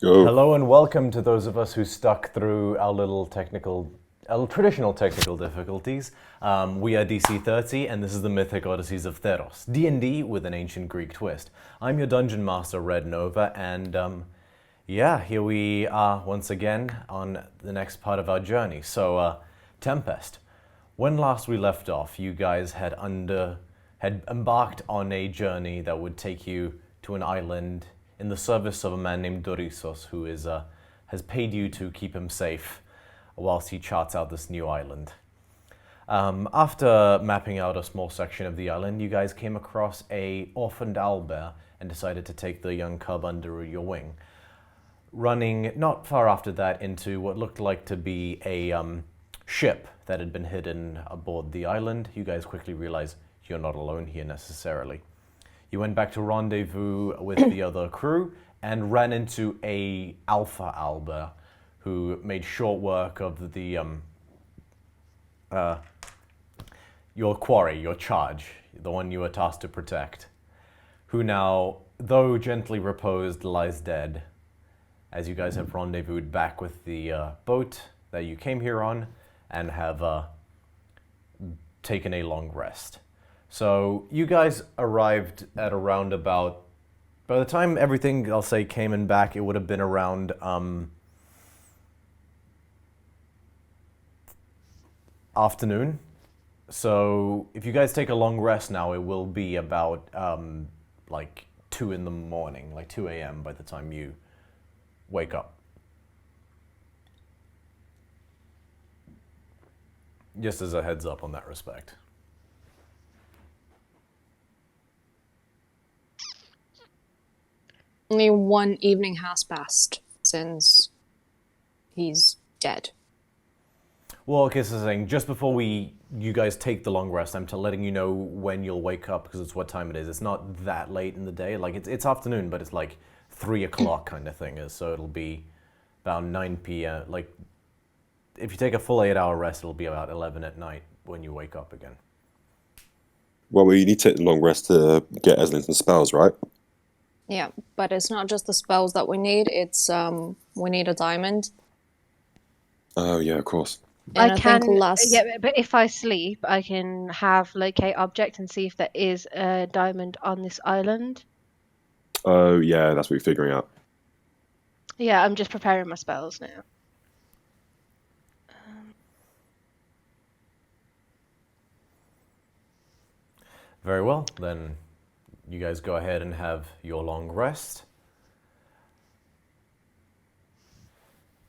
Go. Hello and welcome to those of us who stuck through our traditional technical difficulties. We are DC30 and this is the Mythic Odysseys of Theros, D&D with an ancient Greek twist. I'm your Dungeon Master, Red Nova, and yeah, here we are once again on the next part of our journey. So, Tempest, when last we left off, you guys had embarked on a journey that would take you to an island in the service of a man named Dorissos, who has paid you to keep him safe whilst he charts out this new island. After mapping out a small section of the island, you guys came across a orphaned owlbear and decided to take the young cub under your wing. Running not far after that into what looked like to be a ship that had been hidden aboard the island, you guys quickly realized you're not alone here necessarily. You went back to rendezvous with the other crew and ran into a alpha owlbear who made short work of the your quarry, your charge, the one you were tasked to protect, who now, though gently reposed, lies dead, as you guys have rendezvoused back with the boat that you came here on and have taken a long rest. So you guys arrived at around about, by the time everything, I'll say, came in back, it would have been around afternoon. So if you guys take a long rest now, it will be about like 2 in the morning, like 2 a.m. by the time you wake up. Just as a heads up on that respect. Only one evening has passed since he's dead. Well, okay, so saying just before you guys take the long rest, I'm letting you know when you'll wake up because it's what time it is. It's not that late in the day. Like it's afternoon, but it's like 3 o'clock kind of thing. So it'll be about 9 p.m. Like if you take a full 8-hour rest, it'll be about 11 at night when you wake up again. Well, you need to take the long rest to get Eslington's spells, right? Yeah, but it's not just the spells that we need. It's we need a diamond. Oh yeah, of course. And I can, think last... yeah, but if I sleep, I can have locate object and see if there is a diamond on this island. Oh yeah, that's what you're figuring out. Yeah, I'm just preparing my spells now. Very well, then you guys go ahead and have your long rest.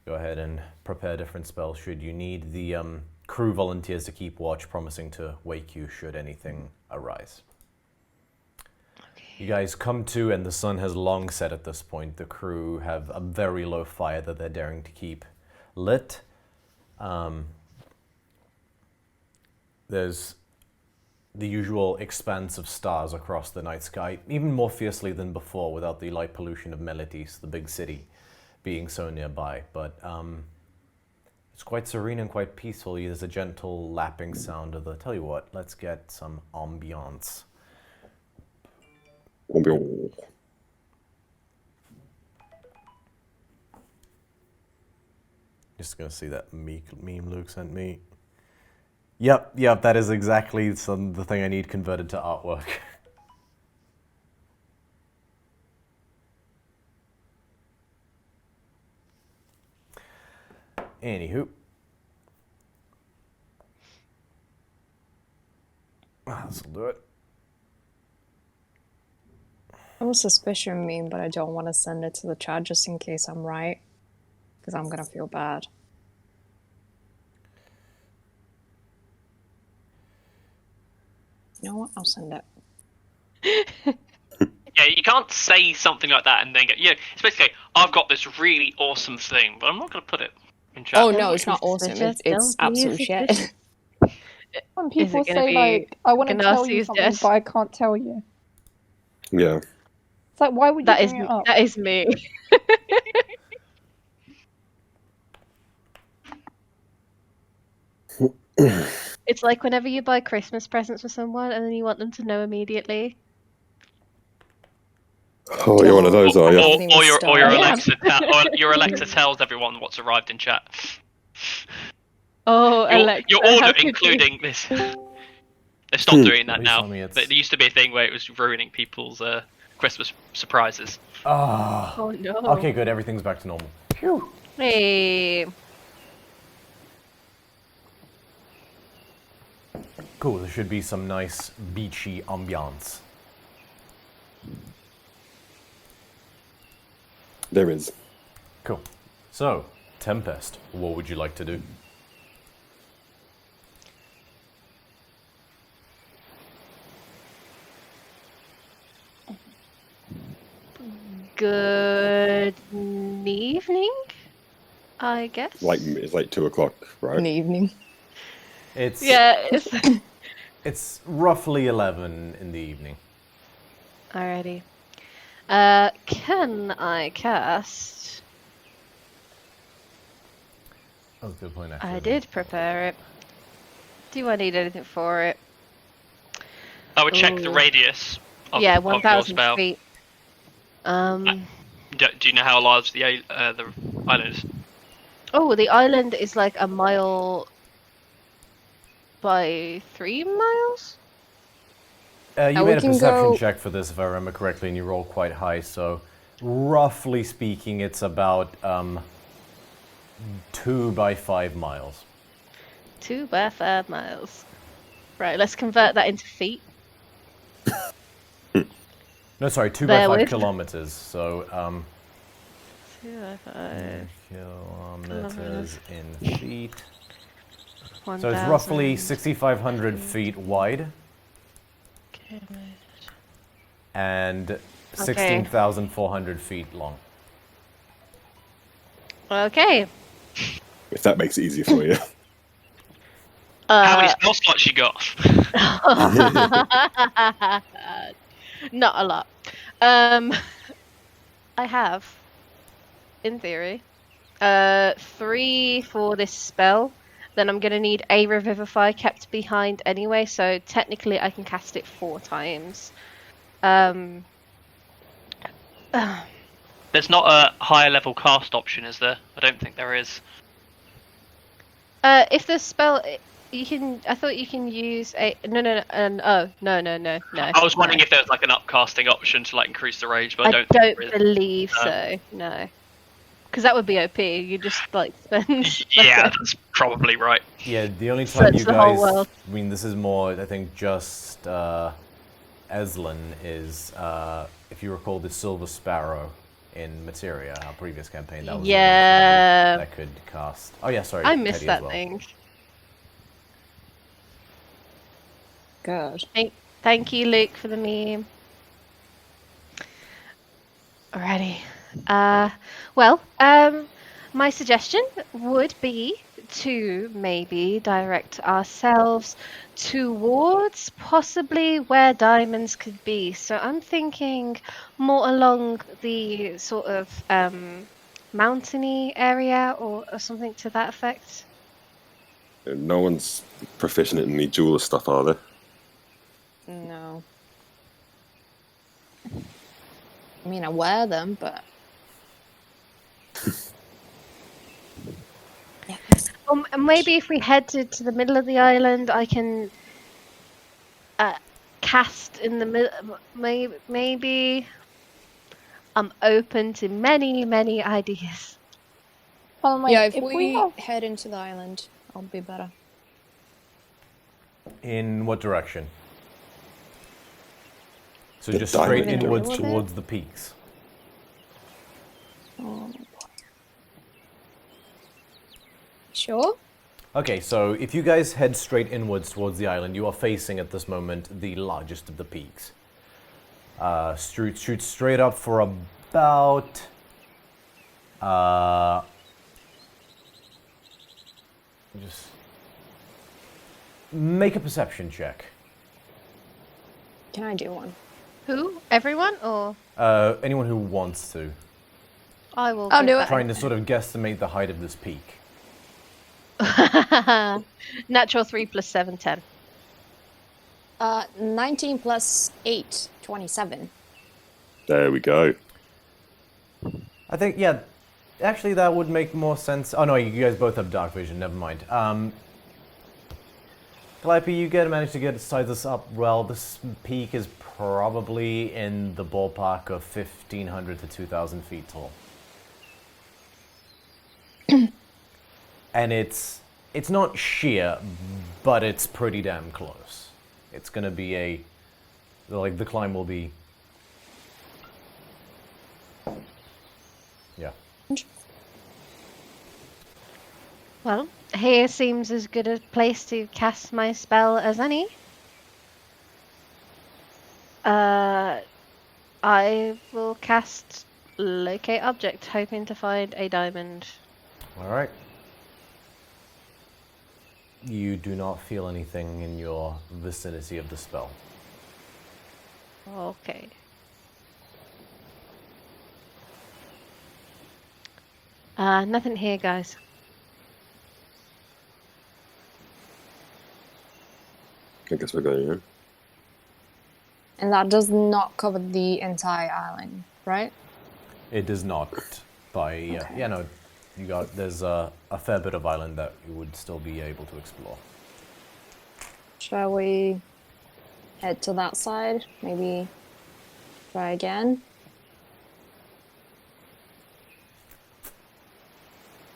Go ahead and prepare different spells should you need. The crew volunteers to keep watch, promising to wake you should anything arise. Okay. You guys come to, and the sun has long set at this point. The crew have a very low fire that they're daring to keep lit. There's the usual expanse of stars across the night sky, even more fiercely than before without the light pollution of Melitis, the big city, being so nearby. But it's quite serene and quite peaceful. There's a gentle lapping sound of the... Tell you what, let's get some ambiance. Just gonna see that meme Luke sent me. Yep, that is exactly the thing I need converted to artwork. Anywho. This'll do it. I have a suspicion meme, but I don't want to send it to the chat just in case I'm right. Because I'm gonna feel bad. You know what? I'll send it. Yeah, you can't say something like that and then go, yeah, it's basically, I've got this really awesome thing, but I'm not going to put it in chat. Oh, no, it's not awesome. It's absolute shit. When people say, like, I want to tell you something, but I can't tell you. Yeah. It's like, why would you bring it up? That is me. It's like whenever you buy Christmas presents for someone and then you want them to know immediately. Oh, you're one of those, are you? Or your Alexa, your Alexa tells everyone what's arrived in chat. Oh, Alexa. Your order, including this. They stopped doing that Please now. tell me it's- There used to be a thing where it was ruining people's Christmas surprises. Ah. Oh no. Okay, good. Everything's back to normal. Phew. Hey. Cool. There should be some nice beachy ambiance. There is. Cool. So, Tempest, what would you like to do? Good evening, I guess. It's like 2 o'clock, right? In the evening. It's Yeah, it's It's roughly 11 in the evening. alrighty. Can I cast? Oh, good point. Actually. I did prepare it. Do I need anything for it? I would check the Ooh. radius of, Yeah, of your 1,000 spell. feet. Do you know how large the island is? Oh, the island is like a mile by 3 miles? You we made a can perception go- check for this, if I remember correctly, and you rolled quite high. So, roughly speaking, it's about 2 by 5 miles. 2 by 5 miles. Right, let's convert that into feet. No, sorry, 2 Bear by 5 with. kilometers. So, 2 by 5. kilometers in feet. So it's 1,000 roughly 6,500 feet wide and 16,400 feet long. Okay. If that makes it easier for you. How many spell slots you got? Not a lot. I have, in theory, 3 for this spell. Then I'm going to need a Revivify kept behind anyway, so technically I can cast it 4 times. There's not a higher level cast option, is there? I don't think there is. If the spell, you can. I thought you can use a no. I was wondering if there was like an upcasting option to like increase the range, but I I don't don't think there is. believe so. No, because that would be OP. You just like spend. Yeah, that's probably right. Yeah, the only time Search you the whole guys... world. I mean, this is more, I think, just Eslin is, if you recall, the Silver Sparrow in Materia, our previous campaign. That was the only Yeah. thing that could cast. Oh yeah, sorry. I missed Teddy that as well. thing. Good. Thank you, Luke, for the meme. Alrighty. My suggestion would be to maybe direct ourselves towards possibly where diamonds could be. So I'm thinking more along the sort of mountainy area or something to that effect. No one's proficient in any jeweler stuff, are they? No. I mean, I wear them, but... yeah. Maybe if we head to the middle of the island, I can cast in the middle. Maybe I'm open to many ideas. Yeah, if we we have head into the island, I'll be better. In what direction? So The just straight diamond inwards direction. towards the peaks. Sure? Okay, so if you guys head straight inwards towards the island, you are facing at this moment the largest of the peaks. Shoot straight up for about... just make a perception check. Can I do one? Who? Everyone? Or Anyone who wants to. I will. I'll give do it. that- Trying to sort of guesstimate the height of this peak. Natural 3 plus 7, 10. 19 plus 8, 27. There we go. I think, yeah, Actually, that would make more sense. Oh no, you guys both have dark vision. Never mind. Calliope, you managed to size this up well. This peak is probably in the ballpark of 1,500 to 2,000 feet tall. And it's not sheer, but it's pretty damn close. It's gonna be the climb will be... Yeah. Well, here seems as good a place to cast my spell as any. I will cast Locate Object, hoping to find a diamond. Alright. You do not feel anything in your vicinity of the spell. Okay. Nothing here, guys. I guess we're going in. And that does not cover the entire island, right? It does not. There's a fair bit of island that you would still be able to explore. Shall we head to that side? Maybe try again?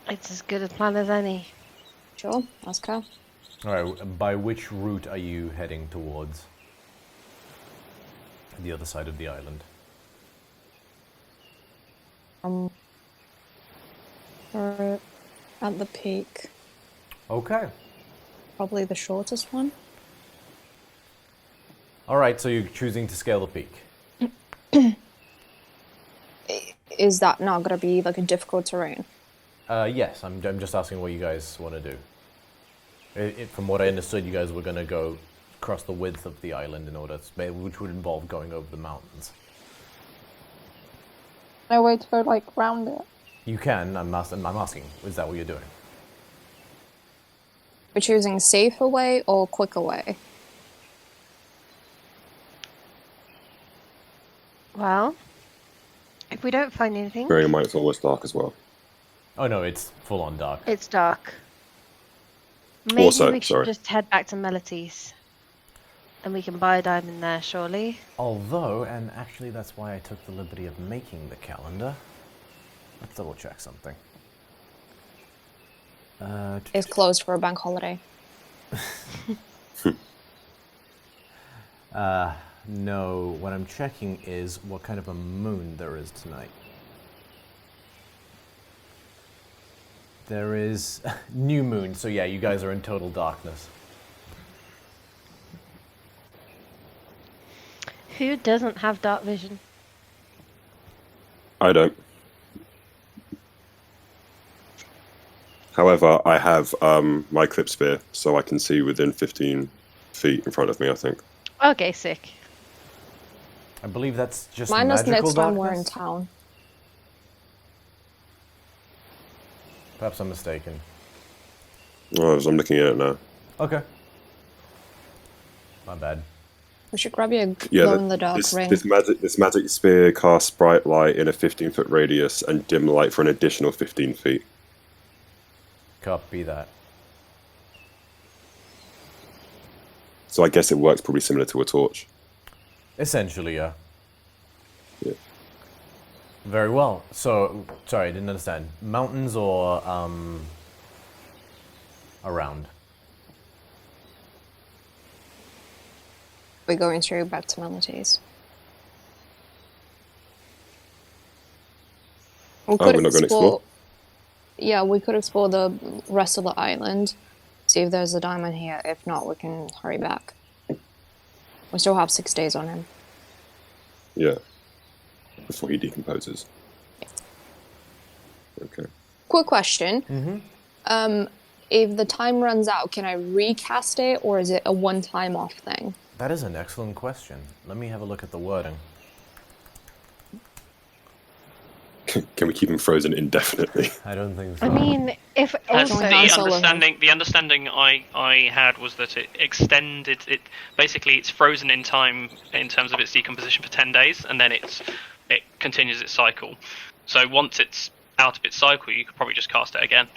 It's as good a plan as any. Sure, let's go. Alright, by which route are you heading towards? The other side of the island. We're at the peak. Okay. Probably the shortest one. Alright, so you're choosing to scale the peak. Is that not going to be like a difficult terrain? Yes, I'm just asking what you guys want to do. From what I understood, you guys were going to go across the width of the island which would involve going over the mountains. No way to go like round it. You can. I'm asking. Is that what you're doing? We're choosing safer way or quicker way? Well, if we don't find anything... Bearing in mind it's almost dark as well. Oh no, it's full on dark. It's dark. Maybe Also, we should sorry. just head back to Melodies. And we can buy a diamond there, surely. Although, and actually that's why I took the liberty of making the calendar. Let's double check something. It's closed for a bank holiday. No, what I'm checking is what kind of a moon there is tonight. There is new moon, so yeah, you guys are in total darkness. Who doesn't have dark vision? I don't. However, I have my clip sphere, so I can see within 15 feet in front of me, I think. Okay, sick. I believe that's just Mine is magical next time we're in darkness? town. Perhaps I'm mistaken. Oh, I'm looking at it now. Okay. My bad. We should grab you a Yeah, glow-in-the-dark ring. this magic sphere casts bright light in a 15-foot radius and dim light for an additional 15 feet. Copy that. So I guess it works probably similar to a torch. Essentially, yeah. Yeah. Very well. So, sorry, I didn't understand. Mountains or, around? We're going straight back to Melodies. We're not going to explore? Yeah, we could explore the rest of the island, see if there's a diamond here. If not, we can hurry back. We still have 6 days on him. Yeah. Before he decomposes. Okay. Quick question. If the time runs out, can I recast it, or is it a one-time off thing? That is an excellent question. Let me have a look at the wording. Can we keep him frozen indefinitely? I don't think so. I mean, if As also... the understanding I had was that it extended it. Basically, it's frozen in time in terms of its decomposition for 10 days, and then it continues its cycle. So once it's out of its cycle, you could probably just cast it again.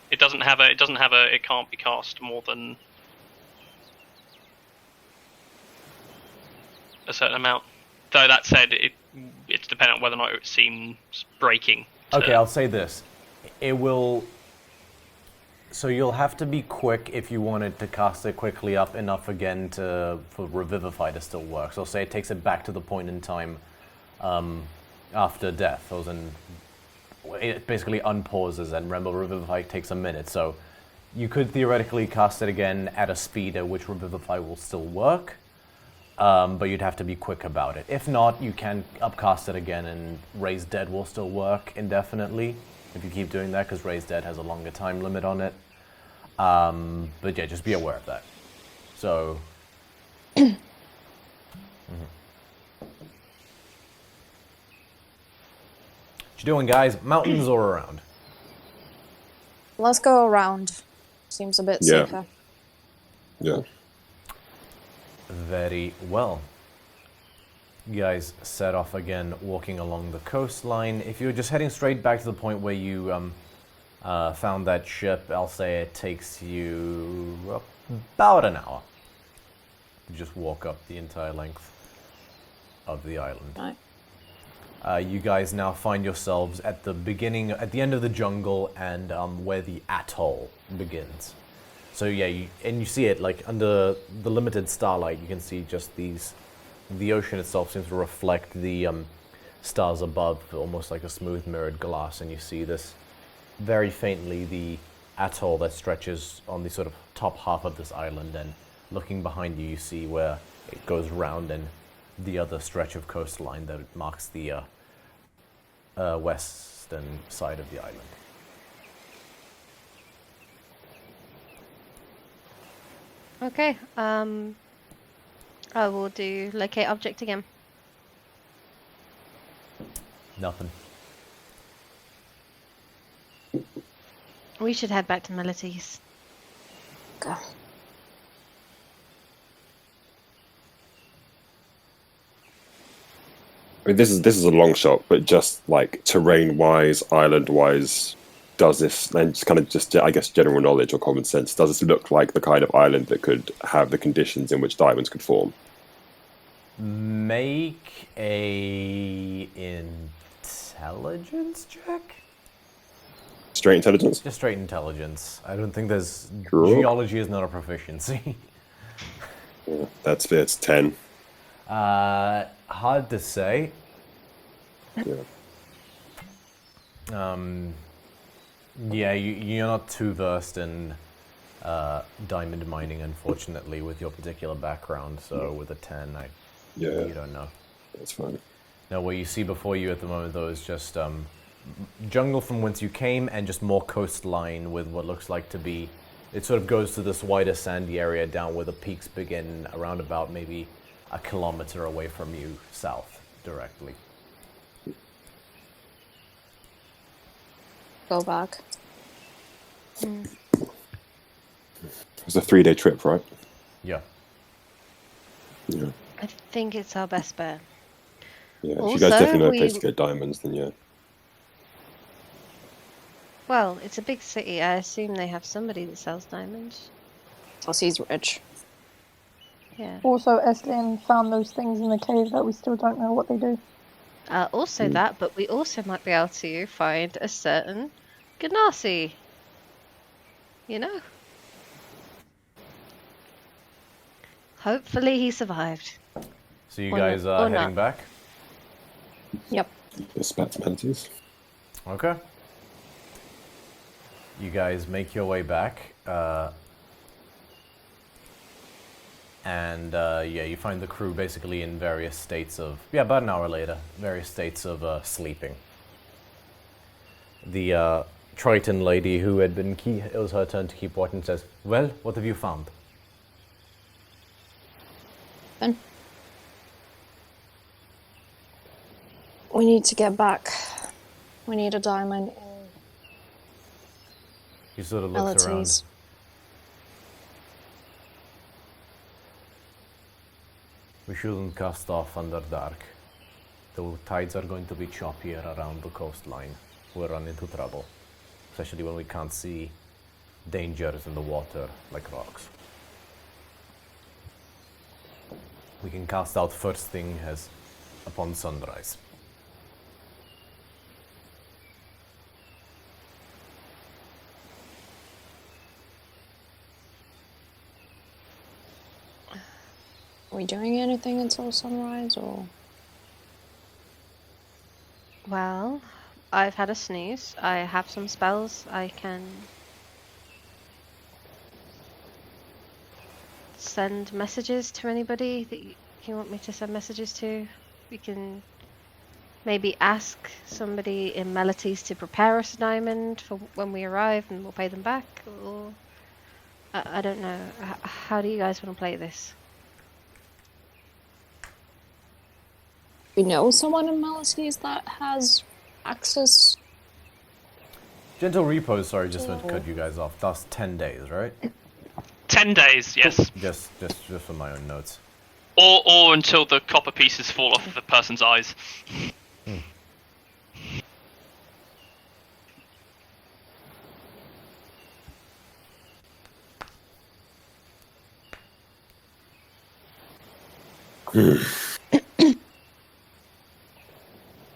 It doesn't have a. It can't be cast more than a certain amount. Though that said, it's dependent on whether or not it seems breaking. Okay, I'll say this. It will... So you'll have to be quick if you wanted to cast it quickly up enough again for Revivify to still work. So say it takes it back to the point in time after death. It basically unpauses, and remember, Revivify takes a minute. So you could theoretically cast it again at a speed at which Revivify will still work. But you'd have to be quick about it. If not, you can upcast it again, and Raise Dead will still work indefinitely if you keep doing that, because Raise Dead has a longer time limit on it. But yeah, just be aware of that. So... What you doing, guys? Mountains or around? Let's go around. Seems a bit safer. Yeah. Very well. You guys set off again, walking along the coastline. If you're just heading straight back to the point where you found that ship, I'll say it takes you about an hour to just walk up the entire length of the island. Right. You guys now find yourselves at the end of the jungle, and where the atoll begins. So yeah, you see it like under the limited starlight. You can see just the ocean itself seems to reflect the stars above, almost like a smooth mirrored glass, and you see this very faintly the atoll that stretches on the sort of top half of this island. And looking behind you, you see where it goes round, and the other stretch of coastline that marks the western side of the island. Okay, I will do locate object again. Nothing. We should head back to Melodies. Go. I mean, this is a long shot, but just like terrain-wise, island-wise, does this, and just kind of just, I guess, general knowledge or common sense, does this look like the kind of island that could have the conditions in which diamonds could form? Make a intelligence check? Straight intelligence? Just straight intelligence. I don't think there's... Cool. Geology is not a proficiency. Yeah, it's 10. Hard to say. Yeah. Yeah, you're not too versed in diamond mining, unfortunately, with your particular background. So with a 10, you don't know. That's fine. Now, what you see before you at the moment, though, is just jungle from whence you came, and just more coastline with what looks like to be... It sort of goes to this wider sandy area down where the peaks begin, around about maybe a kilometer away from you, south, directly. Go back. It was a 3-day trip, right? Yeah. Yeah. I think it's our best bet. Yeah, if Also, you guys definitely know a place to get diamonds, then yeah. Well, it's a big city. I assume they have somebody that sells diamonds. Plus he's rich. Yeah. Also, Estlin found those things in the cave that we still don't know what they do. Also that, but we also might be able to find a certain Ganassi. You know? Hopefully he survived. So you guys are heading back? Yep. Just back to Melodies. Okay. You guys make your way back. And yeah, you find the crew basically in various states of... Yeah, about an hour later. Various states of sleeping. The Triton lady who had been... It was her turn to keep watch and says, "Well, what have you found?" Then we need to get back. We need a diamond in He sort of looks around. Melodies. We shouldn't cast off under dark. The tides are going to be choppier around the coastline. We'll run into trouble, especially when we can't see dangers in the water like rocks. We can cast out first thing as upon sunrise. Are we doing anything until sunrise, or? Well, I've had a snooze. I have some spells I can send messages to anybody that you want me to send messages to. We can maybe ask somebody in Melodies to prepare us a diamond for when we arrive and we'll pay them back, or I don't know. How do you guys want to play this? We know someone in Melodies that has access. Gentle repose, sorry, just went to cut you guys off. That's 10 days, right? 10 days, yes. Just for my own notes. Or until the copper pieces fall off of the person's eyes.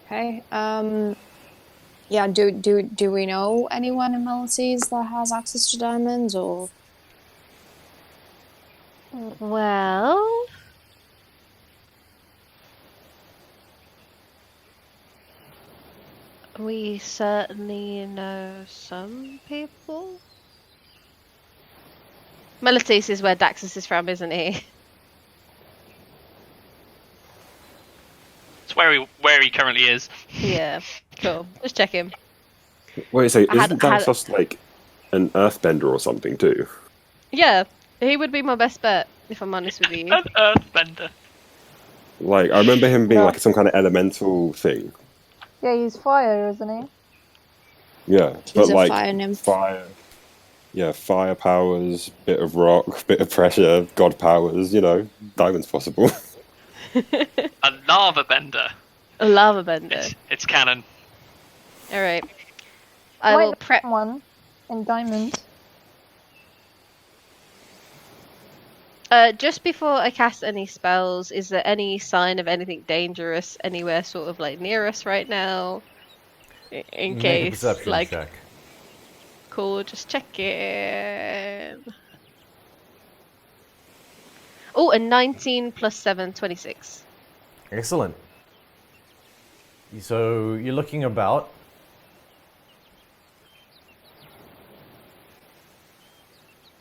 Okay. Yeah. Do we know anyone in Melodies that has access to diamonds, or? Well, we certainly know some people. Melodies is where Daxus is from, isn't he? It's where he currently is. Yeah, cool. Just check him. Wait, so isn't Daxos like an earthbender or something too? Yeah, he would be my best bet, if I'm honest with you. An earthbender. Like, I remember him being like some kind of elemental thing. Yeah, he's fire, isn't he? Yeah, He's but a like fire nymph. Fire powers, bit of rock, bit of pressure, god powers, diamonds possible. A lava bender. A lava bender. It's canon. Alright. I will prep one in diamonds. Just before I cast any spells, is there any sign of anything dangerous anywhere sort of like near us right now? In Make case, a perception like, check. cool, just check in. Oh, and 19 plus 7, 26. Excellent. So you're looking about.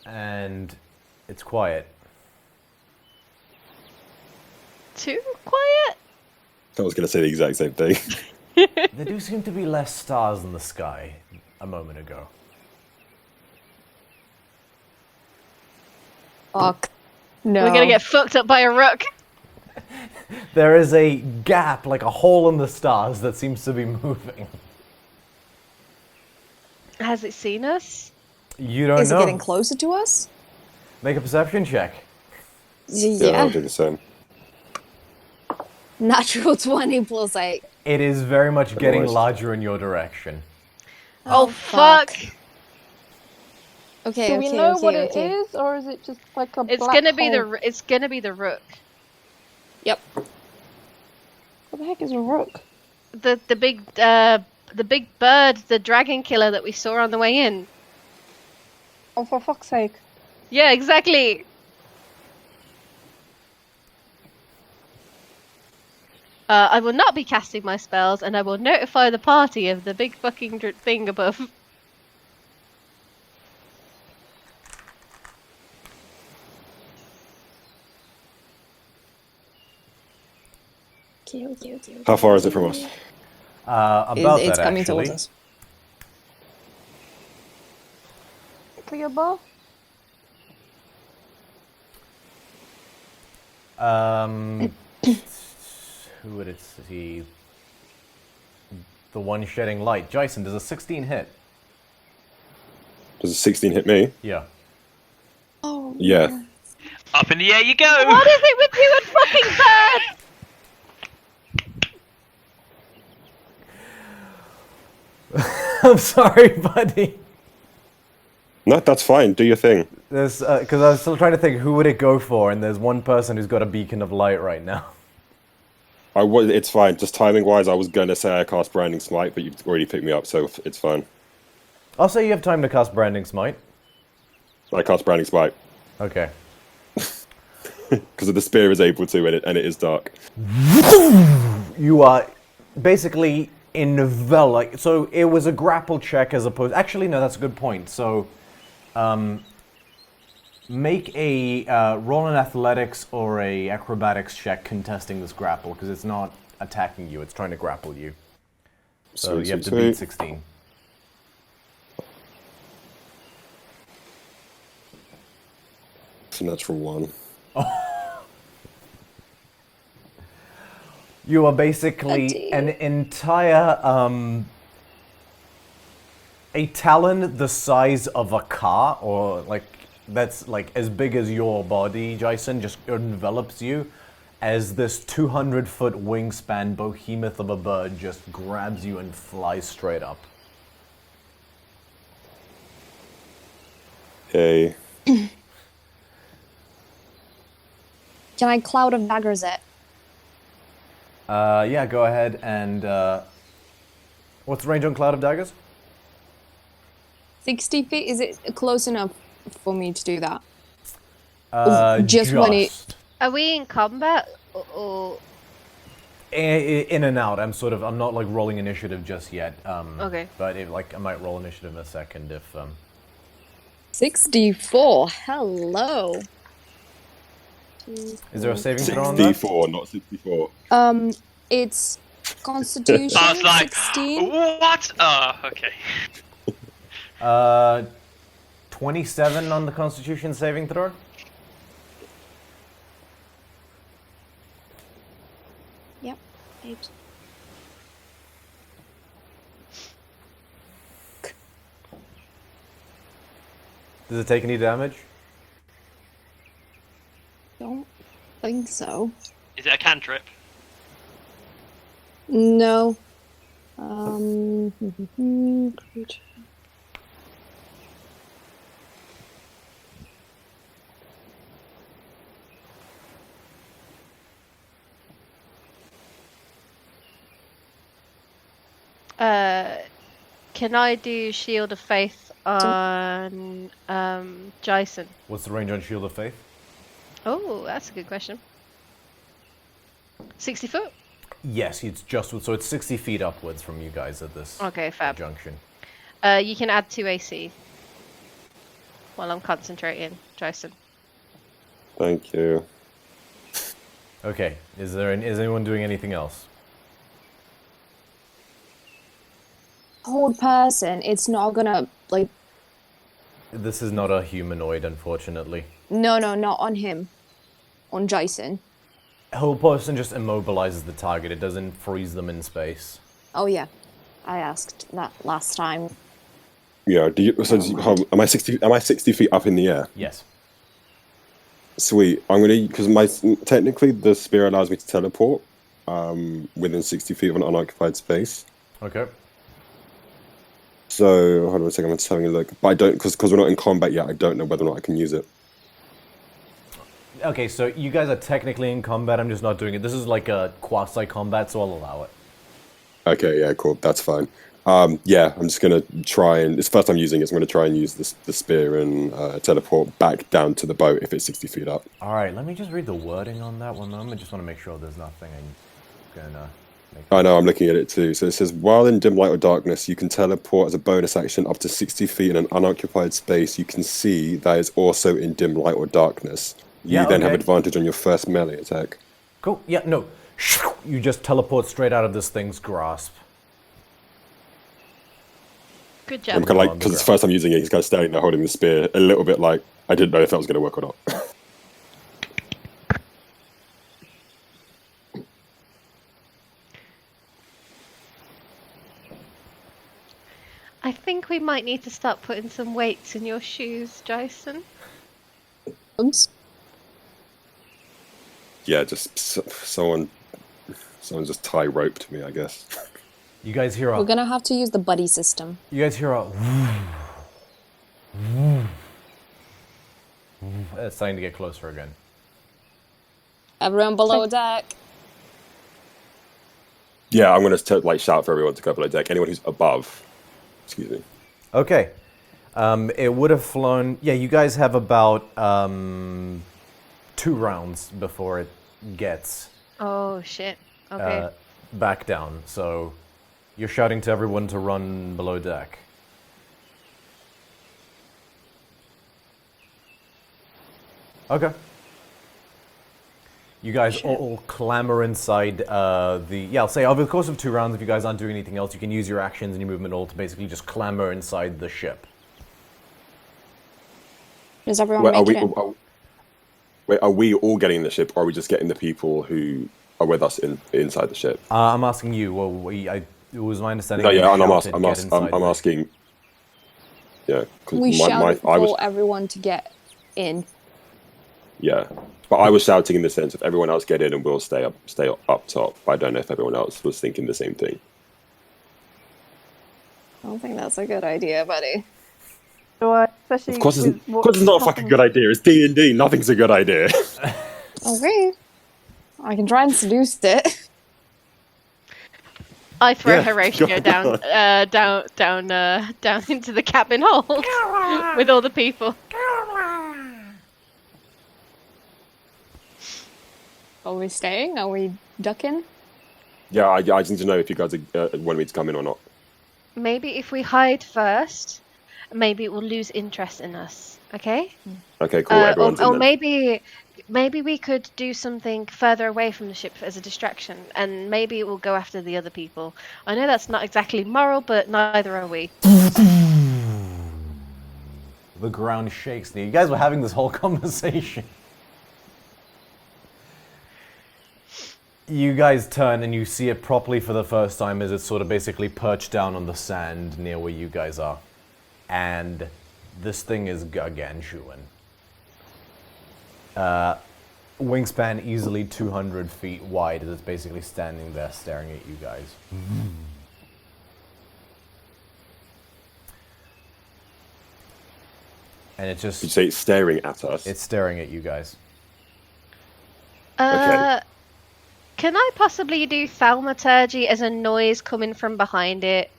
And it's quiet. Too quiet? I was going to say the exact same thing. There do seem to be less stars in the sky a moment ago. Fuck. No. We're gonna get fucked up by a rook. There is a gap, like a hole in the stars that seems to be moving. Has it seen us? You don't Is know. it getting closer to us? Make a perception check. Yeah, I'll do the same. Natural 20 plus 8. It is very much getting Otherwise- larger in your direction. Oh, fuck! Okay, Do we know what it is, or is it just like a It's black gonna be hole? it's gonna be the rook. Yep. What the heck is a rook? The big bird, the dragon killer that we saw on the way in. Oh, for fuck's sake. Yeah, exactly. I will not be casting my spells, and I will notify the party of the big fucking thing above. Okay. How far is it from us? About It's that, coming actually. towards us. Clear bar? Who would it see? The one shedding light. Jason, does a 16 hit? Does a 16 hit me? Yeah. Oh. Yeah. Up in the air you go! What is it with you and fucking birds? I'm sorry, buddy. No, that's fine. Do your thing. There's because I was still trying to think who would it go for, and there's one person who's got a beacon of light right now. It's fine. Just timing wise, I was gonna say I cast Branding Smite, but you've already picked me up, so it's fine. I'll say you have time to cast Branding Smite. I cast Branding Smite Okay. because the spear is able to, and it is dark. You are basically enveloped. So it was a grapple check as opposed. Actually, no, that's a good point. So, make a roll an athletics or a acrobatics check contesting this grapple because it's not attacking you; it's trying to grapple you. So you have to beat 16. It's a natural 1. You are basically an entire a talon the size of a car, or like that's like as big as your body, Jason, just envelops you as this 200-foot wingspan behemoth of a bird just grabs you and flies straight up. Hey. Can I Cloud of Daggers it? Yeah, go ahead and what's the range on Cloud of Daggers? 60 feet? Is it close enough for me to do that? Just when it... Are we in combat? Or... In and out. I'm not like rolling initiative just yet. Okay. But I might roll initiative in a second if 64. Hello. Is there a saving throw on that? 64, not 64. It's Constitution. I was like, 16. what? Okay. 27 on the Constitution saving throw. Yep. 8. Does it take any damage? Don't think so. Is it a cantrip? No. Creature. Can I do Shield of Faith on Jason? What's the range on Shield of Faith? Oh, that's a good question. 60 foot? Yes, it's just so it's 60 feet upwards from you guys at this fab. junction. You can add 2 AC while I'm concentrating, Jason. Thank you. Okay, is anyone doing anything else? Hold person. It's not gonna like. This is not a humanoid, unfortunately. No, not on him. On Jason. Hold person just immobilizes the target. It doesn't freeze them in space. Oh yeah, I asked that last time. Yeah. Am I 60 feet up in the air? Yes. Sweet. I'm gonna because technically the spear allows me to teleport within 60 feet of an unoccupied space. Okay. So hold on a second. I'm just having a look, but I don't because we're not in combat yet. I don't know whether or not I can use it. Okay, so you guys are technically in combat. I'm just not doing it. This is like a quasi-combat, so I'll allow it. Okay. Yeah. Cool. That's fine. Yeah. I'm just gonna try and it's the first time using it. So I'm gonna try and use the spear and teleport back down to the boat if it's 60 feet up. All right. Let me just read the wording on that one moment. Just want to make sure there's nothing I'm gonna. I know, I'm looking at it too. So it says, while in dim light or darkness, you can teleport as a bonus action up to 60 feet in an unoccupied space you can see that is also in dim light or darkness. You then have advantage on your first melee attack. Cool. Yeah, no. You just teleport straight out of this thing's grasp. Good job. I'm kind of like, because it's the first time using it, he's kind of standing there holding the spear, a little bit like, I didn't know if that was going to work or not. I think we might need to start putting some weights in your shoes, Jason. Oops. Yeah, just someone just tie rope to me, I guess. You guys hear a... We're gonna have to use the buddy system. You guys hear a... It's starting to get closer again. Everyone below deck. Yeah, I'm going to like shout for everyone to go below deck. Anyone who's above. Excuse me. Okay. It would have flown... Yeah, you guys have about 2 rounds before it gets... Oh, shit. Okay. Back down. So you're shouting to everyone to run below deck. Okay. You guys all clamber inside the... Yeah, I'll say over the course of 2 rounds, if you guys aren't doing anything else, you can use your actions and your movement all to basically just clamber inside the ship. Does everyone make it in? Are we all getting in the ship, or are we just getting the people who are with us inside the ship? I'm asking you. Well, it was my understanding... No, yeah, and I'm asking... Yeah. We shouted for everyone to get in. Yeah. But I was shouting in the sense of everyone else get in and we'll stay up top. But I don't know if everyone else was thinking the same thing. I don't think that's a good idea, buddy. Especially of course it's not a fucking good idea. It's D&D. Nothing's a good idea. Okay. I can try and seduce it. I throw Horatio down into the cabin hold with all the people. Are we staying? Are we ducking? Yeah, I just need to know if you guys want me to come in or not. Maybe if we hide first, maybe it will lose interest in us. Okay. Okay, cool. Everyone's or in maybe we could do something further away from the ship as a distraction, and maybe it will go after the other people. I know that's not exactly moral, but neither are we. The ground shakes. You guys were having this whole conversation. You guys turn and you see it properly for the first time as it's sort of basically perched down on the sand near where you guys are. And this thing is gargantuan. Wingspan easily 200 feet wide as it's basically standing there staring at you guys. And it just... You say it's staring at us? It's staring at you guys. Okay. Can I possibly do thaumaturgy as a noise coming from behind it?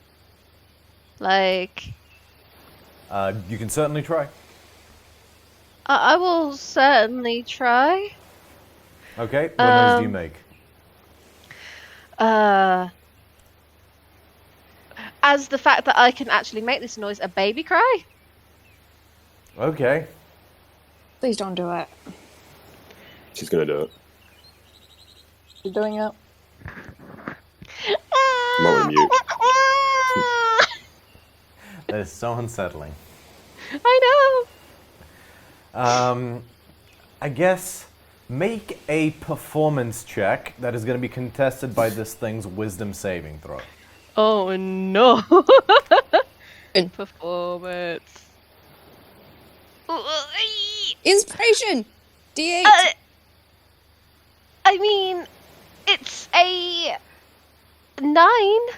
Like... you can certainly try. I will certainly try. Okay, what noise do you make? As the fact that I can actually make this noise a baby cry? Okay. Please don't do it. She's gonna do it. You're doing it. I'm on mute. That is so unsettling. I know. I guess make a performance check that is going to be contested by this thing's wisdom saving throw. Oh no. Performance. Inspiration! D8! I mean, it's a 9. It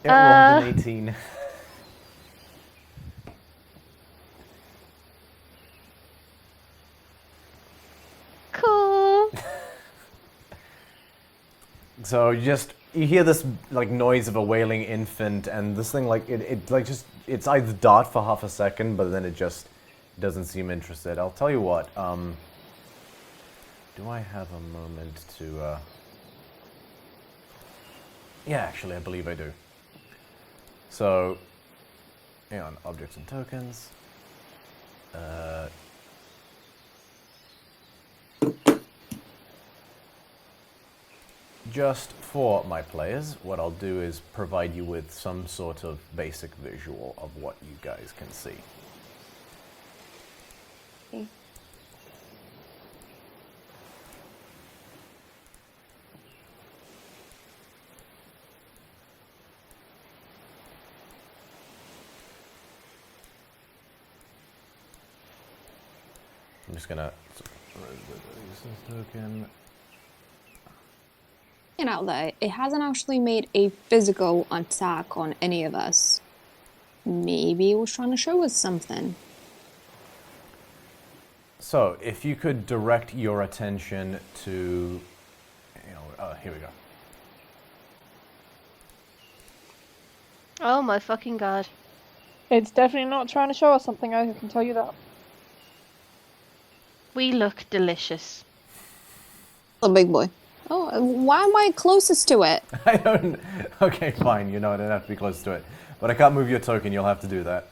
rolled an 18. Cool. So you hear this like noise of a wailing infant, and this thing it's either dart for half a second, but then it just doesn't seem interested. I'll tell you what. Do I have a moment to... Yeah, actually, I believe I do. So, hang on, objects and tokens. Just for my players, what I'll do is provide you with some sort of basic visual of what you guys can see. Okay. I'm just gonna token. looking out there, it hasn't actually made a physical attack on any of us. Maybe it was trying to show us something. So, if you could direct your attention to, here we go. Oh my fucking god. It's definitely not trying to show us something, I can tell you that. We look delicious. The big boy. Oh, why am I closest to it? I don't... Okay, fine, I don't have to be close to it. But I can't move your token, you'll have to do that.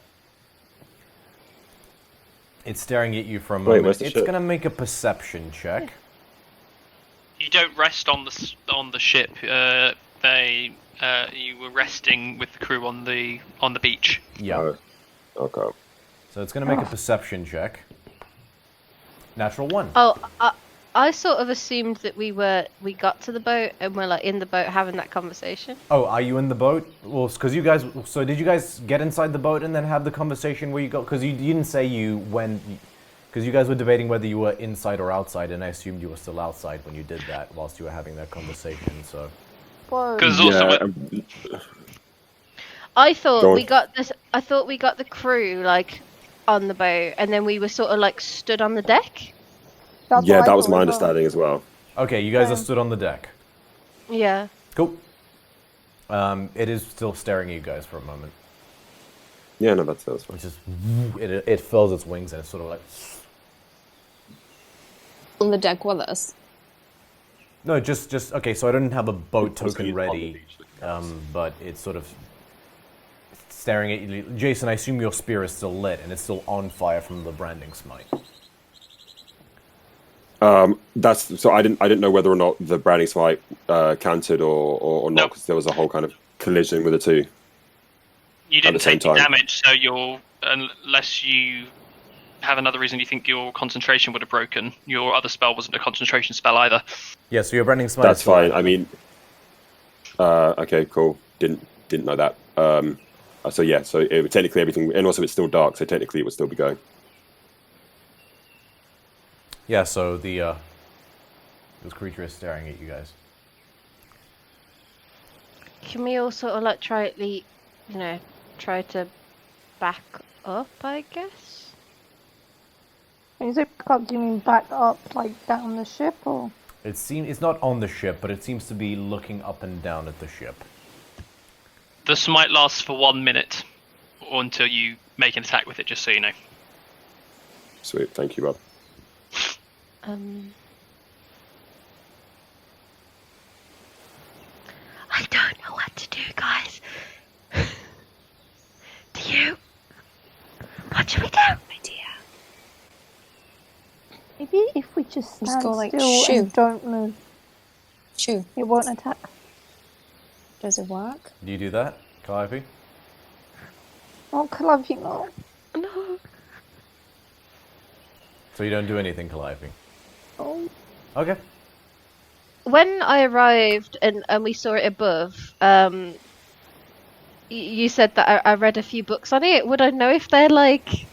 It's staring at you for a moment. Where's the It's ship? gonna make a perception check. You don't rest on the ship. You were resting with the crew on the beach. Yeah. Oh, okay. So it's gonna make a perception check. Natural 1. Oh, I sort of assumed that we got to the boat and we're like in the boat having that conversation. Oh, are you in the boat? Well, because you guys... So did you guys get inside the boat and then have the conversation where you go... Because you didn't say you went... Because you guys were debating whether you were inside or outside, and I assumed you were still outside when you did that, whilst you were having that conversation, so... Because also... I thought Go on. we got this... I thought we got the crew, like, on the boat, and then we were sort of, like, stood on the deck. That's Yeah, what I that was thought my as well. understanding as well. Okay, you guys are stood on the deck. Yeah. Cool. It is still staring at you guys for a moment. Yeah, no, that's fine. Which is... It fills its wings and it's sort of like... On the deck with us. No, just... Okay, so I don't have a boat Also, token you'd on the ready, beach. but it's sort of... staring at you. Jason, I assume your spear is still lit and it's still on fire from the branding smite. So I didn't know whether or not the branding smite counted or not, Nope. because there was a whole kind of collision with the two. You didn't the same take any time. damage, so unless you have another reason you think your concentration would have broken, your other spell wasn't a concentration spell either. Yeah, so your branding smite. That's is still fine. lit. I mean, okay, cool. Didn't know that. So yeah, so technically everything, and also it's still dark, so technically it would still be going. Yeah, so this creature is staring at you guys. Can we all sort of, like, try to back up, I guess? When you say back up, do you mean back up, like, down the ship, or...? It's not on the ship, but it seems to be looking up and down at the ship. The smite lasts for 1 minute, or until you make an attack with it, just so you know. Sweet, thank you, Rob. I don't know what to do, guys. Do you? What should we do? Idea. Maybe if we just stand go like, still shoo. and don't move, Shoo. it won't attack. Does it work? Do you do that, Calliope? Oh, Calliope, no. No. So you don't do anything, Calliope? Oh. Okay. When I arrived and we saw it above, you said that I read a few books on it. Would I know if they're, like,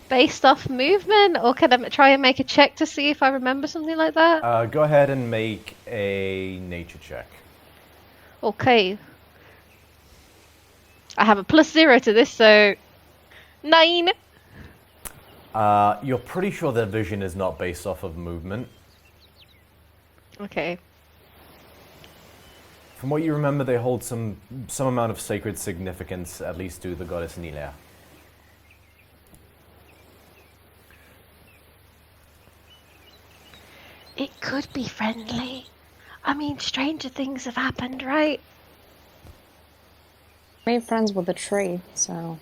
based off movement, or can I try and make a check to see if I remember something like that? Go ahead and make a nature check. Okay. I have a +0 to this, so 9. You're pretty sure their vision is not based off of movement. Okay. From what you remember, they hold some amount of sacred significance, at least to the goddess Nilea. It could be friendly. I mean, stranger things have happened, right? Made friends with a tree, so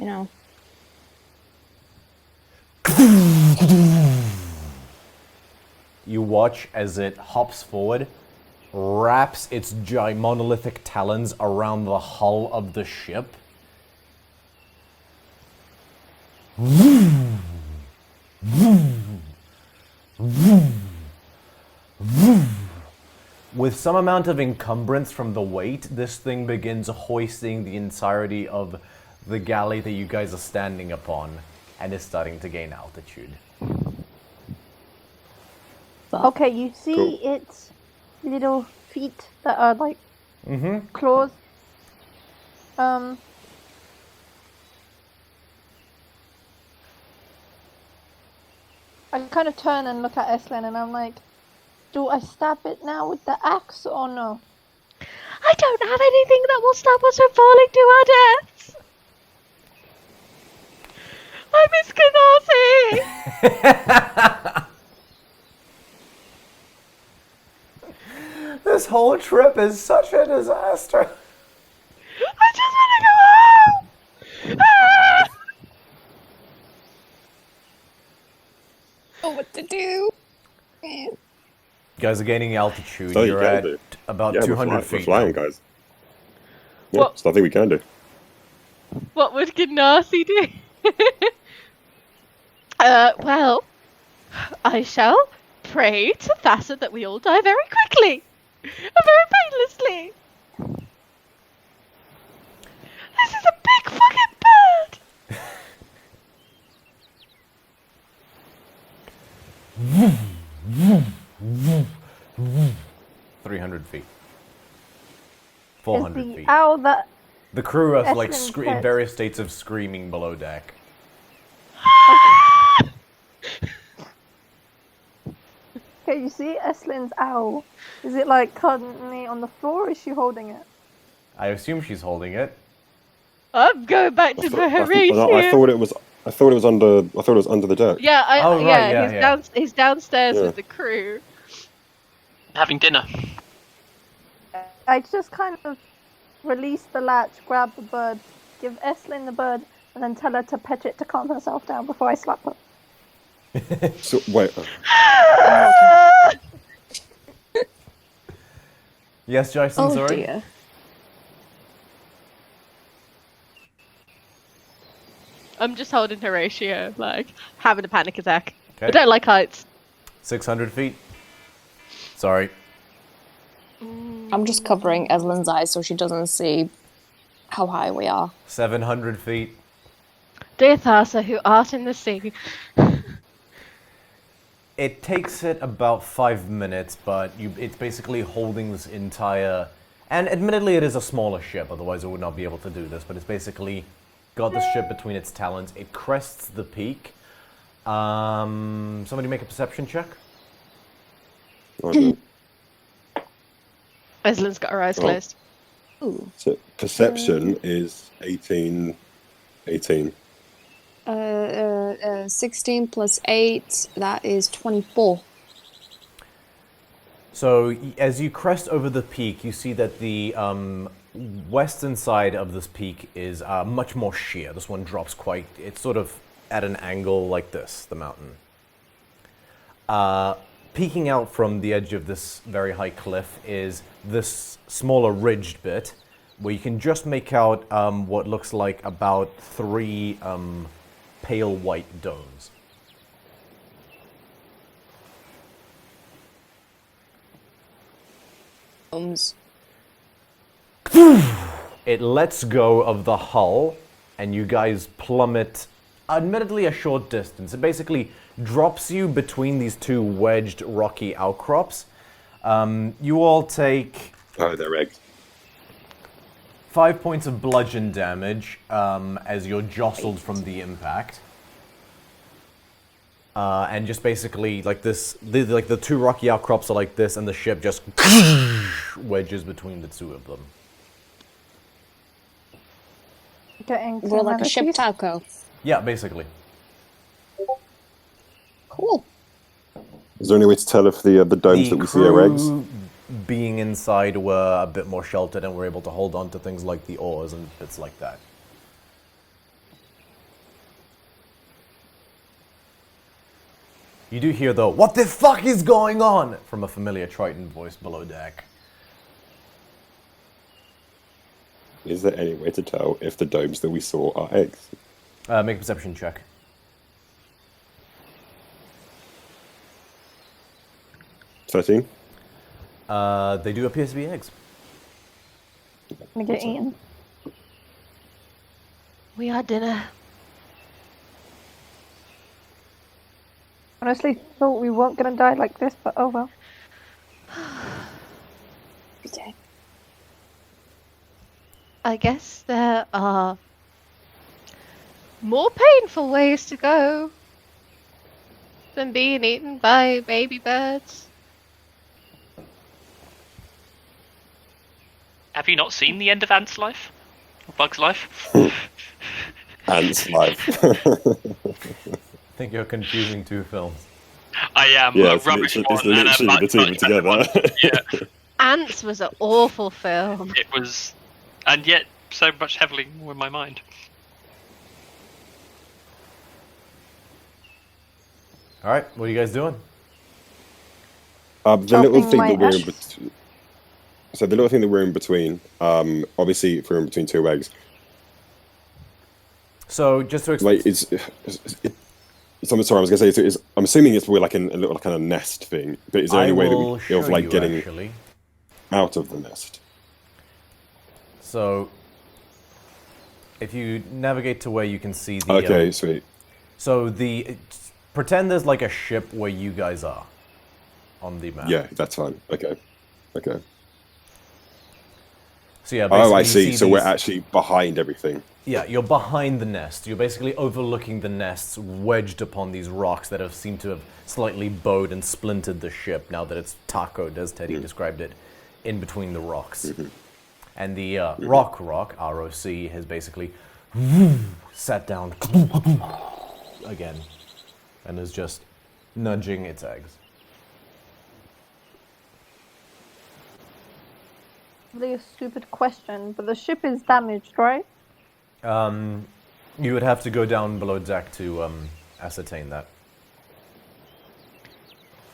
you know. You watch as it hops forward, wraps its monolithic talons around the hull of the ship. With some amount of encumbrance from the weight, this thing begins hoisting the entirety of the galley that you guys are standing upon, and is starting to gain altitude. Okay, you see Cool. it's little feet that are like claws. I kind of turn and look at Eslin and I'm like, do I stab it now with the axe or no? I don't have anything that will stop us from falling to our deaths. I miss Canarsie. This whole trip is such a disaster. I just want to go home. Ah! Oh, what to do? You guys are gaining altitude. So You're at about 200 we're feet. flying, now. guys. Yeah, there's nothing we can do. What would Ganassi do? Well, I shall pray to Thassa that we all die very quickly and very painlessly. This is a big fucking bird. 300 feet. 400 Is the feet. owl that... The crew are like Eslin's in pet. various states of screaming below deck. Okay, you see Eslin's owl? Is it like currently on the floor or is she holding it? I assume she's holding it. I'm going back to I Horatio. thought it was under the deck. Yeah, Oh, right, yeah, he's downstairs Yeah. with the crew. Having dinner. I just kind of release the latch, grab the bird, give Eslin the bird, and then tell her to pet it to calm herself down before I slap her. So wait, Yes, Jason, Oh sorry? dear. I'm just holding Horatio, like, having a panic attack. Okay. I don't like heights. 600 feet. Sorry. I'm just covering Evelyn's eyes so she doesn't see how high we are. 700 feet. Dear Thassa, who art in the sea. It takes it about 5 minutes, but it's basically holding this entire... And admittedly, it is a smaller ship, otherwise it would not be able to do this, but it's basically got the ship between its talons. It crests the peak. Somebody make a perception check. Eslin's got her eyes closed. Ooh. so perception is 18. 16 plus 8, that is 24. So as you crest over the peak, you see that the western side of this peak is much more sheer. This one drops quite... It's sort of at an angle like this, the mountain. Peeking out from the edge of this very high cliff is this smaller ridged bit, where you can just make out what looks like about 3 pale white domes. It lets go of the hull, and you guys plummet, admittedly a short distance. It basically drops you between these 2 wedged rocky outcrops. You all take... Oh, they're eggs. 5 points of bludgeon damage as you're jostled from the impact. And just basically, like this, like the 2 rocky outcrops are like this, and the ship just wedges between the 2 of them. We're like a ship taco. Yeah, basically. Cool. Is there any way to tell if the domes that we see are eggs? Being inside were a bit more sheltered and were able to hold on to things like the oars and bits like that. You do hear the "What the fuck is going on?" from a familiar Triton voice below deck. Is there any way to tell if the domes that we saw are eggs? Make a perception check. $13. They do appear to be eggs. I'm gonna get eaten. We are dinner. Honestly, thought we weren't gonna die like this, but oh well. day. I guess there are more painful ways to go than being eaten by baby birds. Have you not seen the end of Ant's life? Or Bug's life? Ants life. I think you're confusing two films. I am Yeah, a it's rubbish literally, one it's and a literally the two of much them better one. together. Yeah, Ants was an awful film. it was, and yet so much heavily more in my mind. All right, what are you guys doing? The little Chopping thing my that we're in ash. between. So the little thing that we're in between. Obviously, if we're in between two eggs, So just to explain, like I'm sorry, I was gonna say I'm assuming it's probably like a little kind of nest thing. But is there I any way that will we show of like you getting actually. out of the nest? So if you navigate to where you can see the Okay, sweet. so pretend there's like a ship where you guys are on the map. Yeah, that's fine. Okay. So yeah, Oh, basically I you see. So we're these- actually behind everything. Yeah, you're behind the nest. You're basically overlooking the nests wedged upon these rocks that have seemed to have slightly bowed and splintered the ship now that it's tacoed, as Teddy described it, in between the rocks. And the rock, ROC, has basically sat down again and is just nudging its eggs. Really a stupid question, but the ship is damaged, right? You would have to go down below deck to ascertain that.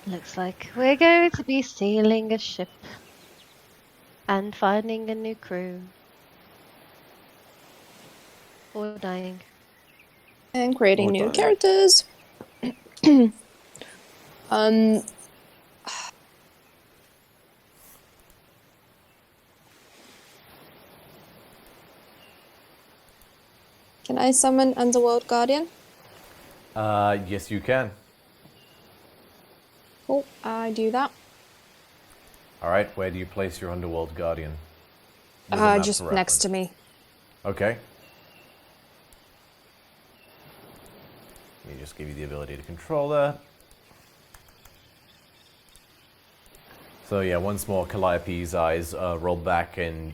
Looks like we're going to be sailing a ship and finding a new crew. Or dying. And creating Or new dying. characters. um. Can I summon Underworld Guardian? Yes, you can. Cool, I do that. All right, where do you place your Underworld Guardian? With the map Just for next to reference. me. Okay. Let me just give you the ability to control that. So yeah, once more, Calliope's eyes roll back and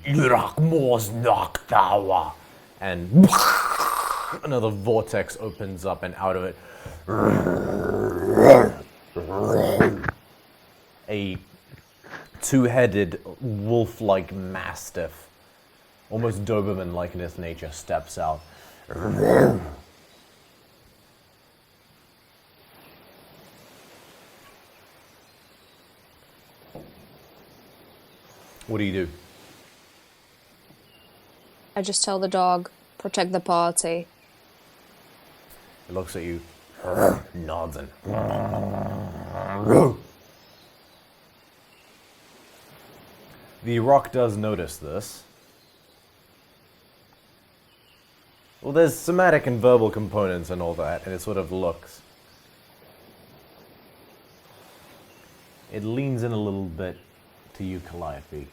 and another vortex opens up, and out of it, a two-headed wolf-like mastiff, almost Doberman-like in its nature, steps out. What do you do? I just tell the dog, protect the party. It looks at you, nods and... The rock does notice this. Well, there's somatic and verbal components and all that, and it sort of looks. It leans in a little bit to you, Calliope.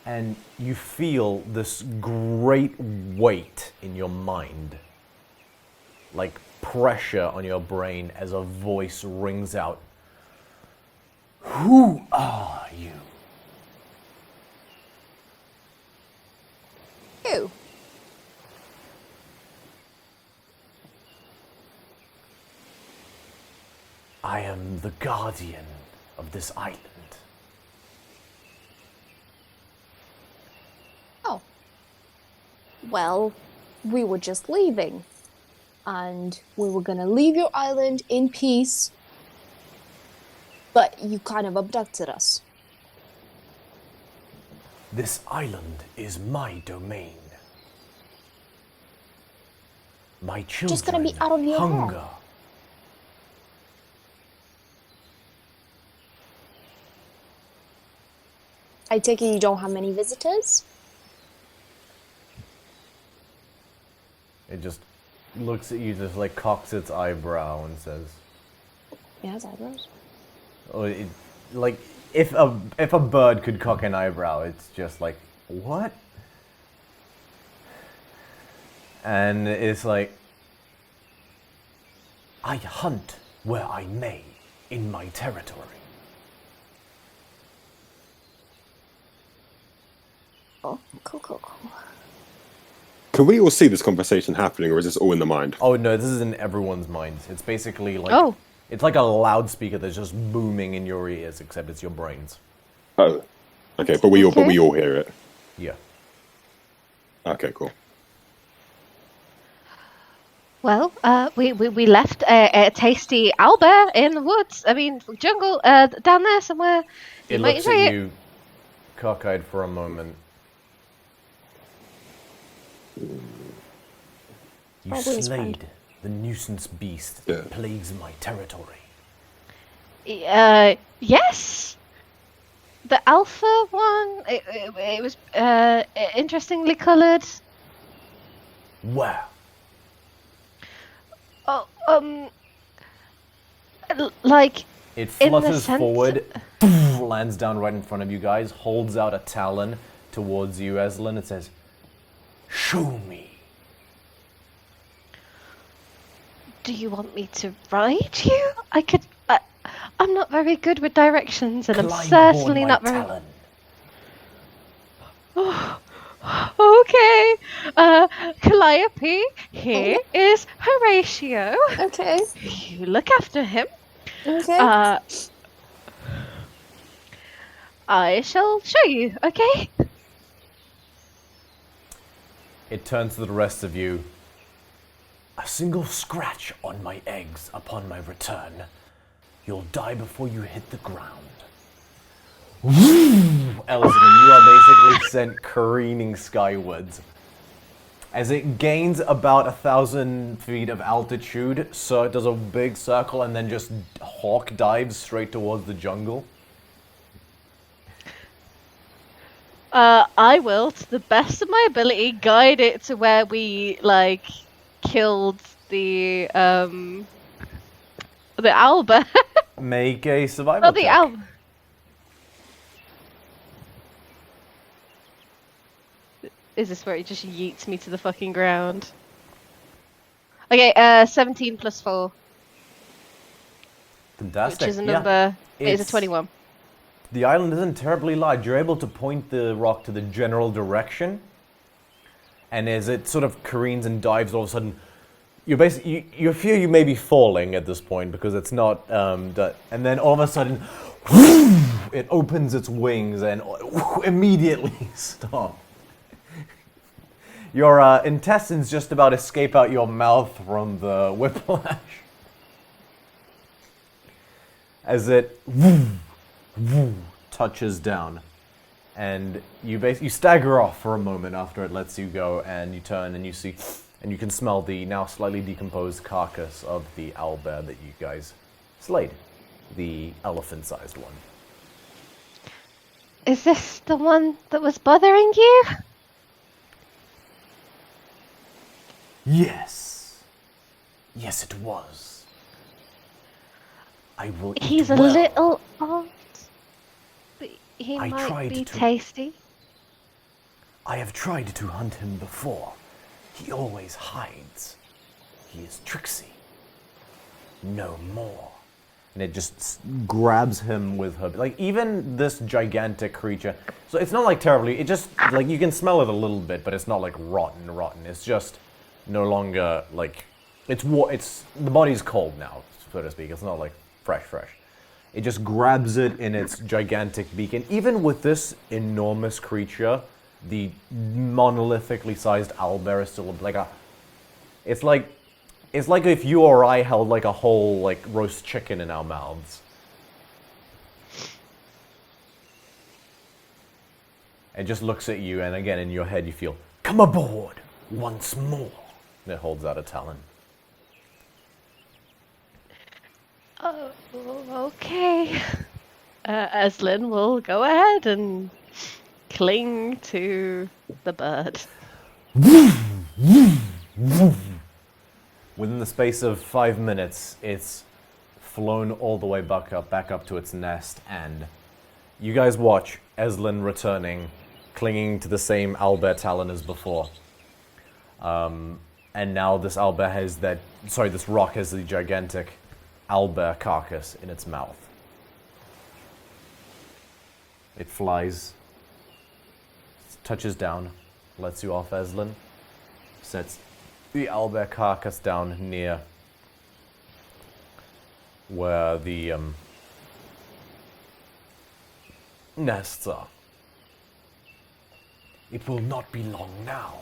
And you feel this great weight in your mind, like pressure on your brain as a voice rings out. Who are you? Ew. I am the guardian of this island. Oh. Well, we were just leaving. And we were gonna leave your island in peace. But you kind of abducted us. This island is my domain. My children Just gonna be out of your hunger. hair. I take it you don't have many visitors? It just looks at you, just like cocks its eyebrow and says, It has eyebrows. oh, it like if a bird could cock an eyebrow, it's just like, what? And it's like, I hunt where I may in my territory. Oh, cool. Can we all see this conversation happening, or is this all in the mind? Oh no, this is in everyone's minds. It's basically like, Oh. it's like a loudspeaker that's just booming in your ears, except it's your brains. Oh, okay, but we all hear it. Yeah. Okay, cool. Well, we left a tasty owlbear in the woods. I mean, jungle, down there somewhere. You It might looks enjoy at it. you, cockeyed for a moment. You Probably slayed the nuisance beast that Yeah. plagues my territory. Yes. The alpha one. It was interestingly coloured. Where? Oh, like It in the flutters sense- forward, lands down right in front of you guys, holds out a talon towards you, Eslin, and says, "Show me." Do you want me to ride you? I could. I'm not very good with directions, and I'm Climb certainly aboard not my very. Okay. Calliope, here is Horatio. Okay. You look after him. Okay. I shall show you, okay? It turns to the rest of you. A single scratch on my eggs upon my return. You'll die before you hit the ground. Ellison, you are basically sent careening skywards. As it gains about 1,000 feet of altitude, so it does a big circle and then just hawk dives straight towards the jungle. I will, to the best of my ability, guide it to where we, like, killed the owlbear. Make a survival Oh, the check. owl. Is this where it just yeets me to the fucking ground? Okay, 17 plus 4, Fantastic. which is a yeah. number. It is a It's- 21. The island isn't terribly large. You're able to point the rock to the general direction, and as it sort of careens and dives, all of a sudden, you feel you may be falling at this point because it's not. And then all of a sudden, it opens its wings and immediately stop. Your intestines just about escape out your mouth from the whiplash as it touches down, and you stagger off for a moment after it lets you go, and you turn and you see, and you can smell the now slightly decomposed carcass of the owlbear that you guys slayed, the elephant-sized one. Is this the one that was bothering you? Yes, it was. I will. He's eat a well. little odd, but he I might tried be to- tasty. I have tried to hunt him before. He always hides. He is tricksy. No more. And it just grabs him with her. Like, even this gigantic creature. So it's not like terribly. It just, like, you can smell it a little bit, but it's not like rotten. It's just no longer, like, the body's cold now, so to speak. It's not like fresh. It just grabs it in its gigantic beak. And even with this enormous creature, the monolithically sized owlbear is still like a. It's like if you or I held like a whole like roast chicken in our mouths. It just looks at you, and again in your head you feel, "Come aboard once more." And it holds out a talon. Oh, okay. Eslin will go ahead and cling to the bird. Within the space of 5 minutes, its flown all the way back up to its nest, and you guys watch Eslin returning, clinging to the same owlbear talon as before. And now this owlbear has this rock has the gigantic owlbear carcass in its mouth. It flies, touches down, lets you off, Eslin, sets the owlbear carcass down near where the nests are. It will not be long now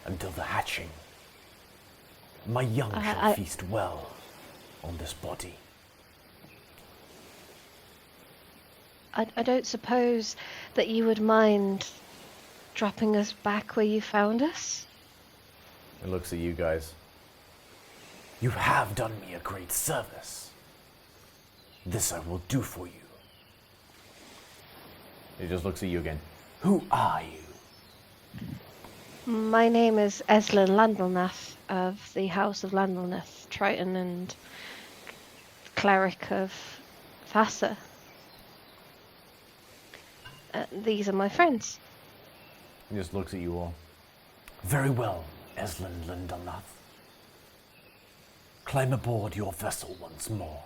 until the hatching. My young shall feast well on this body. I don't suppose that you would mind dropping us back where you found us? It looks at you guys. You have done me a great service. This I will do for you. He just looks at you again. Who are you? My name is Eslin Landilnath of the House of Landilnath, Triton and Cleric of Thassa. These are my friends. He just looks at you all. Very well, Eslin Landilnath. Climb aboard your vessel once more.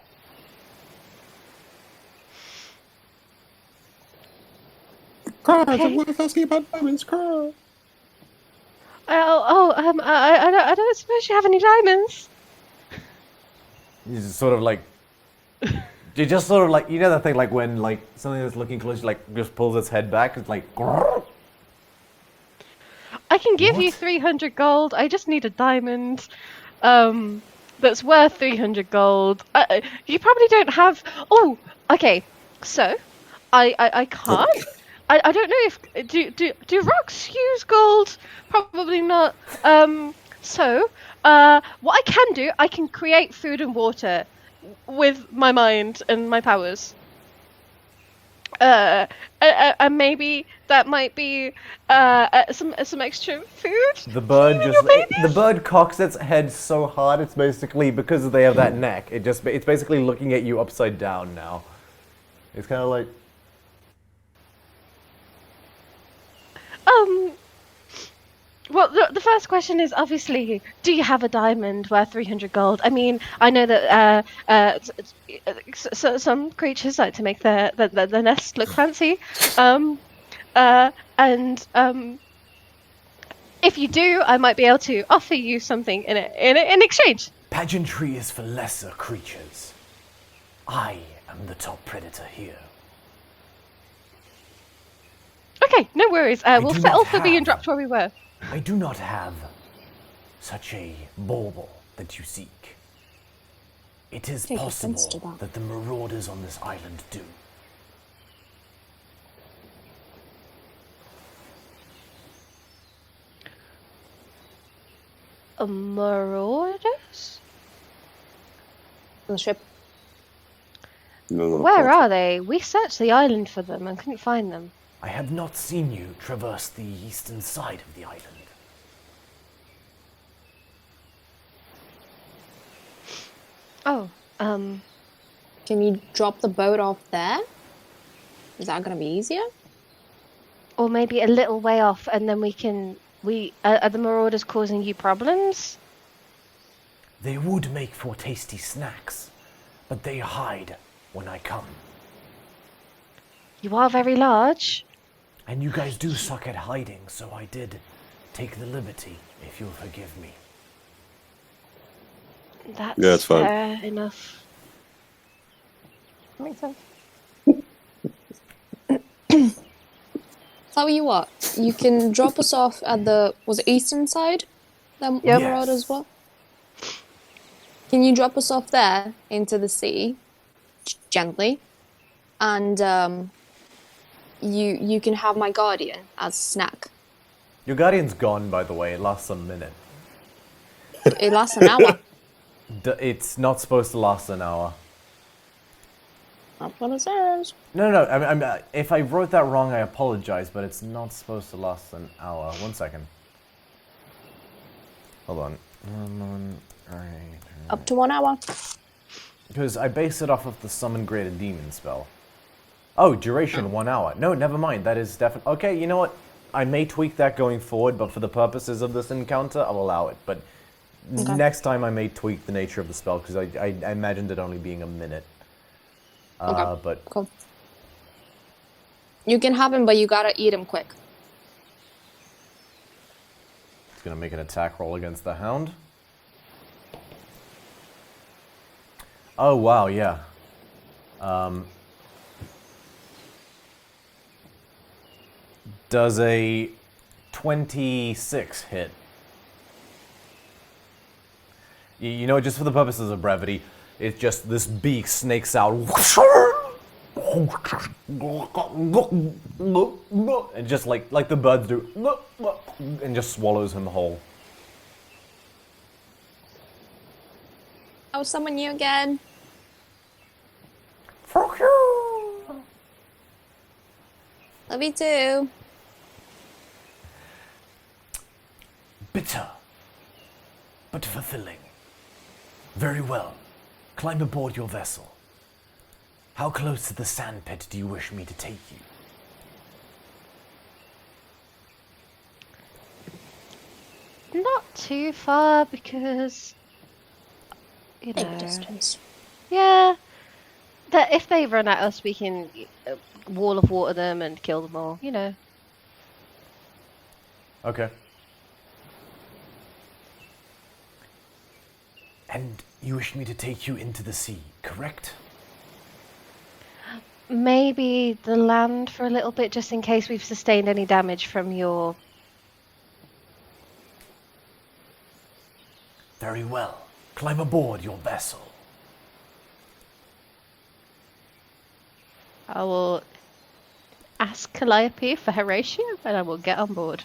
Cry, okay. What if asking about diamonds? Cry. I don't suppose you have any diamonds. You just sort of like, you just sort of like, you know that thing like when like something that's looking close, like just pulls its head back. It's like. Grrr. I can give you 300 gold. I just need a diamond. That's worth 300 gold. You probably don't have. Oh, okay. So, I can't. I don't know if do rocks use gold? Probably not. So, what I can do, I can create food and water with my mind and my powers. And maybe that might be some extra food. The bird the bird cocks its head so hard. It's basically because they have that neck. It's basically looking at you upside down now. It's kind of like. Well, the first question is obviously, do you have a diamond worth 300 gold? I mean, I know that some creatures like to make their nest look fancy, and if you do, I might be able to offer you something in exchange. Pageantry is for lesser creatures. I am the top predator here. Okay, no worries. We'll settle for being dropped where we were. I do not have such a bauble that you seek. It is possible that the marauders on this island do. Marauders? On the ship. No, Where are they? We searched the island for them and couldn't find them. I have not seen you traverse the eastern side of the island. Oh, Can you drop the boat off there? Is that gonna be easier? or maybe a little way off, and then are the marauders causing you problems? They would make for tasty snacks, but they hide when I come. You are very large. And you guys do suck at hiding, so I did take the liberty, if you'll forgive me. That's Yeah, it's fine. fair enough. Makes sense. Tell you what, you can drop us off at the eastern side? The Yes. marauders were? Can you drop us off there into the sea, gently, and you can have my guardian as a snack. Your guardian's gone, by the way. It lasts a minute. It lasts an hour. It's not supposed to last an hour. That's what it says. No. If I wrote that wrong, I apologize, but it's not supposed to last an hour. 1 second. Hold on. Up to 1 hour. Because I base it off of the Summon Greater Demon spell. Oh, duration 1 hour. No, never mind. That is definitely... Okay, you know what? I may tweak that going forward, but for the purposes of this encounter, I'll allow it. But next time I may tweak the nature of the spell, because I imagined it only being a minute. Okay. But Cool. You can have him, but you gotta eat him quick. it's going to make an attack roll against the Hound. Oh, wow, yeah. Does a 26 hit? You know, just for the purposes of brevity, it's just this beak snakes out. And just like the birds do. And just swallows him whole. I'll summon you again. Love you too. Bitter, but fulfilling. Very well. Climb aboard your vessel. How close to the sandpit do you wish me to take you? Not too far because, you know, Big distance. yeah. That if they run at us, we can wall of water them and kill them all. You know. Okay. And you wish me to take you into the sea, correct? Maybe the land for a little bit, just in case we've sustained any damage from your... Very well. Climb aboard your vessel. I will ask Calliope for Horatio, and I will get on board.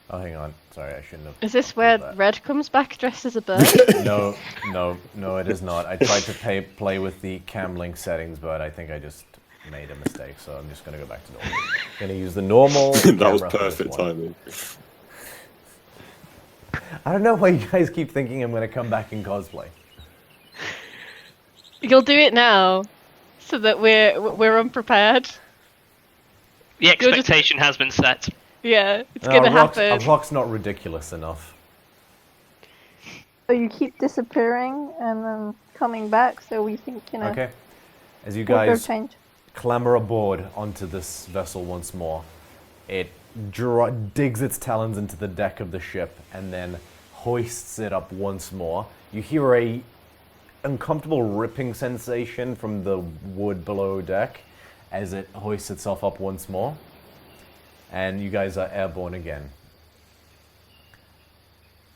Oh, hang on. Sorry, I shouldn't have... Is this where that. Red comes back dressed as a bird? No, it is not. I tried to play with the cam link settings, but I think I just made a mistake, so I'm just going to go back to normal. I'm going to use the normal That was camera for this perfect one. timing. I don't know why you guys keep thinking I'm going to come back in cosplay. You'll do it now, so that we're unprepared. The expectation has been set. Yeah, it's No, gonna a happen. rock's not ridiculous enough. So you keep disappearing and then coming back, so we think, you know, Okay. As you wardrobe guys change. clamber aboard onto this vessel once more, it digs its talons into the deck of the ship and then hoists it up once more. You hear a uncomfortable ripping sensation from the wood below deck as it hoists itself up once more. And you guys are airborne again.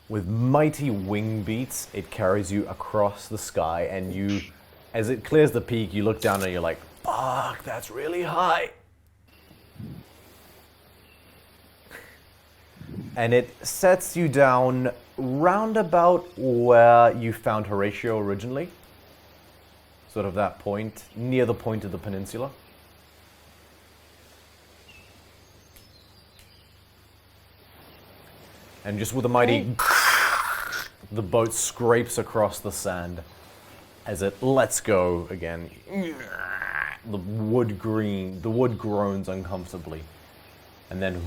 With mighty wing beats, it carries you across the sky, and you, as it clears the peak, you look down and you're like, fuck, that's really high. And it sets you down roundabout where you found Horatio originally. Sort of that point, near the point of the peninsula. And just with a mighty... the boat scrapes across the sand as it lets go again. The wood groans uncomfortably. And then...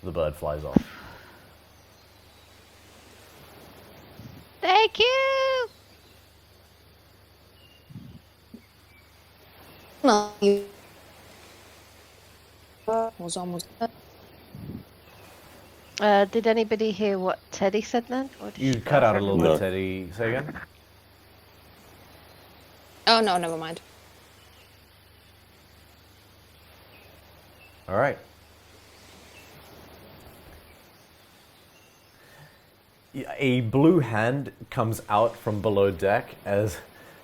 the bird flies off. Thank you! No, you was almost dead. Did anybody hear what Teddy said then? Or did You she cut go out a for little No. bit, Teddy. Say again? Oh no, never mind. All right. A blue hand comes out from below deck as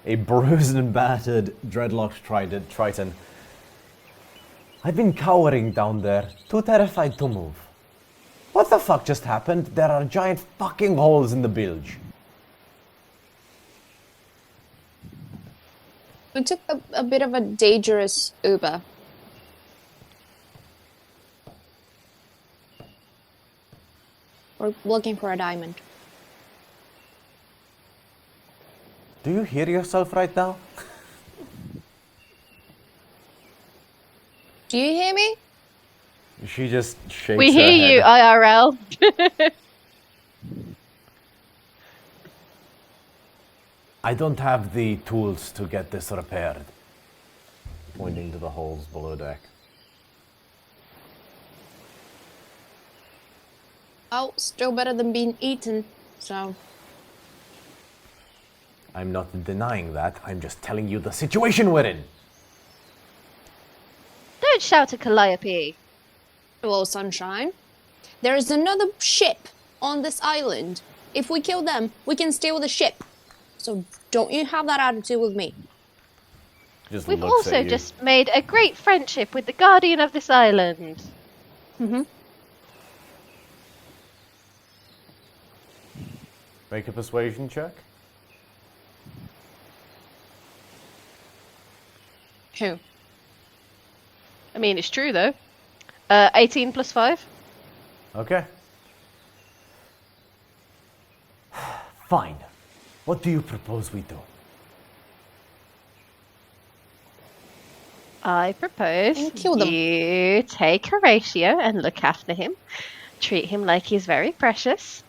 a bruised and battered dreadlocked Triton. I've been cowering down there, too terrified to move. What the fuck just happened? There are giant fucking holes in the bilge. We took a bit of a dangerous Uber. We're looking for a diamond. Do you hear yourself right now? Do you hear me? She just shakes We her hear head. you, IRL. I don't have the tools to get this repaired. Pointing to the holes below deck. Oh, still better than being eaten, so... I'm not denying that. I'm just telling you the situation we're in. Don't shout at Calliope. Hello, sunshine. There is another ship on this island. If we kill them, we can steal the ship. So don't you have that attitude with me. Just We've looks also at you. just made a great friendship with the guardian of this island. Make a persuasion check. Who? I mean, it's true though. 18 plus 5. Okay. Fine. What do you propose we do? I propose And kill them. you take Horatio and look after him. Treat him like he's very precious.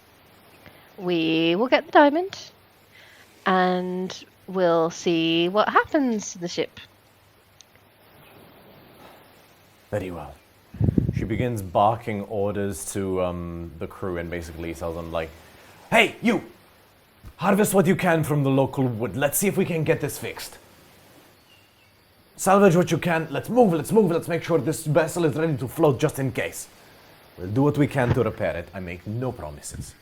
We will get the diamond. And we'll see what happens to the ship. Very well. She begins barking orders to the crew and basically tells them like, "Hey, you! Harvest what you can from the local wood. Let's see if we can get this fixed. Salvage what you can. Let's move. Let's make sure this vessel is ready to float just in case. We'll do what we can to repair it. I make no promises."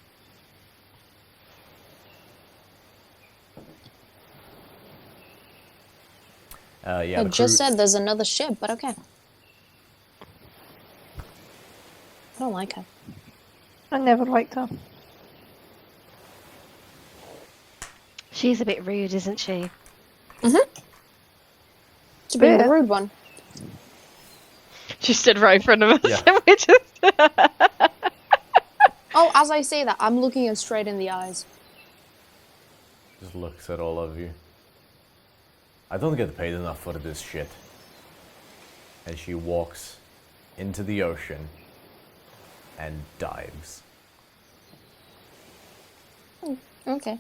Yeah, I the just crew- said there's another ship, but okay. I don't like her. I never liked her. She's a bit rude, isn't she? To be the Yeah. rude one. She stood right in front of us. Yeah. And we just... Oh, as I say that, I'm looking her straight in the eyes. Just looks at all of you. I don't get paid enough for this shit. And she walks into the ocean and dives. Okay.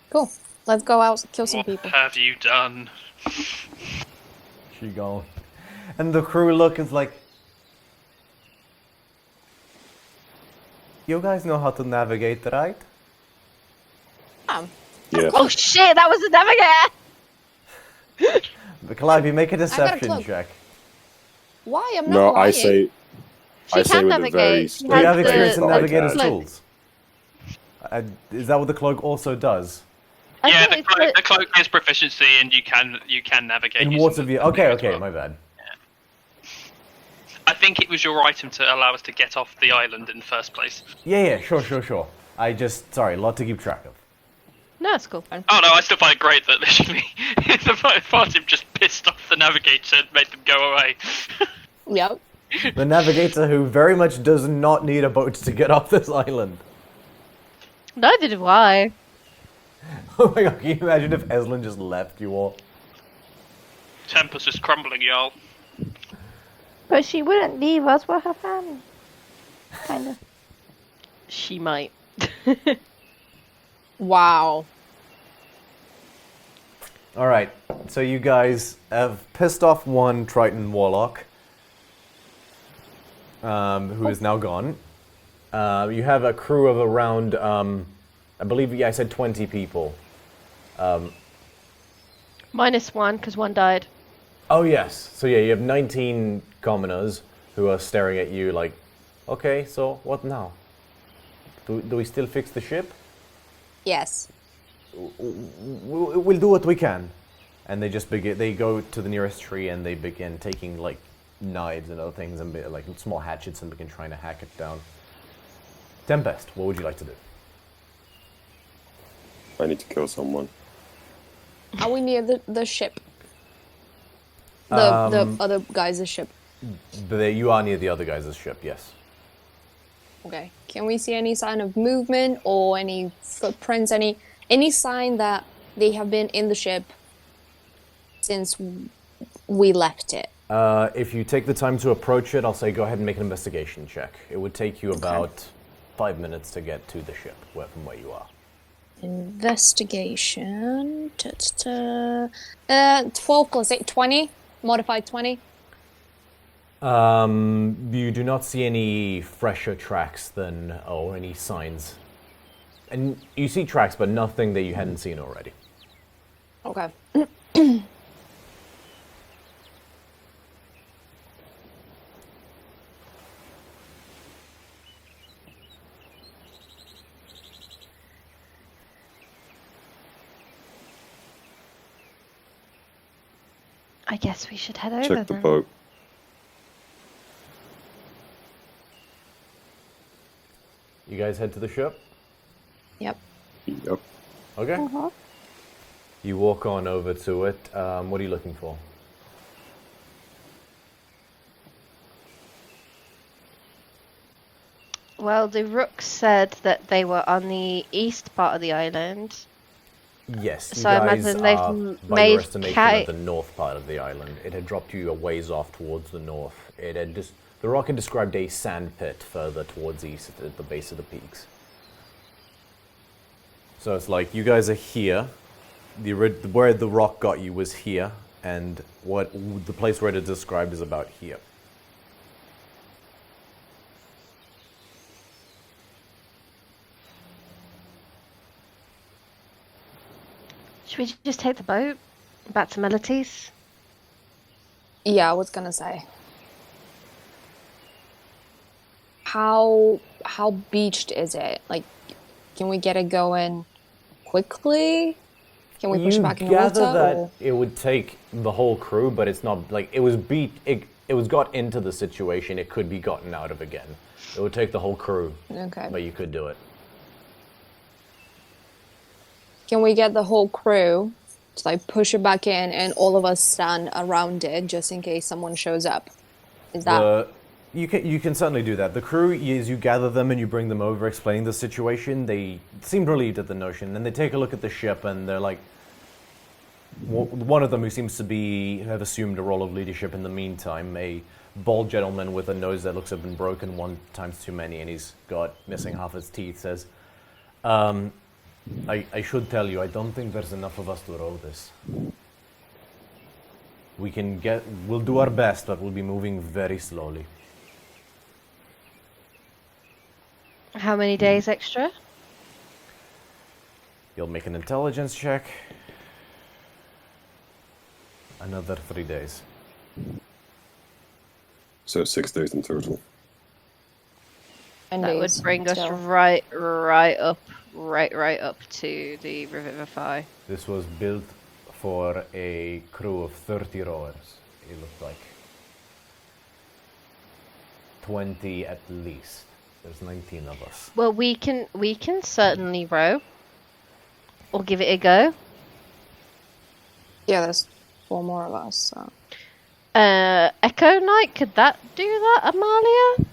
Cool. Let's go out, kill some What people. have you done? She gone. And the crew look is like, "You guys know how to navigate, right?" Yeah. Oh shit, that was the navigator! But Calliope, make a got a deception cloak. check. Why? I'm not No, lying. I say She can with a very navigate. She Do you have has experience in the- navigator's cloak. tools? Is that what the cloak also does? I Yeah, think the cloak has proficiency, and you can navigate. In using water the view. cloak Okay, as okay, well. my bad. I think it was your item to allow us to get off the island in the first place. Yeah, sure. I just, sorry, a lot to keep track of. No, it's cool. Oh no, I still find it great that literally the party just pissed off the navigator and made them go away. Yep. The navigator who very much does not need a boat to get off this island. Neither do I. Oh my god, can you imagine if Eslin just left you all? Temper's just crumbling, y'all. But she wouldn't leave us. We're her family. Kind of. She might. Wow. Alright, so you guys have pissed off one Triton Warlock, who is now gone. You have a crew of around, I believe, I said 20 people. -1, because one died. Oh yes, so yeah, you have 19 commoners who are staring at you like, okay, so what now? Do we still fix the ship? Yes. We'll do what we can. And they just begin. They go to the nearest tree and they begin taking like knives and other things and like small hatchets and begin trying to hack it down. Tempest, what would you like to do? I need to kill someone. Are we near the ship? The other guy's ship. You are near the other guy's ship, yes. Okay. Can we see any sign of movement or any footprints? Any sign that they have been in the ship since we left it? If you take the time to approach it, I'll say go ahead and make an investigation check. It would take you about 5 minutes to get to the ship from where you are. Investigation. 12 plus 8, 20. Modified 20. You do not see any fresher tracks or any signs. And you see tracks, but nothing that you hadn't seen already. Okay. I guess we should head over Check the then. boat. You guys head to the ship? Yep. Yep. Okay. Uh-huh. You walk on over to it. What are you looking for? Well, the Rooks said that they were on the east part of the island. Yes, you So I guys imagine they've are, by made your estimation, ca- at the north part of the island. It had dropped you a ways off towards the north. It had the rock had described a sand pit further towards east at the base of the peaks. So it's like you guys are here. Where the rock got you was here, and the place where it is described is about here. Should we just take the boat back to Melodies? Yeah, I was gonna say. How beached is it? Like, can we get it going quickly? Can we push it back in the water? That or? it would take the whole crew, but it's not like it was it was got into the situation. It could be gotten out of again. It would take the whole crew, Okay. but you could do it. Can we get the whole crew to like push it back in and all of us stand around it just in case someone shows up? Is that You can certainly do that. The crew, as you gather them and you bring them over, explaining the situation, they seem relieved at the notion, and they take a look at the ship, and they're like, one of them who seems to have assumed a role of leadership in the meantime, a bald gentleman with a nose that looks to have been broken 1 times too many, and he's got missing half his teeth, says, I should tell you, I don't think there's enough of us to row this. We'll do our best, but we'll be moving very slowly. How many days extra? You'll make an intelligence check. Another 3 days. So 6 days in total. and That would days bring us still? right up to the Revivify. This was built for a crew of 30 rowers. It looked like 20 at least. There's 19 of us. Well, we can certainly row, or give it a go. Yeah, there's 4 more of us. So. Echo Knight, could that do that, Amalia?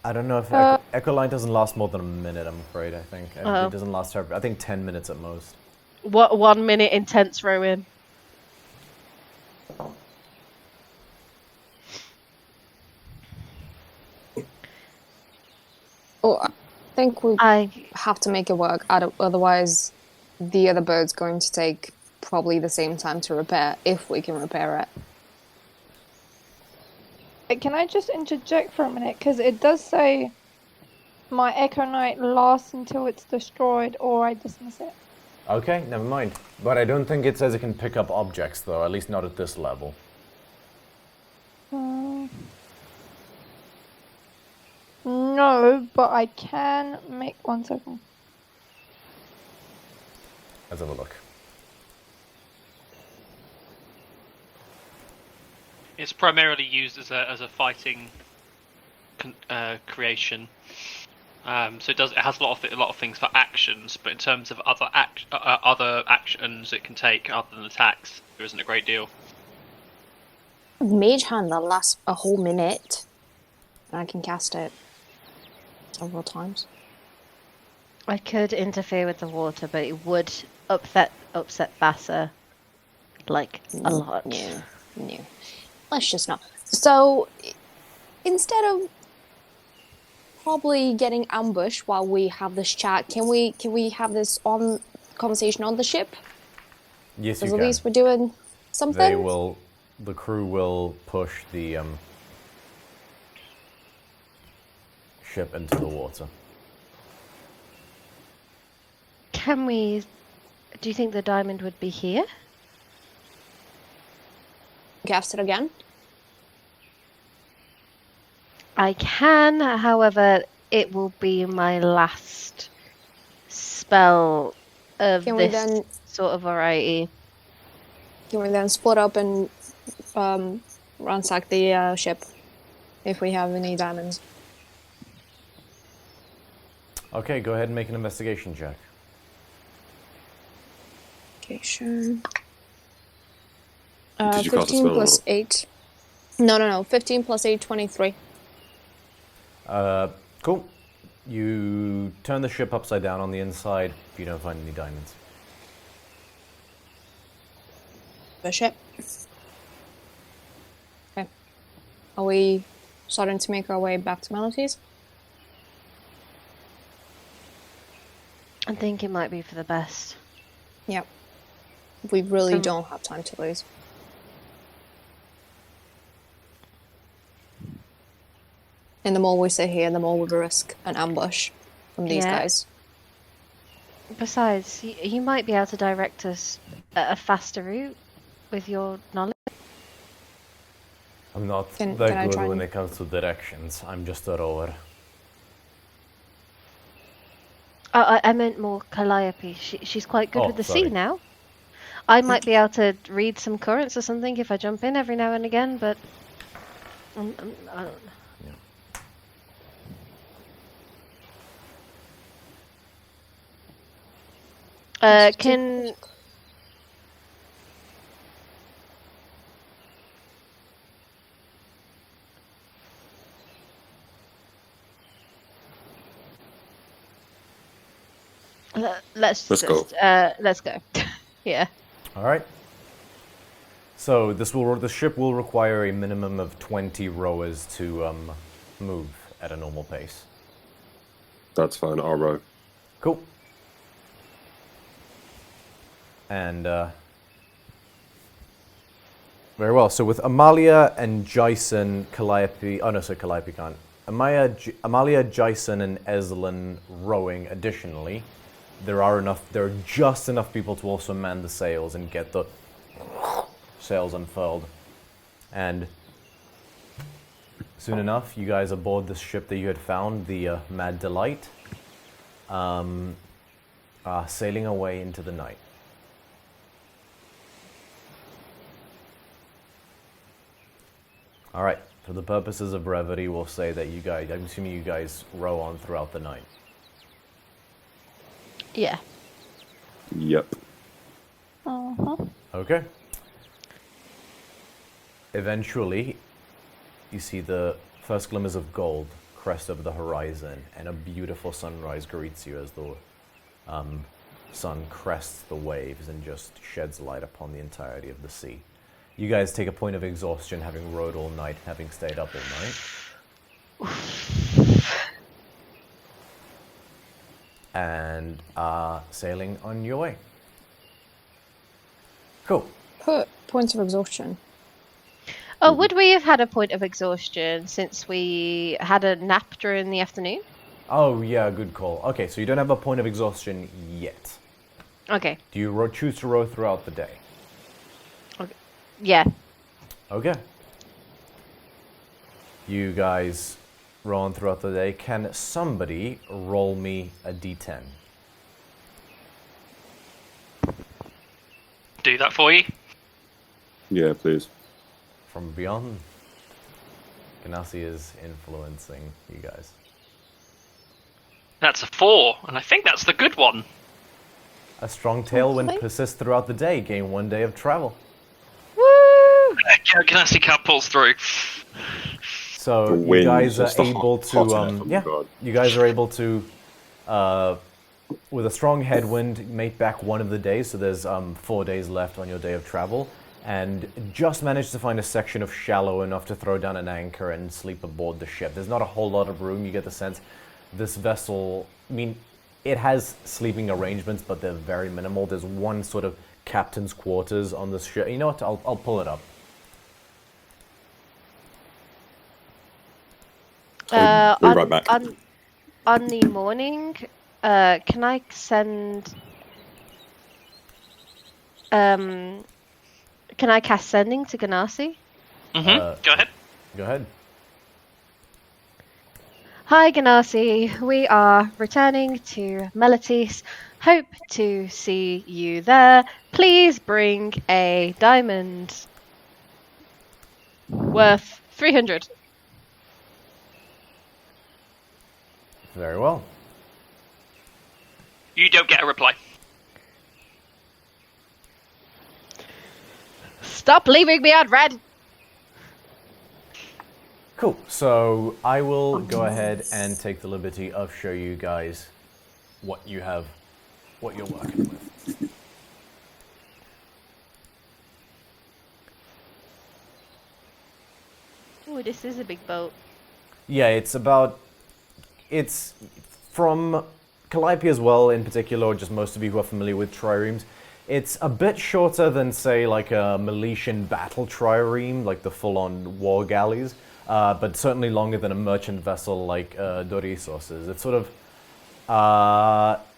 I don't know if Echo Line doesn't last more than a minute, I'm afraid, I think. It doesn't last I think 10 minutes at most. What 1 minute intense rowing? Oh, I think we have to make it work. Otherwise, the other boat's going to take probably the same time to repair, if we can repair it. Can I just interject for a minute? Because it does say my Echo Knight lasts until it's destroyed or I dismiss it. Okay, never mind. But I don't think it says it can pick up objects, though, at least not at this level. No, but I can make 1 second. Let's have a look. It's primarily used as a fighting creation. So it has a lot of things for actions, but in terms of other actions it can take other than attacks, there isn't a great deal. Mage hand that lasts a whole minute, and I can cast it several times. I could interfere with the water, but it would upset Bassa like a lot. No. Let's just not. So instead of probably getting ambushed while we have this chat, can we have this conversation on the ship? Yes, you Because can. at least we're doing something. The crew will push the ship into the water. Do you think the diamond would be here? Cast it again. I can, however, it will be my last spell of Can we this then- sort of variety. Can we then split up and ransack the ship if we have any diamonds? Okay, go ahead and make an investigation check. Okay, sure. Did you cast a 15 spell or plus not? 8. No. 15 plus 8, 23. Cool. You turn the ship upside down on the inside if you don't find any diamonds. The ship. Okay. Are we starting to make our way back to Melodies? I think it might be for the best. Yep. We really Um, don't have time to lose. And the more we sit here, the more we risk an ambush from these Yeah. guys. Besides, you might be able to direct us a faster route with your knowledge. I'm not Can that I good try when and- it comes to directions. I'm just a rower. Oh, I meant more Calliope. She's quite good Oh, with the sorry. sea now. I might be able to read some currents or something if I jump in every now and again, but I don't know. Can let's go. Let's go. Yeah. All right. So the ship will require a minimum of 20 rowers to move at a normal pace. That's fine. I'll row. Cool. And very well. So with Amalia and Jason, Calliope. Oh no, so Calliope can't. Amalia, Jason, and Eslin rowing. Additionally, there are just enough people to also man the sails and get the sails unfurled. And soon enough, you guys aboard this ship that you had found, the Mad Delight, sailing away into the night. All right. For the purposes of brevity, we'll say that I'm assuming you guys row on throughout the night. Yeah. Yep. Uh-huh. Okay. Eventually, you see the first glimmers of gold crest over the horizon, and a beautiful sunrise greets you as the sun crests the waves and just sheds light upon the entirety of the sea. You guys take a point of exhaustion, having rowed all night, having stayed up all night. And sailing on your way. Cool. Put points of exhaustion. Oh, would we have had a point of exhaustion since we had a nap during the afternoon? Oh, yeah, good call. Okay, so you don't have a point of exhaustion yet. Okay. Do you choose to row throughout the day? Yeah. Okay. You guys row on throughout the day. Can somebody roll me a d10? Do that for you. Yeah, please. from beyond. Ganassi is influencing you guys. That's a 4, and I think that's the good one. A strong tailwind Okay. persists throughout the day. Gain 1 day of travel. Woo! Ganassi Cup pulls through. So The you wind guys is are just a able hot air to, from yeah, God. you guys are able to, with a strong headwind, make back one of the days. So there's 4 days left on your day of travel, and just managed to find a section of shallow enough to throw down an anchor and sleep aboard the ship. There's not a whole lot of room. You get the sense this vessel, I mean, it has sleeping arrangements, but they're very minimal. There's one sort of captain's quarters on this ship. You know what? I'll pull it up. Be right back. On the morning, can I send? Can I cast sending to Ganassi? Go ahead. Go ahead. Hi Ganassi, we are returning to Melitis. Hope to see you there. Please bring a diamond worth 300. Very well. You don't get a reply. Stop leaving me on red! Cool. So I will go ahead and take the liberty of show you guys what you have, what you're working with. Ooh, this is a big boat. Yeah, it's from Calliope as well, in particular, or just most of you who are familiar with triremes. It's a bit shorter than, say, like a Meletian battle trireme, like the full-on war galleys, but certainly longer than a merchant vessel like Dorissos is. It's sort of...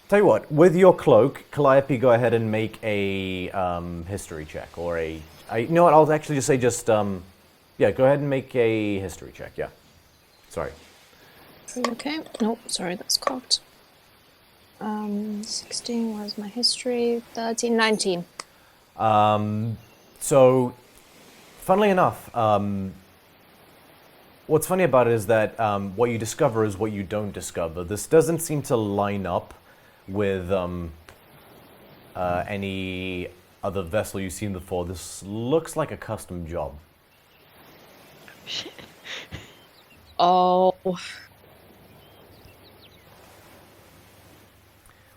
tell you what, with your cloak, Calliope, go ahead and make a history check, or you know what, I'll actually just say yeah, go ahead and make a history check, yeah. Sorry. Okay. Nope. Sorry, that's cocked. 16 was my history. 13, 19. So, funnily enough, what's funny about it is that what you discover is what you don't discover. This doesn't seem to line up with any other vessel you've seen before. This looks like a custom job. Oh.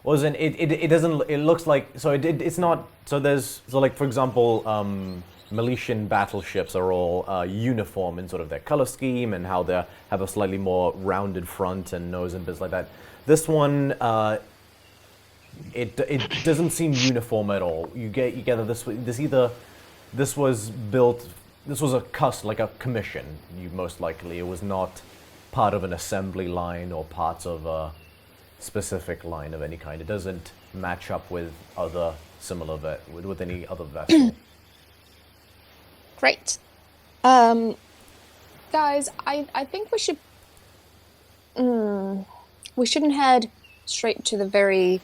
Wasn't it doesn't, it looks like, so it's not, so there's, so like for example, Meletian battleships are all uniform in sort of their color scheme and how they have a slightly more rounded front and nose and bits like that. This one, it doesn't seem uniform at all. You gather this was built, this was like a commission, you most likely. It was not part of an assembly line or part of a specific line of any kind. It doesn't match up with other similar with any other vessel. Great. Guys, I think we should... we shouldn't head straight to the very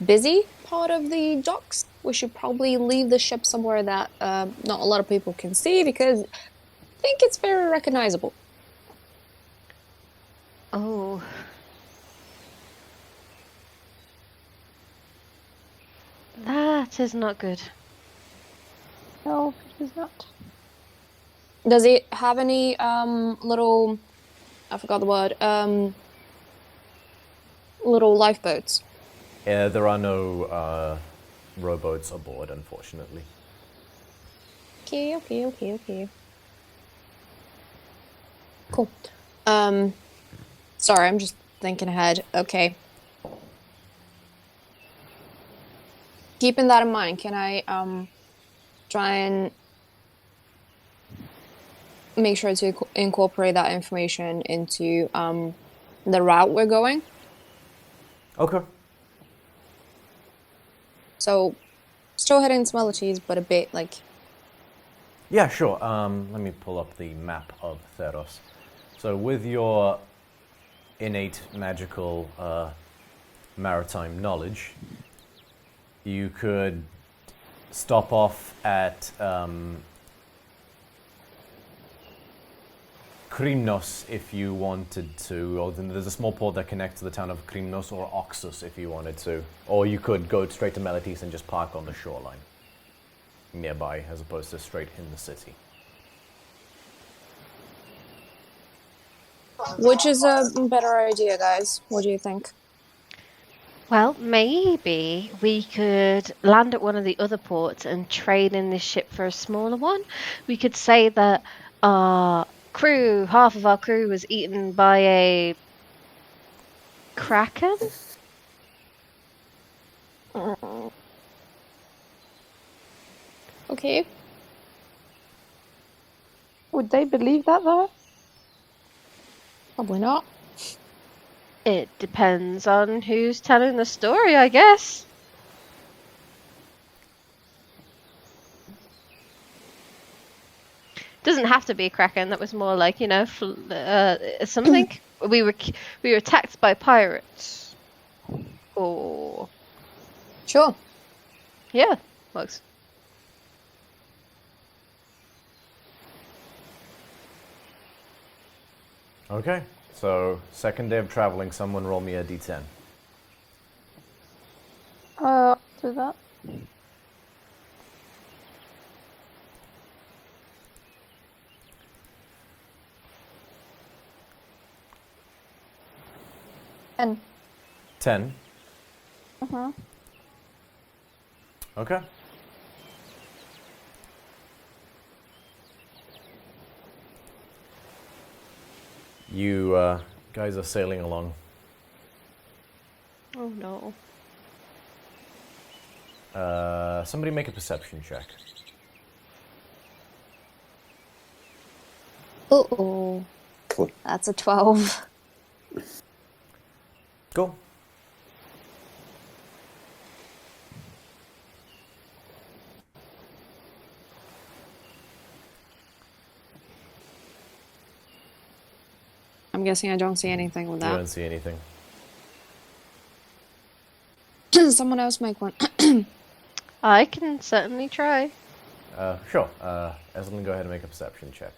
busy part of the docks. We should probably leave the ship somewhere that not a lot of people can see, because I think it's very recognizable. Oh. That is not good. No, it is not. Does it have any little... I forgot the word. Little lifeboats? There are no rowboats aboard, unfortunately. Okay. Cool. Sorry, I'm just thinking ahead. Okay. Keeping that in mind, can I try and make sure to incorporate that information into the route we're going? Okay. So, still heading to Melodies, but a bit like... Yeah, sure. Let me pull up the map of Theros. So with your innate magical maritime knowledge, you could stop off at Krymnos if you wanted to, or then there's a small port that connects to the town of Krymnos, or Oxus if you wanted to. Or you could go straight to Meletis and just park on the shoreline nearby, as opposed to straight in the city. Which is a better idea, guys? What do you think? Well, maybe we could land at one of the other ports and trade in this ship for a smaller one. We could say that our crew, half of our crew, was eaten by a kraken. Okay. Would they believe that though? Probably not. It depends on who's telling the story, I guess. Doesn't have to be a kraken. That was more like, you know, something. we were attacked by pirates. Or Sure. yeah, works. Okay, so second day of traveling, someone roll me a d10. Do that. And 10. uh-huh. Okay. You guys are sailing along. Oh no. Somebody make a perception check. Uh-oh. Cool. That's a 12. Go. I'm guessing I don't see anything with You that. don't see anything. Someone else make one. I can certainly try. Sure. Eslin, go ahead and make a perception check.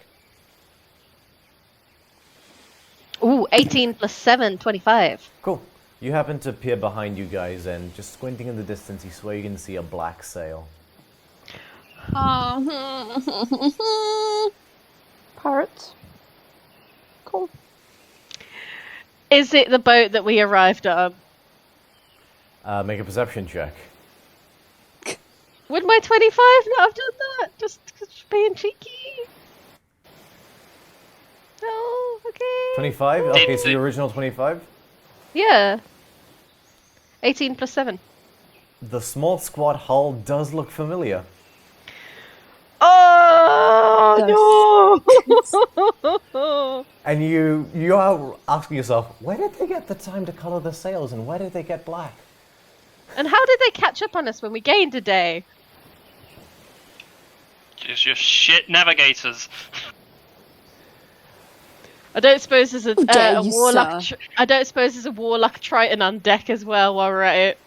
Ooh, 18 plus 7, 25. Cool. You happen to peer behind you guys, and just squinting in the distance, you swear you can see a black sail. Pirates. Cool. Is it the boat that we arrived on? Make a perception check. Would my 25 not have done that? Just 'cause being cheeky? No, okay. 25? Okay, so the original 25? Yeah. 18 plus 7. The small squat hull does look familiar. Oh, no! And you are asking yourself, where did they get the time to color the sails, and where did they get black? And how did they catch up on us when we gained a day? Just your shit navigators. I don't suppose there's a dare you, warlock. sir. I don't suppose there's a warlock Triton on deck as well while we're at it.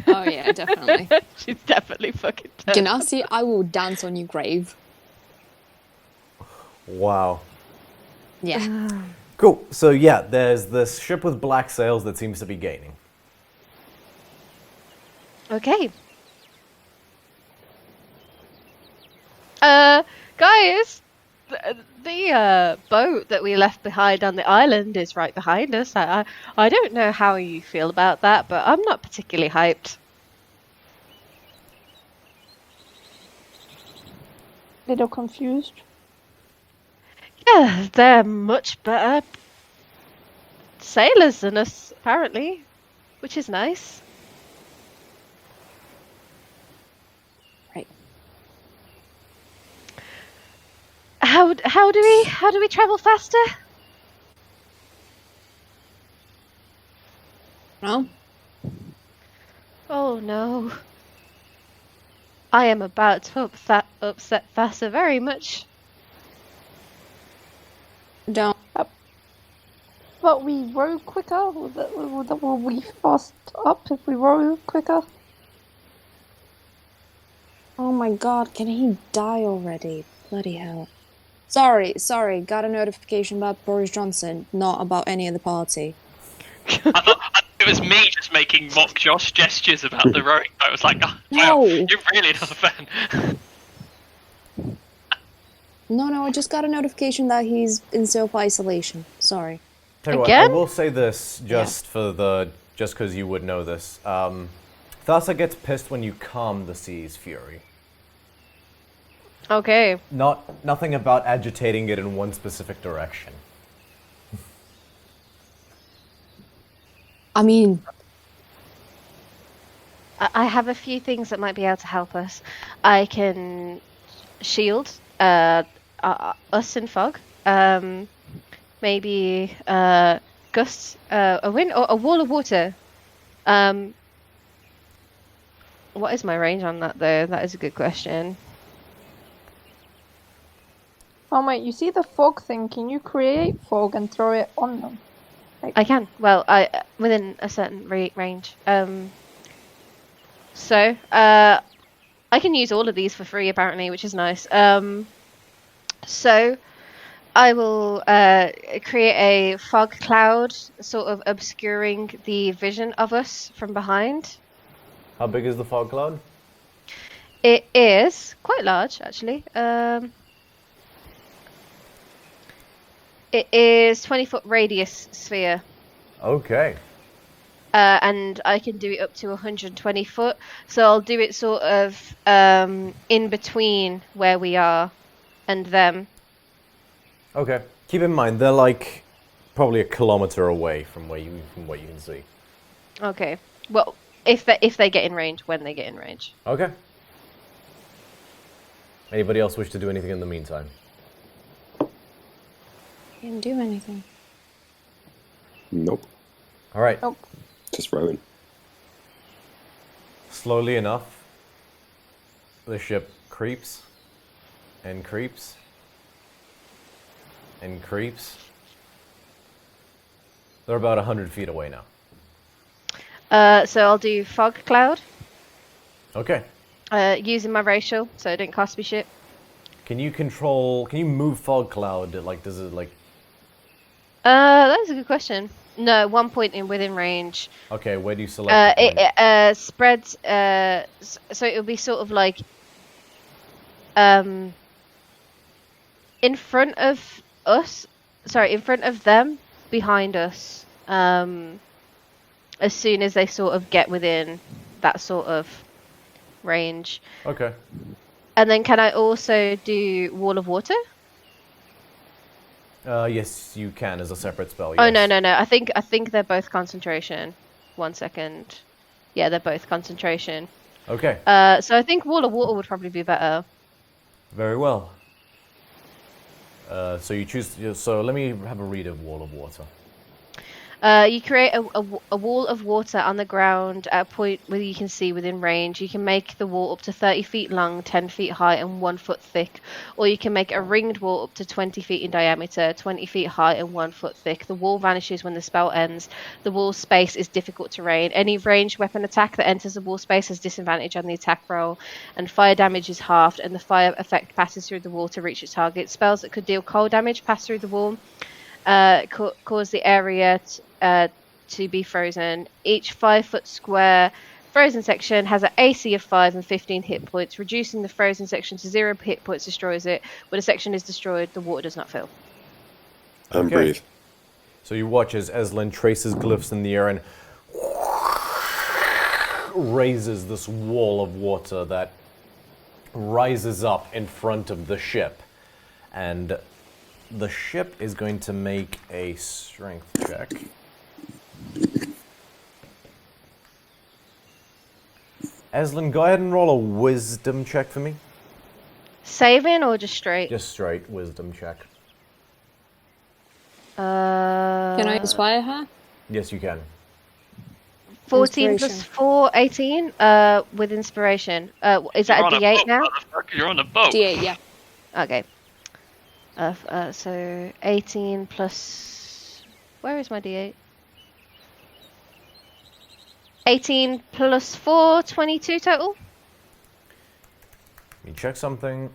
Oh yeah, definitely. She's definitely fucking dead. Ganassi, I will dance on you, grave. Wow. Yeah. Cool. So yeah, there's this ship with black sails that seems to be gaining. Okay. Guys, the boat that we left behind on the island is right behind us. I don't know how you feel about that, but I'm not particularly hyped. Little confused. Yeah, they're much better sailors than us, apparently, which is nice. Right. How do we travel faster? No? Oh no. I am about to upset Vasa very much. Don't. But we row quicker? Will we fast up if we row quicker? Oh my god, can he die already? Bloody hell. Sorry. Got a notification about Boris Johnson, not about any of the party. I thought it was me just making mock Josh gestures about the rowing. I was like, oh, wow, No. you're really not a fan. No, I just got a notification that he's in self-isolation. Sorry. Tell you what, I Again? will say this just because you would know this. Thassa gets pissed when you calm the sea's fury. Okay. Nothing about agitating it in one specific direction. I mean, I have a few things that might be able to help us. I can shield us and fog. Maybe gusts, a wind, or a wall of water. What is my range on that, though? That is a good question. Oh wait, you see the fog thing? Can you create fog and throw it on them? I can. Well, within a certain range. So I can use all of these for free, apparently, which is nice. So I will create a fog cloud, sort of obscuring the vision of us from behind. How big is the fog cloud? It is quite large, actually. It is 20-foot radius sphere. Okay. And I can do it up to 120 foot. So I'll do it sort of in between where we are and them. Okay. Keep in mind, they're like probably a kilometer away from what you can see. Okay. Well, if they get in range, when they get in range. Okay. Anybody else wish to do anything in the meantime? didn't do anything. Nope. All right. Nope. Just rowing. Slowly enough, the ship creeps and creeps and creeps. They're about 100 feet away now. So I'll do fog cloud. Okay. Using my racial, so it didn't cost me shit. Can you move fog cloud? Like, does it like... That's a good question. No, 1 point within range. Okay, where do you select the point? It spreads, so it'll be sort of like, in front of us, in front of them, behind us, as soon as they sort of get within that sort of range. Okay. And then can I also do Wall of Water? Yes, you can as a separate spell. Oh, yes. no. I think they're both concentration. 1 second. Yeah, they're both concentration. Okay. So I think Wall of Water would probably be better. Very well. So you choose. So let me have a read of Wall of Water. You create a wall of water on the ground at a point where you can see within range. You can make the wall up to 30 feet long, 10 feet high, and 1 foot thick. Or you can make a ringed wall up to 20 feet in diameter, 20 feet high, and 1 foot thick. The wall vanishes when the spell ends. The wall space is difficult terrain. Any ranged weapon attack that enters the wall space has disadvantage on the attack roll, and fire damage is halved, and the fire effect passes through the wall to reach its target. Spells that could deal cold damage pass through the wall. Cause the area to be frozen. Each 5 foot square frozen section has an AC of 5 and 15 hit points. Reducing the frozen section to 0 hit points destroys it. When a section is destroyed, the water does not fill. And breathe. So you watch as Eslin traces glyphs in the air and raises this wall of water that rises up in front of the ship. And the ship is going to make a strength check. Eslin, go ahead and roll a wisdom check for me. Saving or just straight? Just straight wisdom check. Can I inspire her? Yes, you can. 14 plus 4, 18 with inspiration. Is that a D8 now? You're on a boat. D8, yeah. Okay. So 18 plus... Where is my D8? 18 plus 4, 22 total? Let me check something.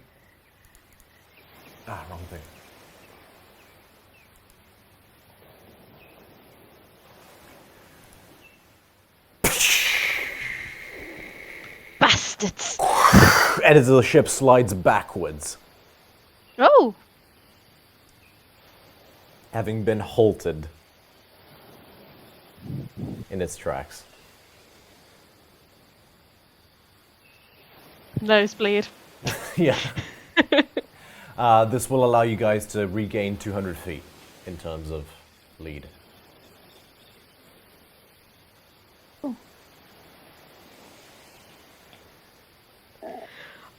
Ah, wrong thing. Bastards! And as the ship slides backwards, Oh! having been halted in its tracks. Nosebleed. Yeah. This will allow you guys to regain 200 feet in terms of lead.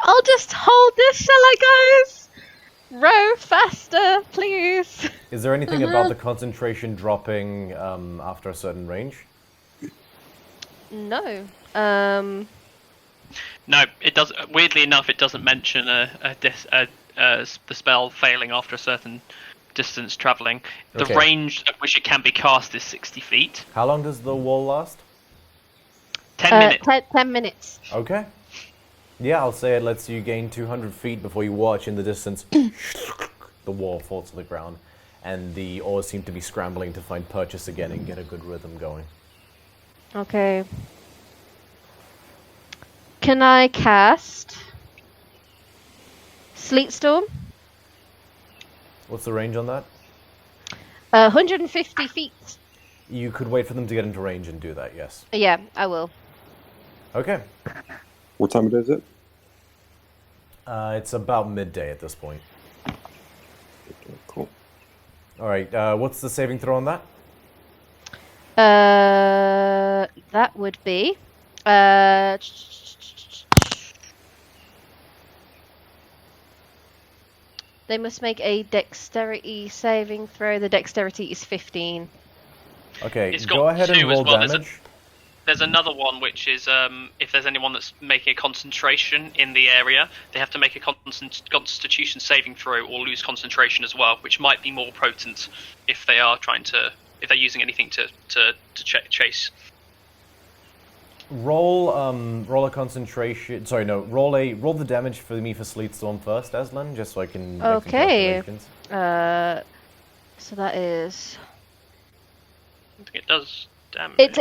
I'll just hold this, shall I, guys? Row faster, please. Is there anything about the concentration dropping after a certain range? No. No, it does. Weirdly enough, it doesn't mention the spell failing after a certain distance traveling. The Okay. range at which it can be cast is 60 feet. How long does the wall last? 10 minutes. 10 minutes. Okay. Yeah, I'll say it lets you gain 200 feet before you watch in the distance. The wall falls to the ground, and the oars seem to be scrambling to find purchase again and get a good rhythm going. Okay. Can I cast Sleet Storm? What's the range on that? 150 feet. You could wait for them to get into range and do that, yes. Yeah, I will. Okay. What time of day is it? It's about midday at this point. Okay, cool. Alright, what's the saving throw on that? That would be. They must make a dexterity saving throw. The dexterity is 15. Okay, It's got go ahead and 2 as roll well. There's a- damage. There's another one which is if there's anyone that's making a concentration in the area, they have to make a Constitution saving throw or lose concentration as well, which might be more potent if they are if they're using anything to chase. Roll a concentration. Sorry, no. Roll the damage for me for Sleet Storm first, Aslan, just so I can. Make some Okay. calculations. So that is. I think it does damage.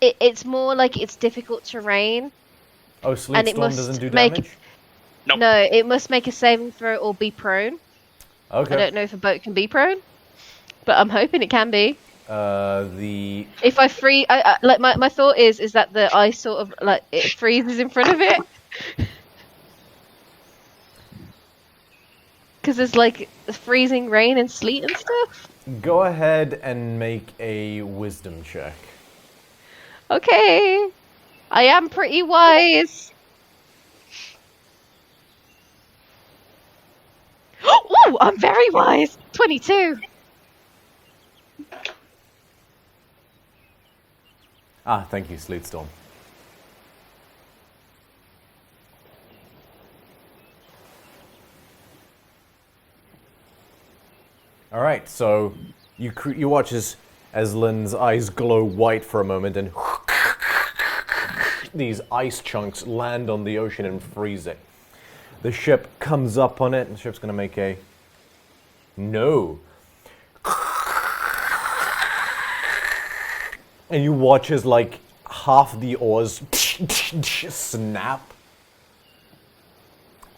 It's more like it's difficult terrain. Oh, Sleet and it Storm must doesn't do make- damage. Nope. No, it must make a saving throw or be prone. Okay. I don't know if a boat can be prone, but I'm hoping it can be. The If I free, like my thought is that the ice sort of like it freezes in front of it, because there's like freezing rain and sleet and stuff. go ahead and make a wisdom check. Okay, I am pretty wise. Ooh, I'm very wise. 22. Ah, thank you, Sleet Storm. All right, so you watch as Lynn's eyes glow white for a moment, and these ice chunks land on the ocean and freeze it. The ship comes up on it, and the ship's going to make a no. And you watch as like half the oars snap,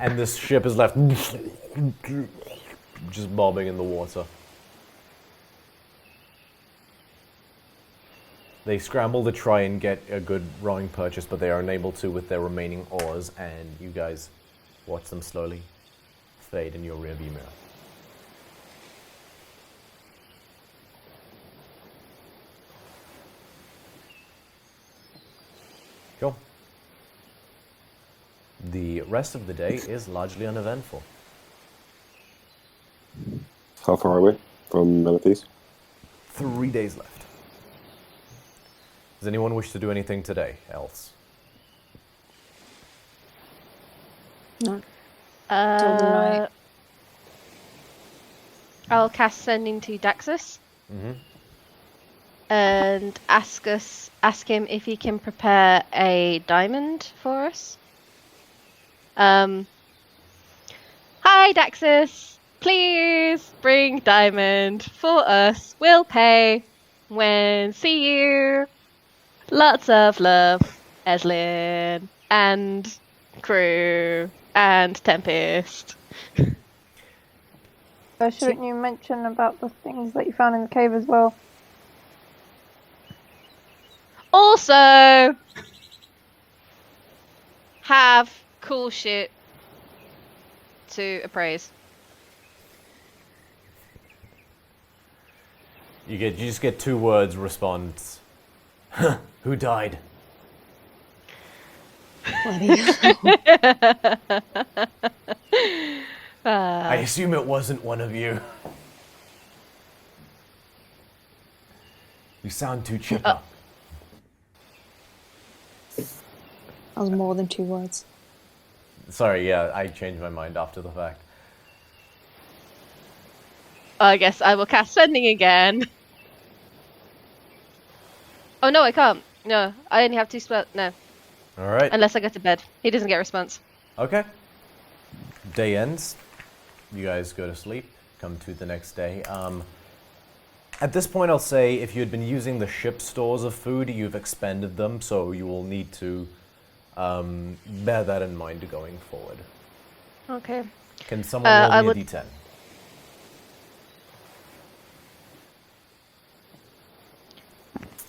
and this ship is left just bobbing in the water. They scramble to try and get a good rowing purchase, but they are unable to with their remaining oars, and you guys watch them slowly fade in your rearview mirror. Cool. The rest of the day is largely uneventful. How far away from Melithes? 3 days left. Does anyone wish to do anything today else? No. Till the night. I'll cast Sending to Daxus. Mm-hmm. and ask him if he can prepare a diamond for us. Hi, Daxus. Please bring diamond for us. We'll pay. When see you. Lots of love, Eslin and crew and Tempest. So shouldn't you mention about the things that you found in the cave as well? Also, have cool shit to appraise. You just get 2 words response. Who died? Bloody I assume it wasn't one of you. You sound too chipper. That was more than 2 words. Sorry, yeah, I changed my mind after the fact. I guess I will cast sending again. Oh no, I can't. No, I only have 2 spells. No, Alright. unless I go to bed. He doesn't get a response. Okay. Day ends. You guys go to sleep. Come to the next day. At this point, I'll say if you had been using the ship stores of food, you've expended them, so you will need to bear that in mind going forward. Okay. Can someone roll I me would- a d10?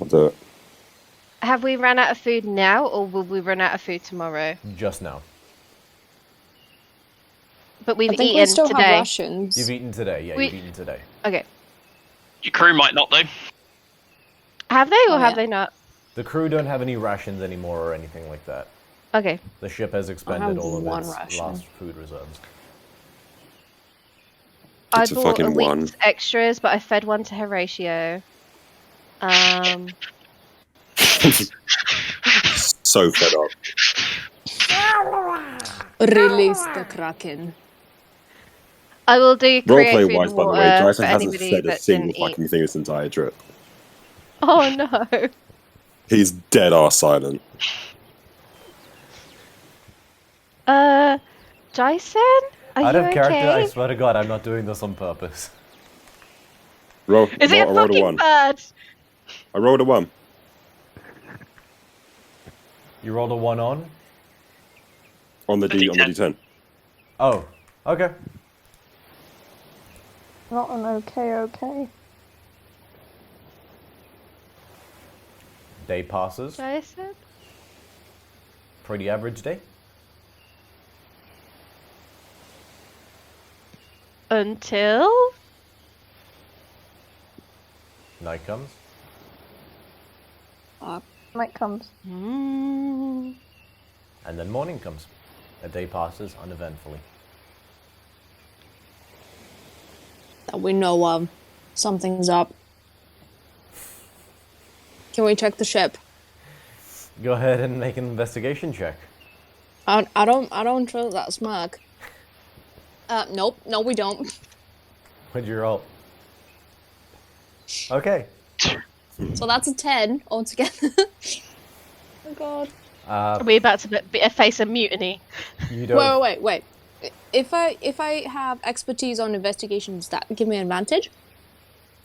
I'll do it. Have we run out of food now, or will we run out of food tomorrow? Just now. But we've I think eaten we still today. have rations. You've eaten today, yeah, We- you've eaten today. Okay. Your crew might not, though. Have they, or Oh, have yeah. they not? The crew don't have any rations anymore or anything like that. Okay. The ship has expended all of one its ration. last food reserves. I It's a bought fucking a week's one. extras, but I fed one to Horatio. So fed up. Release the Kraken. I will do create Roleplay food wise, and by the way, water Dyson for hasn't anybody said a that single didn't eat. fucking thing this entire trip. Oh no. He's dead ass silent. Jason? Are Out you of character, okay? I swear to God, I'm not doing this on purpose. Is he I a rolled a fucking 1. bird? I rolled a 1. You rolled a 1 on? On the D10. Oh, okay. Not an okay. Day passes. Jason? Pretty average day. Until? Night comes. Night comes. Mm. And then morning comes. A day passes uneventfully. That we know of. Something's up. Can we check the ship? Go ahead and make an investigation check. I don't trust that smirk. Nope. No, we don't. What'd you roll? Okay. So that's a 10 altogether. Oh god. Are we about to face a mutiny? You don't. Wait. If I have expertise on investigation, does that give me an advantage?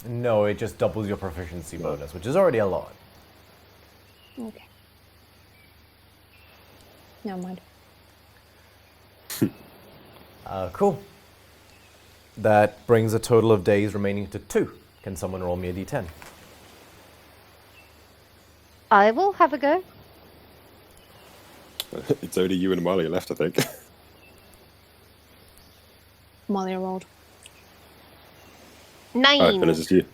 No, it just doubles your proficiency bonus, which is already a lot. Okay. Never mind. Cool. That brings a total of days remaining to 2. Can someone roll me a d10? I will have a go. It's only you and Molly left, I think. Molly rolled. 9. Alright, then it's just you.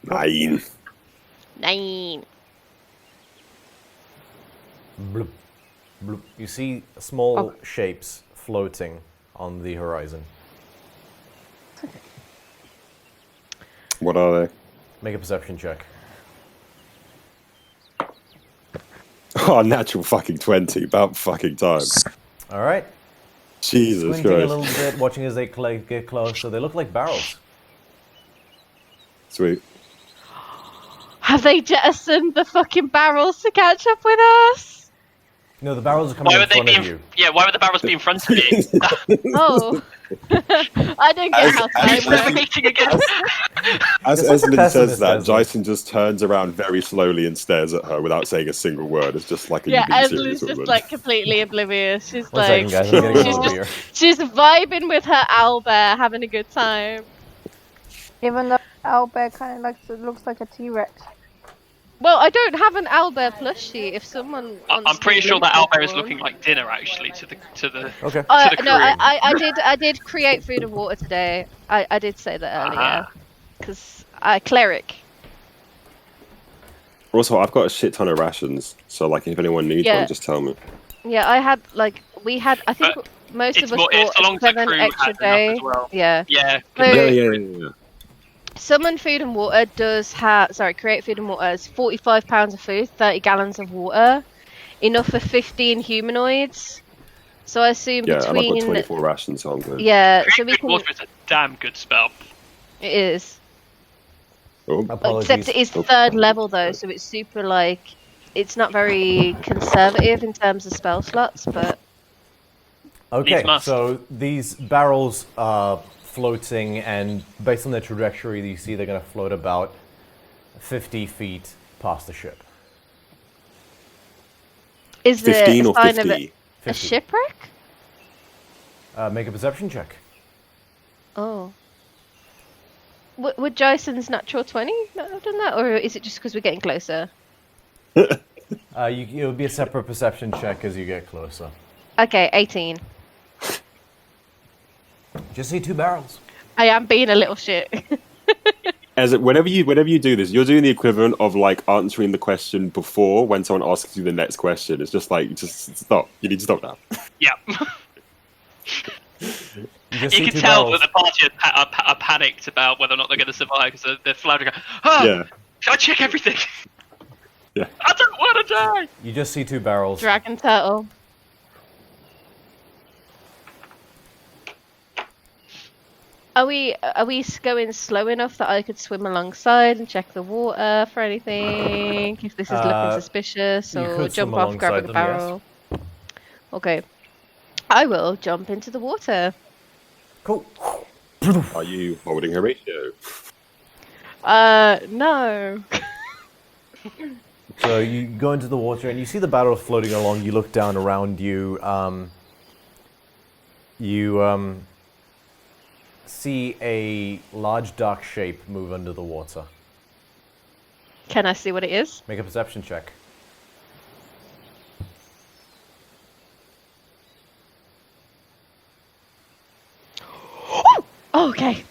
9. 9. Bloop. Bloop. You see small shapes floating on the horizon. What are they? Make a perception check. Oh, natural fucking 20. About fucking time. All right. Jesus Squinting a Christ. little bit, watching as they get closer. They look like barrels. Sweet. Have they jettisoned the fucking barrels to catch up with us? No, the barrels are coming in front of you. Yeah, why would the barrels be in front of you? Oh. I don't get how time Are you works. navigating again? As It's like a Eslin says pessimist, that, Eslin. Jason just turns around very slowly and stares at her without saying a single word. It's just like a Yeah, being Eslin's serious just woman. like completely oblivious. She's One like, second, guys. I'm getting she's over just, here. she's vibing with her owlbear, having a good time. Even though owlbear kind of looks like a T-Rex. Well, I don't have an owlbear plushie. If someone wants I'm pretty to sure that look owlbear is for looking like dinner actually to the Okay. to the crew. No, I did create food and water today. I did say that earlier Aha. because cleric. Also, I've got a shit ton of rations, so like if anyone needs Yeah. one, just tell me. Yeah, I had we had. I think But most it's of us more- it's bought along a the 7 crew extra has enough day. as well. Yeah. Yeah. So- Yeah. Summon food and water does have. Sorry, create food and water is 45 pounds of food, 30 gallons of water, enough for 15 humanoids. So I assume Yeah, and I've got between 24 rations, so I'm good. yeah, so Create we food can. water is a damn good spell. It is. Oh, Apologies. Except it is Oh, third level though, so it's super like it's not very conservative in terms of spell slots, but Okay, Needs must. so these barrels are floating, and based on their trajectory, you see they're going to float about 50 feet past the ship. is there 15 a or sign 50? of a 50. shipwreck? Make a perception check. Oh. Would Jason's natural 20 not have done that, or is it just because we're getting closer? It would be a separate perception check as you get closer. Okay, 18. Just see 2 barrels. I am being a little shit. As it, whenever you do this, you're doing the equivalent of like answering the question before when someone asks you the next question. It's just like, just stop. You need to stop now. Yeah. You just You see can 2 tell barrels. that the party are panicked about whether or not they're going to survive because they're floundering. Oh, Yeah. should I check everything? Yeah. I don't want to die. You just see 2 barrels. Dragon turtle. Are we going slow enough that I could swim alongside and check the water for anything? If this is looking suspicious, you or could jump swim off grabbing a alongside them, barrel. Okay, I will jump into the water. Cool. Are you holding Horatio? No. So you go into the water and you see the barrel floating along. You look down around you. You see a large dark shape move under the water. Can I see what it is? Make a perception check. Oh, okay.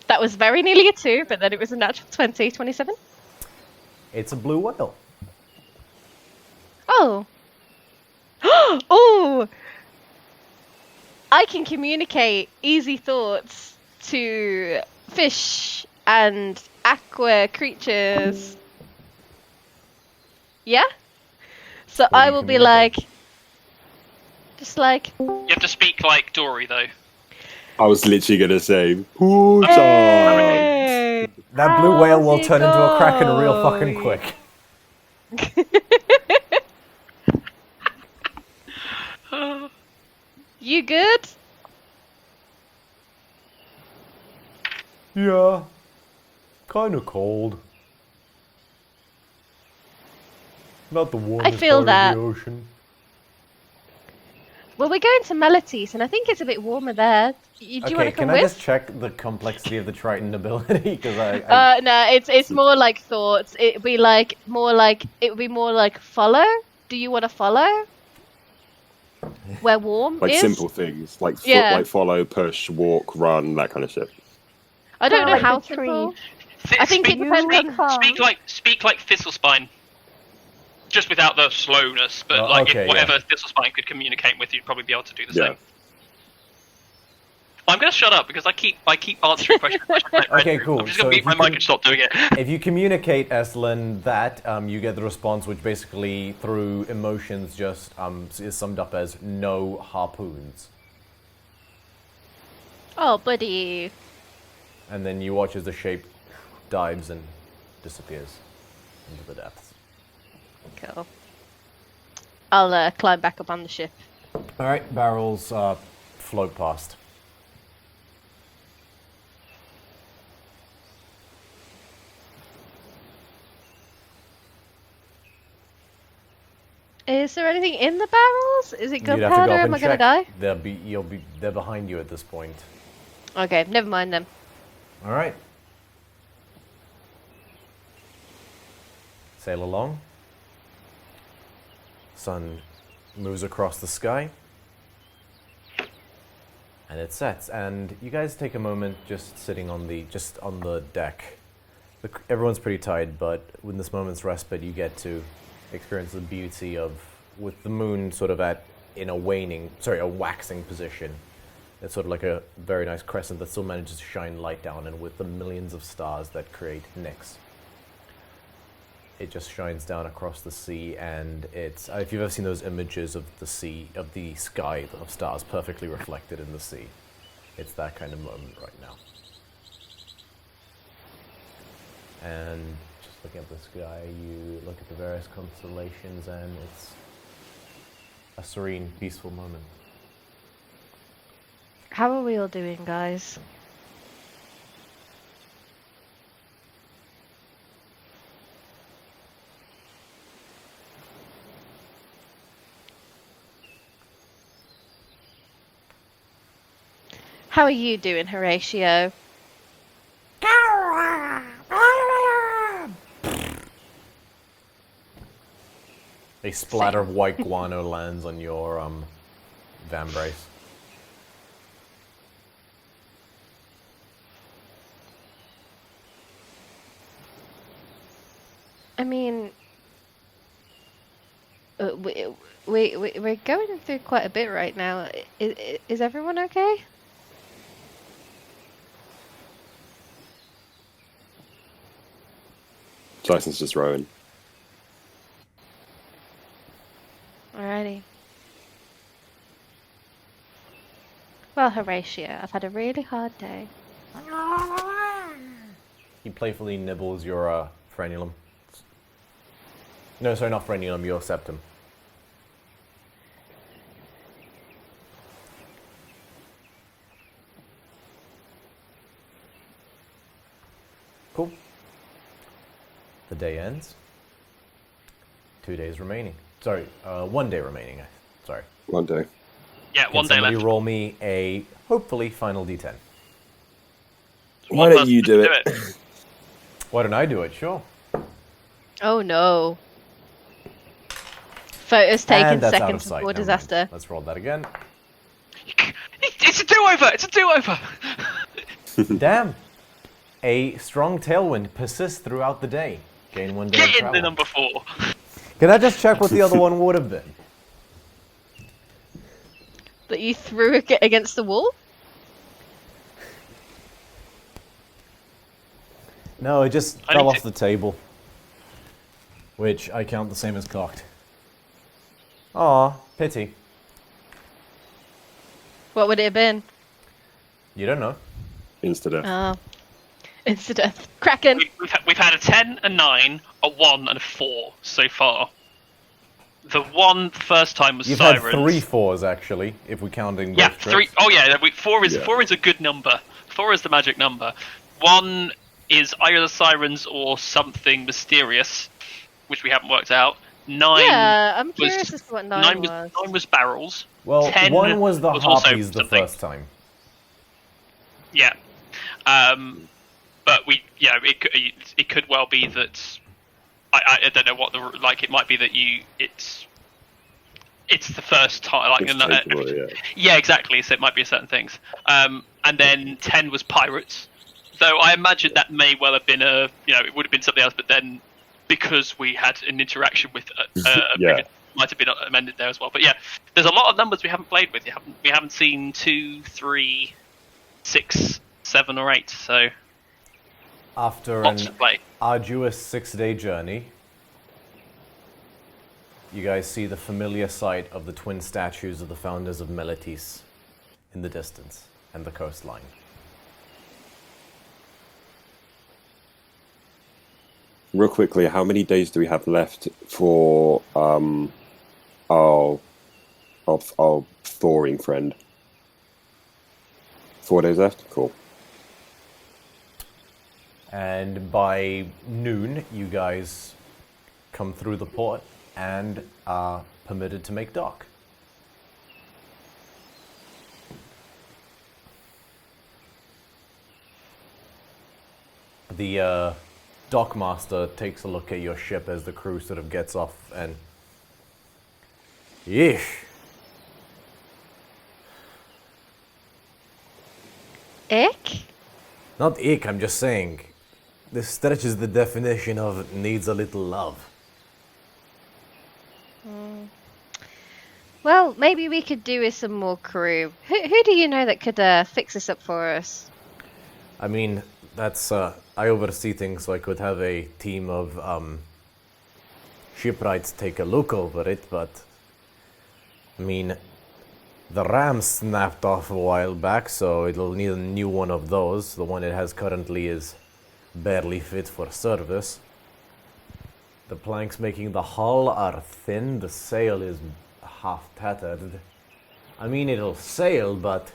That was very nearly a 2, but then it was a natural 20, 27. It's a blue whale. Oh. Oh! I can communicate easy thoughts to fish and aqua creatures. Yeah? So do I you will be communicate? like... Just like... You have to speak like Dory though. I was literally gonna say, "Puta." Hey, That blue whale will how's it turn into a kraken real fucking going? quick. You good? Yeah. Kinda cold. Not the warmest feel part that. of the ocean. Well, we're going to Melitese, and I think it's a bit warmer there. Do you want Okay, to come can I with? just check the complexity of the Triton ability? Because I No, it's more like thoughts. It would be more like follow. Do you want to follow? Where warm Like is? simple things, like Yeah. like follow, push, walk, run, that kind of shit. I don't know Like how the simple. tree. I think it depends on. Speak like Thistlespine. Just without the slowness, but Oh, like okay, if whatever Thistlespine could communicate with, you'd probably be able to do the Yeah. same. I'm gonna shut up because I keep answering questions. Okay, cool. I'm just So gonna if mute my you mic can- and stop doing it. If you communicate, Eslin, that you get the response, which basically through emotions just is summed up as no harpoons. Oh, buddy. And then you watch as the shape dives and disappears. into the depths. Cool. I'll climb back up on the ship. All right, barrels float past. Is there anything in the barrels? Is it You'd have to gunpowder? go up Am and I gonna check. die? They're behind you at this point. Okay, never mind then. All right. Sail along. Sun moves across the sky. And it sets. And you guys take a moment just sitting on the deck. Everyone's pretty tired, but with this moment's respite, you get to experience the beauty of, with the moon sort of in a waxing position. It's sort of like a very nice crescent that still manages to shine light down, and with the millions of stars that create Nyx. It just shines down across the sea, and it's, if you've ever seen those images of the sea, of the sky, of stars perfectly reflected in the sea, it's that kind of moment right now. And just looking at the sky, you look at the various constellations, and it's a serene, peaceful moment. How are we all doing, guys? How are you doing, Horatio? A splatter of white guano lands on your vambrace. I mean, we're going through quite a bit right now. Is everyone okay? Tyson's just rowing. Alrighty. Well, Horatio, I've had a really hard day. He playfully nibbles your frenulum. No, sorry, not frenulum, your septum. Cool. The day ends. 2 days remaining. Sorry, 1 day remaining. Sorry. 1 day. Yeah, one day Somebody left. roll me a, hopefully, final D10. Why don't you do it? Why don't I do it? Sure. Oh no. Photos taken And that's out of seconds sight. before Never mind. disaster. Let's roll that again. It's a do-over! It's a do-over! Damn. A strong tailwind persists throughout the day. Gain 1 day of Get in travel. the number 4. Can I just check what the other one would have been? That you threw it against the wall? No, it just I fell need off to- the table. Which I count the same as cocked. Aw, pity. What would it have been? You don't know. Insta-death. Oh. Insta-death. Kraken! We've had a 10, a 9, a 1, and a 4 so far. The one first time was You've Sirens. had 3 4s, actually, if we're counting both Yeah, trips. 3. Oh yeah, 4 is Yeah. 4 is a good number. 4 is the magic number. 1 is either the Sirens or something mysterious, which we haven't worked out. 9. Yeah, I'm curious as to what 9 was. 9 was barrels. Well, 10 1 was the was also harpies the something. first time. Yeah. But it could well be that I don't know what the like. It might be that it's the first time. Like, Interchangeable, yeah. yeah, exactly. So it might be certain things. And then 10 was pirates. Though I imagine that may well have been it would have been something else. But then because we had an interaction with Yeah. it might have been amended there as well. But yeah, there's a lot of numbers we haven't played with. We haven't seen 2, 3, 6, 7, or 8. So After lots an to play. arduous 6-day journey, you guys see the familiar sight of the twin statues of the founders of Meletis in the distance and the coastline. real quickly, how many days do we have left for our thawing friend? 4 days left? Cool. And by noon, you guys come through the port and are permitted to make dock. The dockmaster takes a look at your ship as the crew sort of gets off and... Yeesh. Ick? Not ick, I'm just saying. This stretches the definition of needs a little love. Well, maybe we could do with some more crew. Who do you know that could fix this up for us? I mean, that's, I oversee things, so I could have a team of, shipwrights take a look over it, but... I mean, the ram snapped off a while back, so it'll need a new one of those. The one it has currently is barely fit for service. The planks making the hull are thin, the sail is half tattered. I mean, it'll sail, but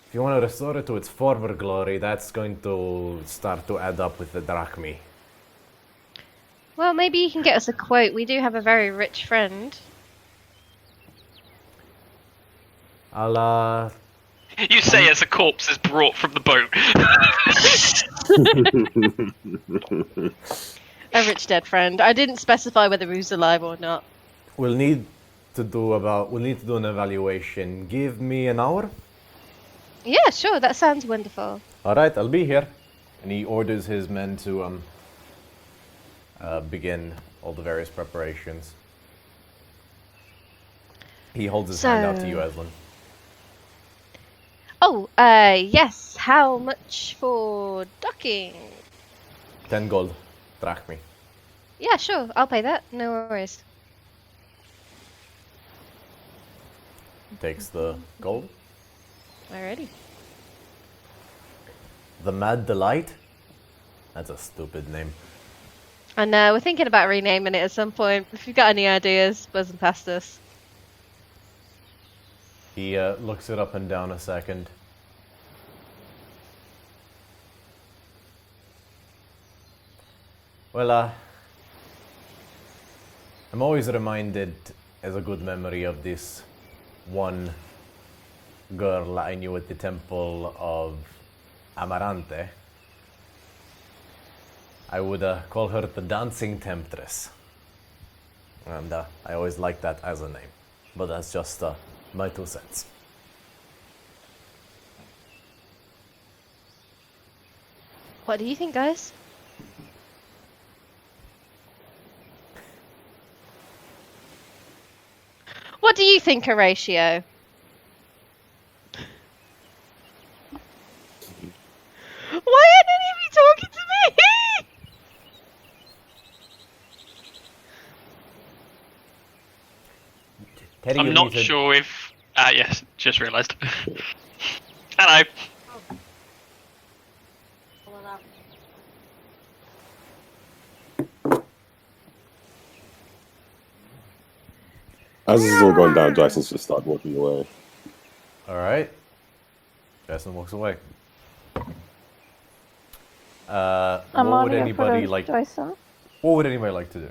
if you want to restore it to its former glory, that's going to start to add up with the drachmi. Well, maybe you can get us a quote. We do have a very rich friend. I'll, You say as a corpse is brought from the boat. A rich dead friend. I didn't specify whether he was alive or not. we'll need to do an evaluation. Give me an hour? Yeah, sure. That sounds wonderful. Alright, I'll be here. And he orders his men to begin all the various preparations. He holds his hand out to you, Eslin. Oh, yes. How much for docking? 10 gold. Drachmi. Yeah, sure. I'll pay that. No worries. Takes the gold. Alrighty. The Mad Delight? That's a stupid name. And we're thinking about renaming it at some point. If you've got any ideas, buzz them past us. He looks it up and down a second. Well, I'm always reminded as a good memory of this one girl I knew at the temple of Amarante. I would call her the Dancing Temptress. And I always liked that as a name. But that's just my 2 cents. What do you think, guys? What do you think, Horatio? Why aren't any of you talking to me? Teddy, I'm you not need to- sure if... yes, just realised. Hello. As this is all going down, Jason's just started walking away. Alright. Jason walks away. I'm What would on anybody for like? Jason. What would anybody like to do?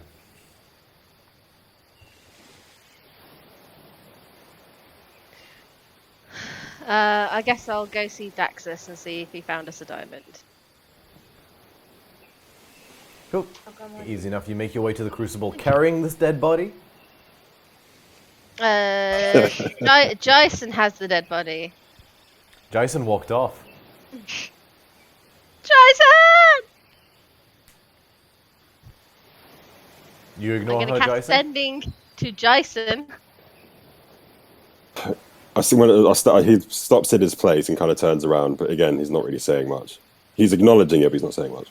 I guess I'll go see Daxus and see if he found us a diamond. Cool. Easy enough. You make your way to the crucible carrying this dead body. Jason has the dead body. Jason walked off. Jason! You I'm ignore gonna her, cast Jason? sending to Jason. I see when he stops in his place and kind of turns around, but again, he's not really saying much. He's acknowledging it, but he's not saying much.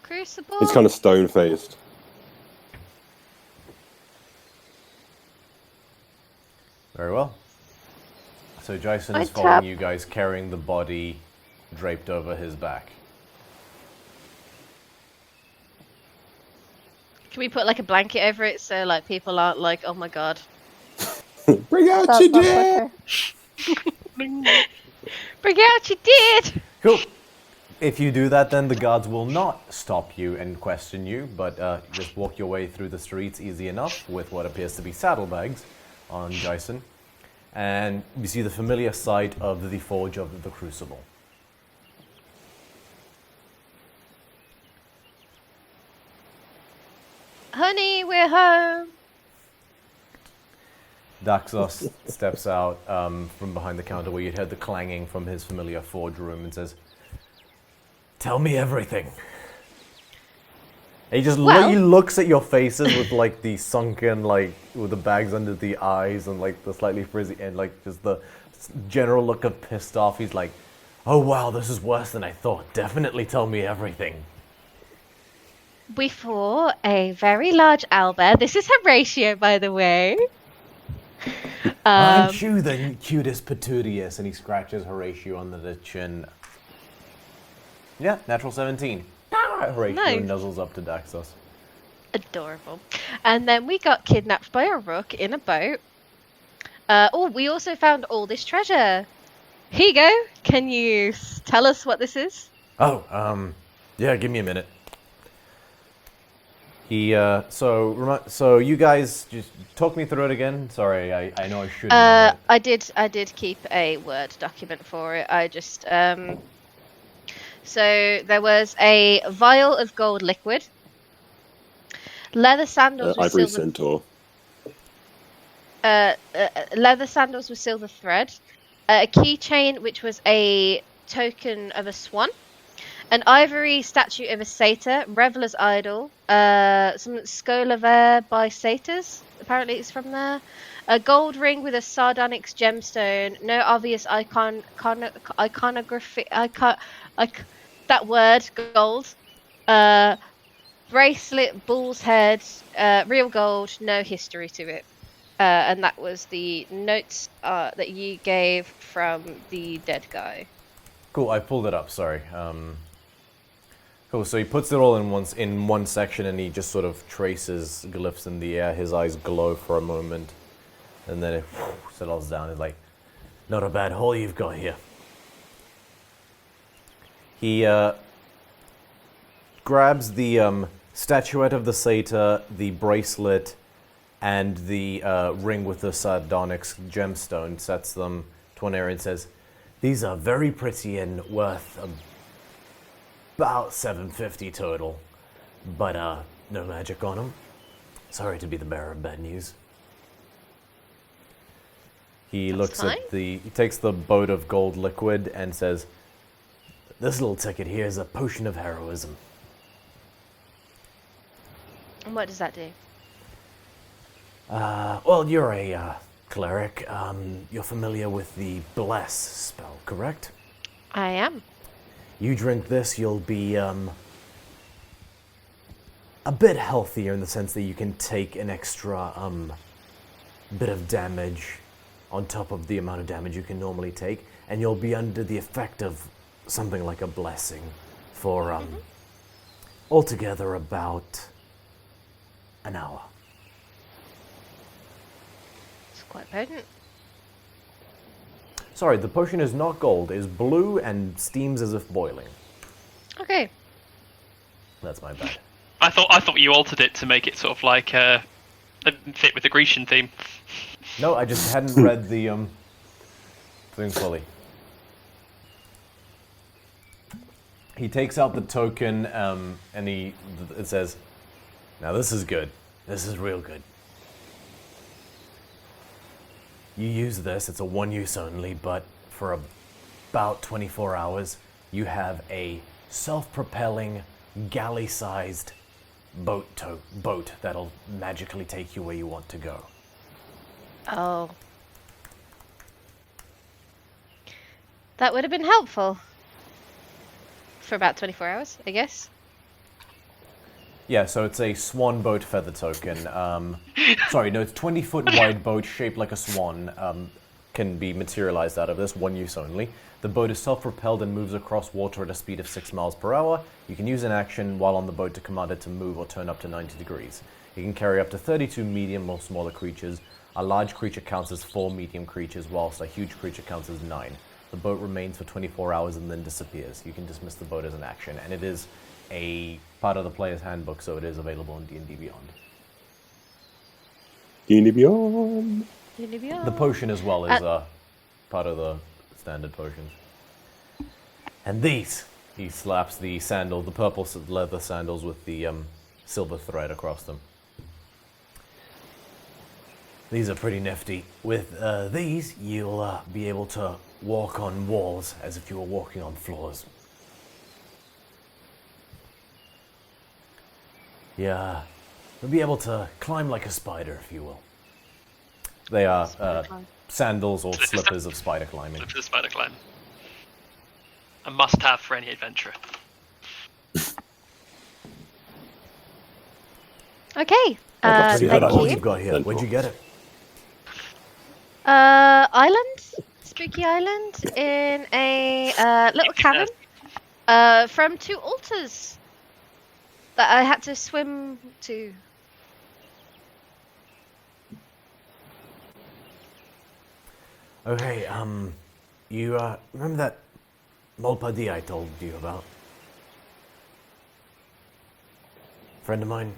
Crucible? He's kind of stone-faced. Very well. So Jason I is following tap- you guys, carrying the body draped over his back. Can we put like a blanket over it so like people aren't like, oh my god. Bring out That's your not dead! okay. Bring out your dead! Cool. If you do that, then the guards will not stop you and question you, but just walk your way through the streets easy enough with what appears to be saddlebags on Jason. And you see the familiar sight of the Forge of the Crucible. Honey, we're home! Daxos steps out from behind the counter where you'd heard the clanging from his familiar forge room and says, "Tell me everything." And he just Well- he looks at your faces with like the sunken, like with the bags under the eyes and like the slightly frizzy and like just the general look of pissed off. He's like, "Oh wow, this is worse than I thought. Definitely tell me everything." We fought a very large owlbear. This is Horatio, by the way. Aren't you the cutest Petunius? And he scratches Horatio under the chin. Yeah, natural 17. Horatio Nice. nuzzles up to Daxos. Adorable. And then we got kidnapped by a rook in a boat. We also found all this treasure. Here you go. Can you tell us what this is? Oh, yeah, give me a minute. So you guys just talk me through it again. Sorry, I know I should know it. I did keep a Word document for it. I just so there was a vial of gold liquid, leather sandals with Ivory silver Centaur. leather sandals with silver thread, a keychain which was a token of a swan, an ivory statue of a satyr, reveler's idol, some Scolaver by satyrs, apparently it's from there, a gold ring with a sardonyx gemstone, no obvious iconography, that word, gold, bracelet, bull's head, real gold, no history to it. And that was the notes that you gave from the dead guy. Cool, I pulled it up. Sorry. Cool. So he puts it all in one section, and he just sort of traces glyphs in the air. His eyes glow for a moment, and then it settles down. It's like, not a bad haul you've got here. He grabs the statuette of the satyr, the bracelet, and the ring with the sardonyx gemstone, sets them to an area and says, "These are very pretty and worth about $750 total, but no magic on them. Sorry to be the bearer of bad news." He looks fine. at he takes the boat of gold liquid and says, "This little ticket here is a potion of heroism." And what does that do? Well, you're a cleric. You're familiar with the bless spell, correct? I am. You drink this, you'll be a bit healthier in the sense that you can take an extra bit of damage on top of the amount of damage you can normally take, and you'll be under the effect of something like a blessing for altogether about an hour. It's quite potent. Sorry, the potion is not gold, it is blue and steams as if boiling. Okay. That's my bad. I thought you altered it to make it sort of like fit with the Grecian theme. No, I just hadn't read the thing fully. He takes out the token and it says, "Now this is good. This is real good. You use this, it's a one use only, but for about 24 hours, you have a self-propelling, galley-sized boat that'll magically take you where you want to go." Oh. That would have been helpful. For about 24 hours, I guess. Yeah, so it's a swan boat feather token. Sorry, no, it's 20-foot wide boat shaped like a swan, can be materialized out of this, one use only. The boat is self-propelled and moves across water at a speed of 6 miles per hour. You can use an action while on the boat to command it to move or turn up to 90 degrees. You can carry up to 32 medium or smaller creatures. A large creature counts as 4 medium creatures, whilst a huge creature counts as 9. The boat remains for 24 hours and then disappears. You can dismiss the boat as an action, and it is a part of the player's handbook, so it is available in D&D Beyond. D&D Beyond. The potion as well is part of the standard potions. And these, he slaps the sandal, the purple leather sandals with the silver thread across them. These are pretty nifty. With these, you'll be able to walk on walls as if you were walking on floors. Yeah, you'll be able to climb like a spider, if you will. They are sandals or slippers of spider climbing. Slippers of spider climb. A must-have for any adventurer. Okay. I'd love to see how that What looks. you've got here? Where'd you get it? Island, spooky island, in a little cabin from 2 altars that I had to swim to. Okay, you remember that Molpadi I told you about? Friend of mine?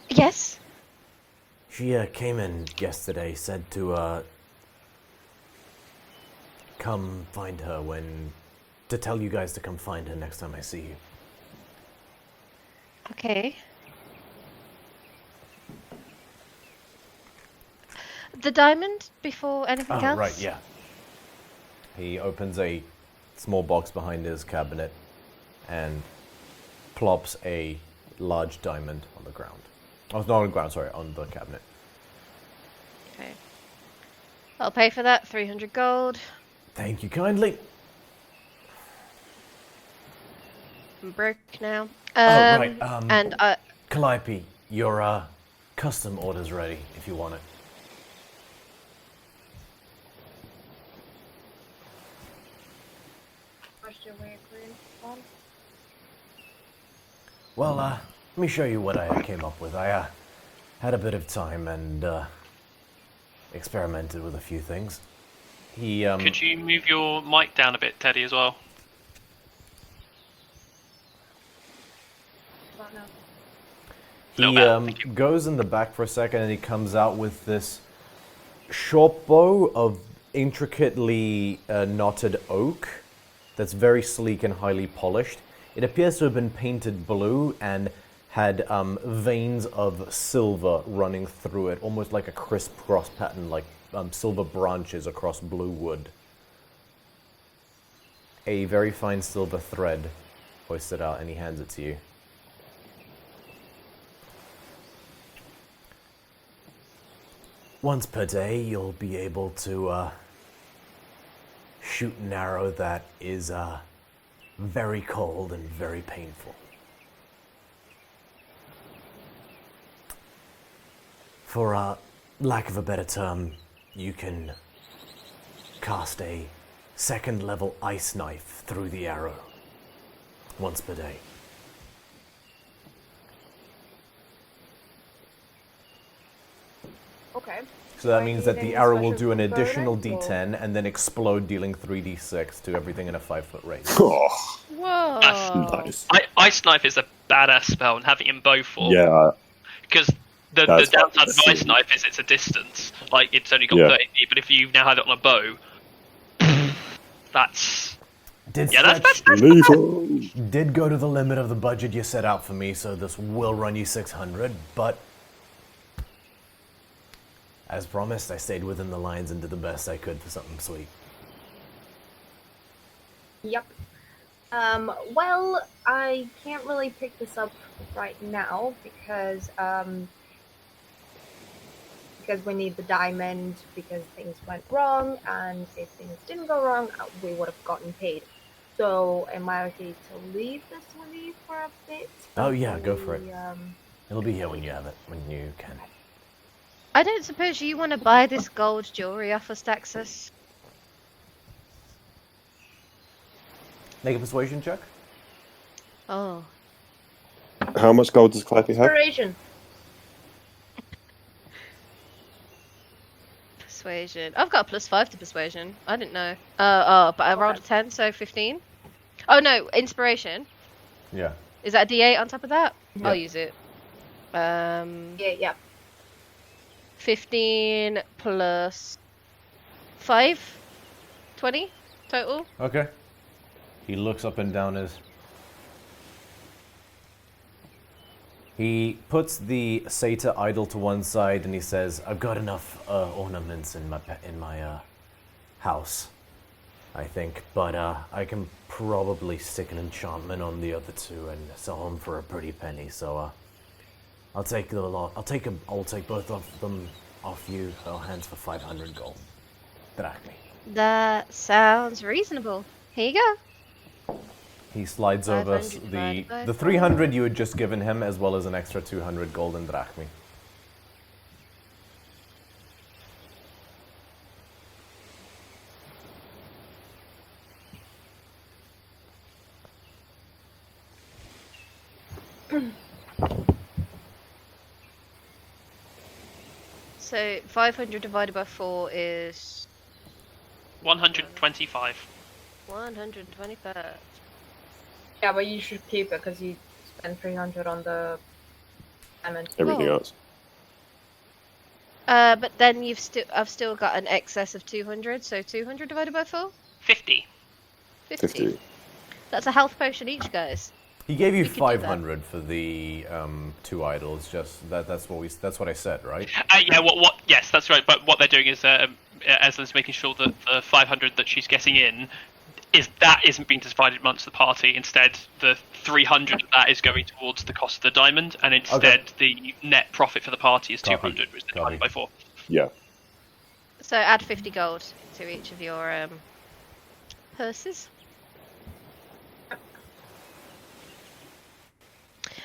Yes. She came in yesterday, said to come find her to tell you guys to come find her next time I see you. Okay. The diamond before anything else? Right, yeah. He opens a small box behind his cabinet and plops a large diamond on the ground. Oh, not on the ground, sorry, on the cabinet. Okay. I'll pay for that, 300 gold. Thank you kindly. I'm broke now. Right, and Calliope, your custom order's ready if you want it. Well, let me show you what I came up with. I had a bit of time and experimented with a few things. He Could you move your mic down a bit, Teddy, as well? He goes in the back for a second and he comes out with this short bow of intricately knotted oak that's very sleek and highly polished. It appears to have been painted blue and had veins of silver running through it, almost like a crisscross pattern, like silver branches across blue wood. A very fine silver thread hoisted out, and he hands it to you. Once per day, you'll be able to shoot an arrow that is very cold and very painful. For lack of a better term, you can cast a second-level ice knife through the arrow once per day. Okay. So that Do I means need that the any arrow will special do an additional components, or- D10 and then explode, dealing 3d6 to everything in a 5-foot range. Oh, Whoa. nice. Ice Knife is a badass spell, and having it in bow form. Yeah, Because the That's downside of fucking Ice Knife is it's a distance. Like, it's only got Yeah. 30 feet, but if you now have it on a bow, that's... Did Yeah, that's lethal. did go to the limit of the budget you set out for me, so this will run you 600, but as promised, I stayed within the lines and did the best I could for something sweet. Yep. Well, I can't really pick this up right now because we need the diamond because things went wrong, and if things didn't go wrong, we would have gotten paid. So, am I okay to leave this with you for a bit? Oh, yeah, go for it. We, It'll be here when you have it, when you can. I don't suppose you want to buy this gold jewelry off us, Daxus? Make a persuasion check. Oh. How much gold does Calliope have? Inspiration. Persuasion. I've got a +5 to persuasion. I didn't know. But I rolled a 10, so 15. Oh no, inspiration. Yeah. Is that a D8 on top of that? Yeah. I'll use it. Yeah. 15 plus 5, 20 total. Okay. He looks up and down his. He puts the satyr idol to one side and he says, "I've got enough ornaments in my house, I think, but I can probably stick an enchantment on the other two and sell them for a pretty penny. So I'll take the lot. I'll take both of them off you, hands for 500 gold drachmi." That sounds reasonable. Here you go. He slides over 500 divided by the 300 you had just given him, as well as an extra 200 golden drachmi. So 500 divided by 4 is 125. 125. Yeah, but you should keep it because you spent 300 on the diamond. Everything Oh. else. But then I've still got an excess of 200, so 200 divided by 4? 50. 50. That's a health potion each, guys. He gave you We could do that. 500 for the two idols. Just that's what I said, right? Yeah, what? Yes, that's right. But what they're doing is Eslin's making sure that the 500 that she's getting in isn't being divided amongst the party. Instead, the 300 of that is going towards the cost of the diamond, and instead the net profit for the party is 200, which is divided by 4. Yeah. So add 50 gold to each of your purses.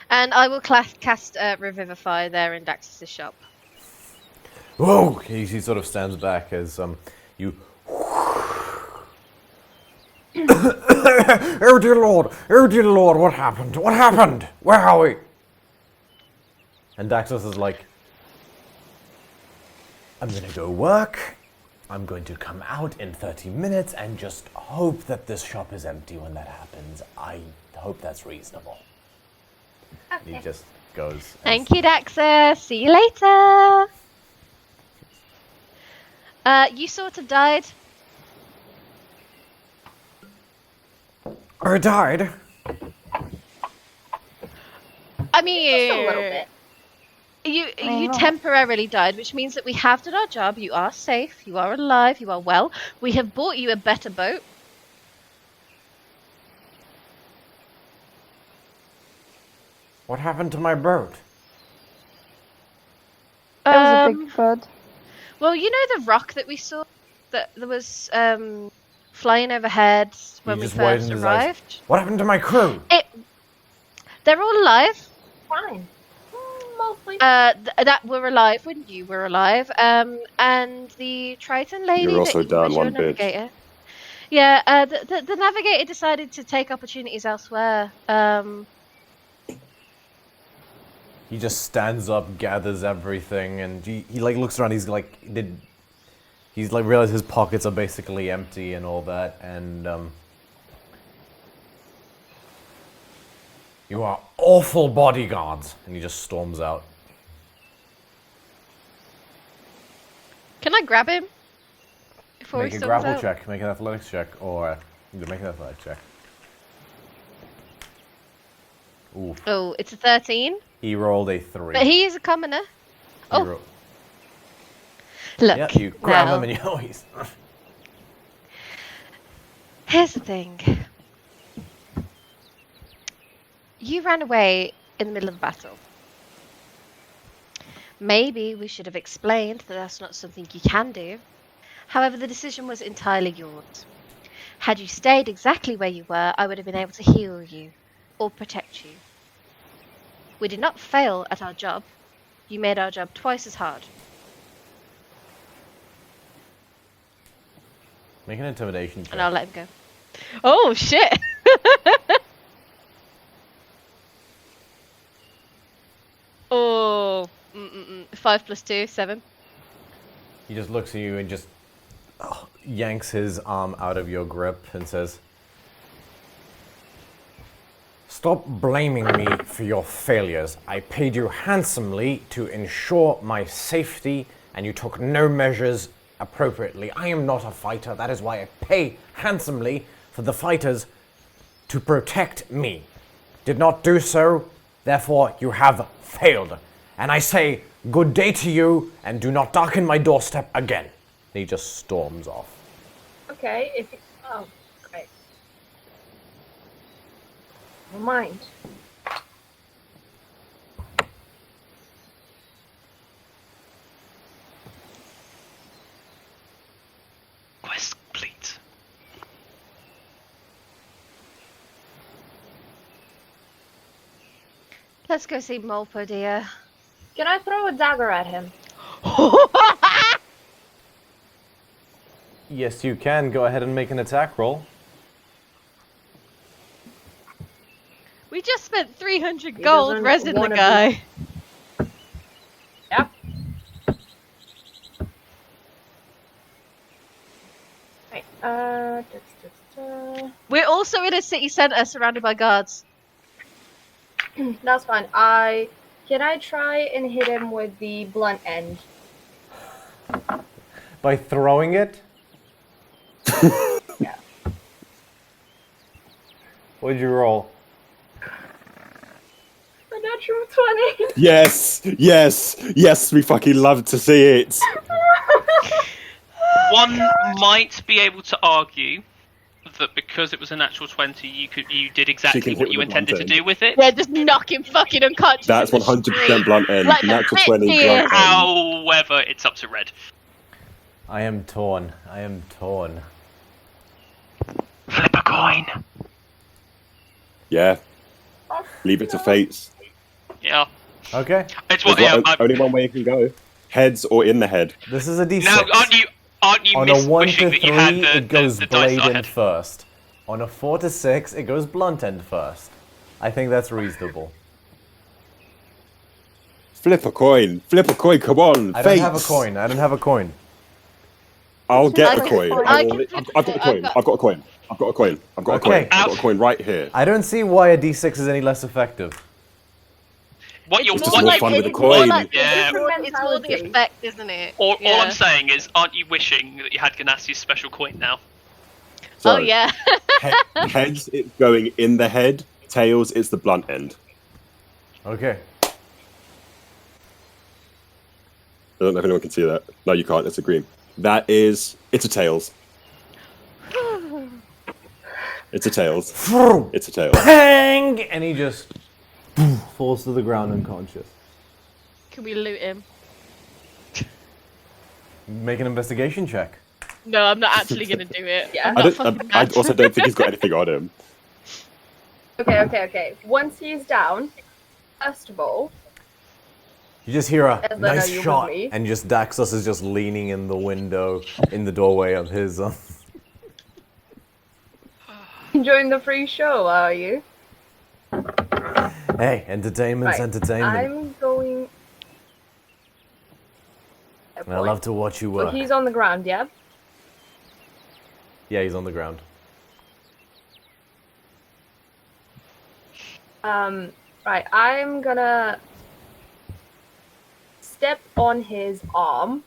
And I will cast Revivify there in Daxus' shop. Whoa! He sort of stands back as you. Oh dear Lord! Oh dear Lord! What happened? What happened? Where are we? And Daxus is like, "I'm gonna go work. I'm going to come out in 30 minutes and just hope that this shop is empty when that happens. I hope that's reasonable." He just goes. Thank you, Daxus. See you later. You sort of died. I died. I mean, Just a little bit. You temporarily died, which means that we have done our job. You are safe. You are alive. You are well. We have bought you a better boat. What happened to my boat? That was a big bird. Well, you know the rock that we saw that was flying overhead when we just first widened his eyes. arrived? What happened to my crew? They're all alive. Fine. Mostly. That were alive when you were alive. And the Triton lady. You're also that down was your one bit. navigator. Yeah, the navigator decided to take opportunities elsewhere. He just stands up, gathers everything, and he like looks around. He's like realizes his pockets are basically empty and all that, and you are awful bodyguards, and he just storms out. Can I grab him? Before Make he a storms grapple out? check, make an athletics check, or make an athletics check. Ooh, Oh, it's a 13. he rolled a 3. But he is a commoner. He Oh, ro- look. yeah, you grab now, him and you always. Here's the thing. You ran away in the middle of a battle. Maybe we should have explained that that's not something you can do. However, the decision was entirely yours. Had you stayed exactly where you were, I would have been able to heal you or protect you. We did not fail at our job. You made our job twice as hard. Make an intimidation check. And I'll let him go. Oh, shit! Oh, 5 plus 2, 7. He just looks at you and just yanks his arm out of your grip and says, "Stop blaming me for your failures. I paid you handsomely to ensure my safety, and you took no measures appropriately. I am not a fighter. That is why I pay handsomely for the fighters to protect me. Did not do so, therefore you have failed. And I say good day to you, and do not darken my doorstep again." And he just storms off. Okay, if you... Oh, great. Never mind. Quest complete. Let's go see Molpo, dear. Can I throw a dagger at him? Yes, you can. Go ahead and make an attack roll. We just spent 300 He gold doesn't resin the wanna be- guy. Yep. Right, We're also in a city centre surrounded by guards. that's fine. Can I try and hit him with the blunt end? By throwing it? Yeah. What'd you roll? A natural 20. Yes, yes, yes. We fucking love to see it. One might be able to argue that because it was a natural 20, you did exactly hit what with you the blunt intended to end. do with it. Yeah, just knock him fucking unconscious. That's in the 100% street. blunt end. Like the Natural bitch 20 he blunt is. end. However, it's up to Red. I am torn. I am torn. Flip a coin. Yeah. Leave it to fates. Yeah. Okay. It's what. There's Yeah. only one way you can go. Heads or in the head. This is a D6. Now, aren't you On a 1 wishing to that you had 3, the it goes the dice blade ahead? end first. On a 4 to 6, it goes blunt end first. I think that's reasonable. Flip a coin. Flip a coin. Come on. I don't Fates. have a coin. I don't have a coin. I'll get I a can coin. flip- I I will can li- flip I've got a it. coin. I've got a coin. I've got a coin. I've got a coin. Okay. I've got a coin right here. I don't see why a D6 is any less effective. What you're It's just what more you- fun with a it's more coin. like- Yeah. It's more the effect, isn't it? All Yeah. I'm saying is, aren't you wishing that you had Ganassi's special coin now? Oh So, yeah. Heads, it's going in the head. Tails, it's the blunt end. Okay. I don't know if anyone can see that. No, you can't. It's a green. It's a tails. It's a tails. It's a tails. Bang! And he just falls to the ground unconscious. Can we loot him? Make an investigation check. No, I'm not actually gonna do it. Yeah. I'm I, not don't, fucking I mad. also don't think he's got anything on him. Okay. Once he's down, first of all, You just hear a As I know nice you with shot, me. and just Daxos is just leaning in the window, in the doorway of his. enjoying the free show, are you? Hey, entertainment's Right. entertainment. I'm going. And I love to watch you Well, work. he's on the ground, yeah? Yeah, he's on the ground. Right, I'm gonna step on his arm.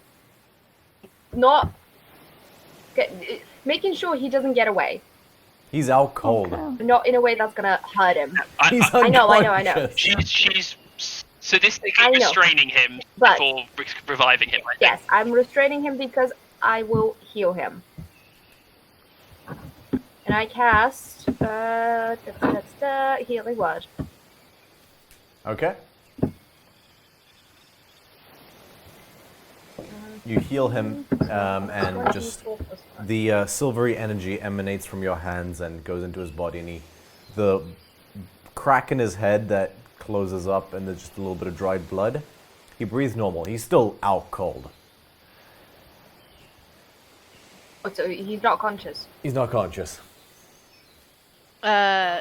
Not making sure he doesn't get away. He's out cold. Not in a way that's gonna hurt him. He's I know. unconscious. She's sadistically I know. restraining him But- before reviving him. I think. Yes, I'm restraining him because I will heal him. And I cast healing word. Okay. You heal him, and just the silvery energy emanates from your hands and goes into his body, and the crack in his head that closes up, and there's just a little bit of dried blood. He breathes normal. He's still out cold. Oh, so he's not conscious. He's not conscious.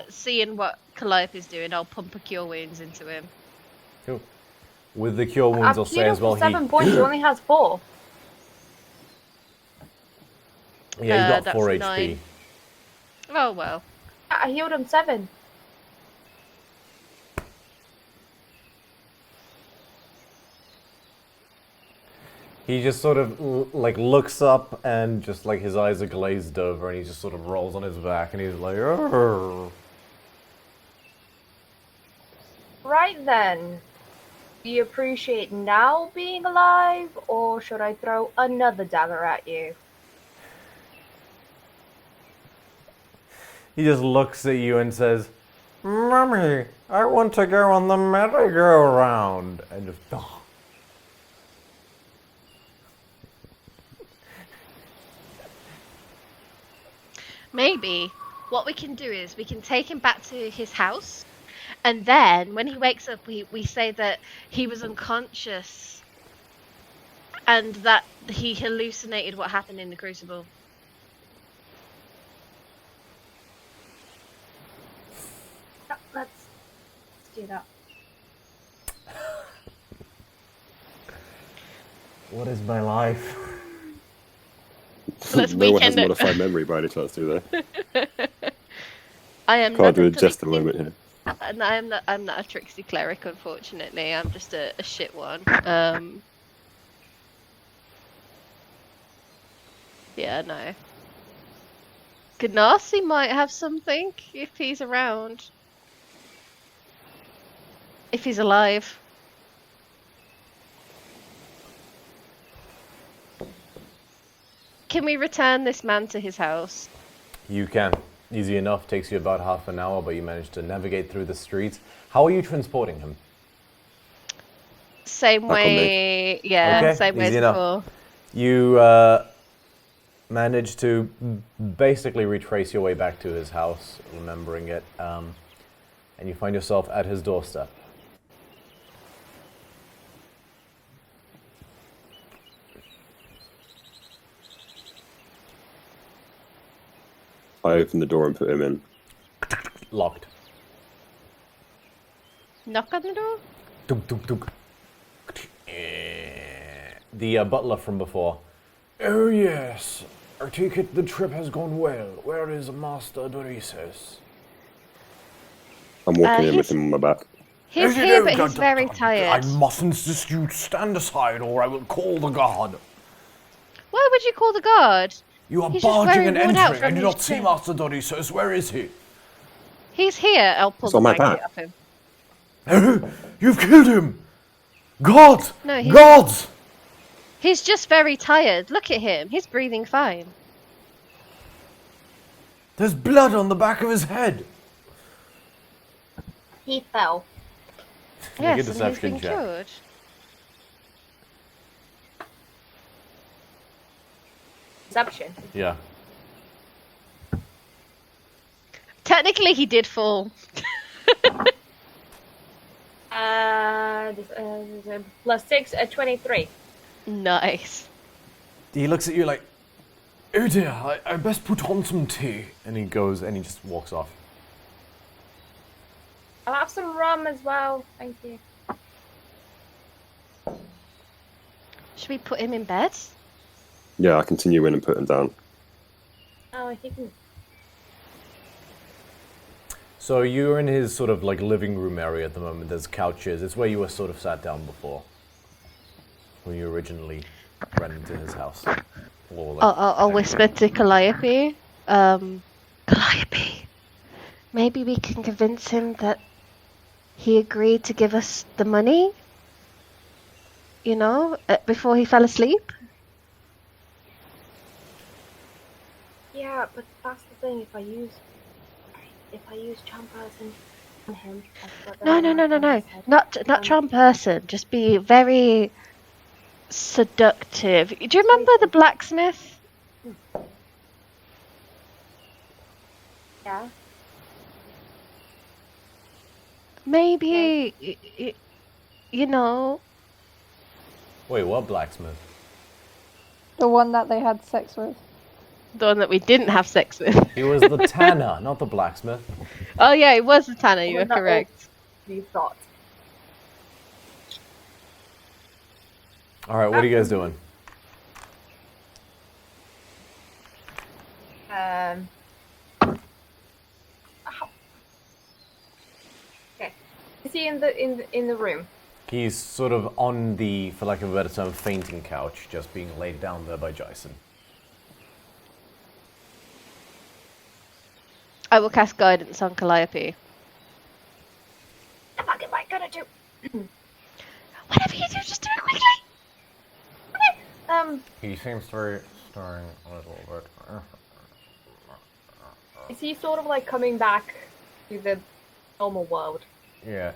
Seeing what Calliope is doing, I'll pump a cure wounds into him. Cool. With the cure wounds, I'll say as well. 7 points. He only has 4. Yeah, he's got That's 4 HP. 9. Oh well. I healed him 7. He just sort of like looks up and just like his eyes are glazed over, and he just sort of rolls on his back, and he's like, "Arr." Right then. Do you appreciate now being alive, or should I throw another dagger at you? He just looks at you and says, "Mummy, I want to go on the merry-go-round," and just. Maybe what we can do is we can take him back to his house, and then when he wakes up, we say that he was unconscious and that he hallucinated what happened in the Crucible. Yeah, let's do that. What is my life? Let's No one has weekend it. modified memory by any chance, do they? I am Can't not do a it just a tricksy- moment here. and I'm not a tricksy cleric, unfortunately. I'm just a shit one. Yeah, no. Ganassi might have something if he's around. If he's alive. Can we return this man to his house? You can. Easy enough. Takes you about half an hour, but you manage to navigate through the streets. How are you transporting him? Same Back on way, yeah, Okay, same way as easy enough. before. You manage to basically retrace your way back to his house, remembering it, and you find yourself at his doorstep. I open the door and put him in. Locked. Knock on the door? Dunk, dunk, dunk. The butler from before. Oh yes, I take it the trip has gone well. Where is Master Odysseys? I'm walking in he's- with him on my back. He's here, but he's very tired. I mustn't insist you stand aside, or I will call the guard. Why would you call the guard? You are He's just barging very and worn out entering. I from do his not see trip. Master Odysseys. Where is he? He's here. I'll pull He's the on my blanket back. off him. You've killed him! God! No, he's- Gods! He's just very tired. Look at him. He's breathing fine. There's blood on the back of his head. He fell. Make a Yes, and he's deception been check. cured. Deception. Yeah. Technically, he did fall. +6 at 23. Nice. He looks at you like, oh dear, I best put on some tea. And he goes and he just walks off. I'll have some rum as well. Thank you. Should we put him in bed? Yeah, I continue in and put him down. Oh, he can. So you're in his sort of like living room area at the moment. There's couches. It's where you were sort of sat down before. When you originally ran into his house. Or, like, I'll whisper to Calliope. Calliope, maybe we can convince him that he agreed to give us the money. You know, before he fell asleep. Yeah, but that's the thing. If I use charm person on him, I've got No. that on his head. Not charm person. Just be very seductive. Do you remember the blacksmith? Yeah. Maybe, you know. Wait, what blacksmith? The one that they had sex with. The one that we didn't have sex with. He was the tanner, not the blacksmith. Oh yeah, it was the Tanner, you were Wasn't that correct. You thought. Alright, what are you guys doing? Okay. Is he in the room? He's sort of on the, for lack of a better term, fainting couch, just being laid down there by Jason. I will cast guidance on Calliope. The fuck am I gonna do? Whatever you do, just do it quickly. He seems to be stirring a little bit. Is he sort of like coming back to the normal world? Yeah.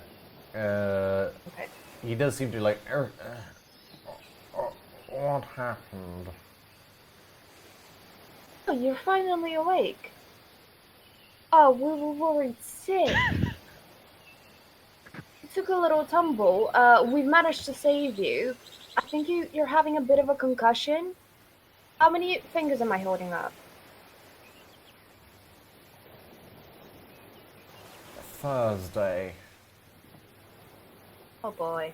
Okay. He does seem to like, what happened? Oh, you're finally awake. Oh, we were worried sick. You took a little tumble. We've managed to save you. I think you're having a bit of a concussion. How many fingers am I holding up? Thursday. Oh boy.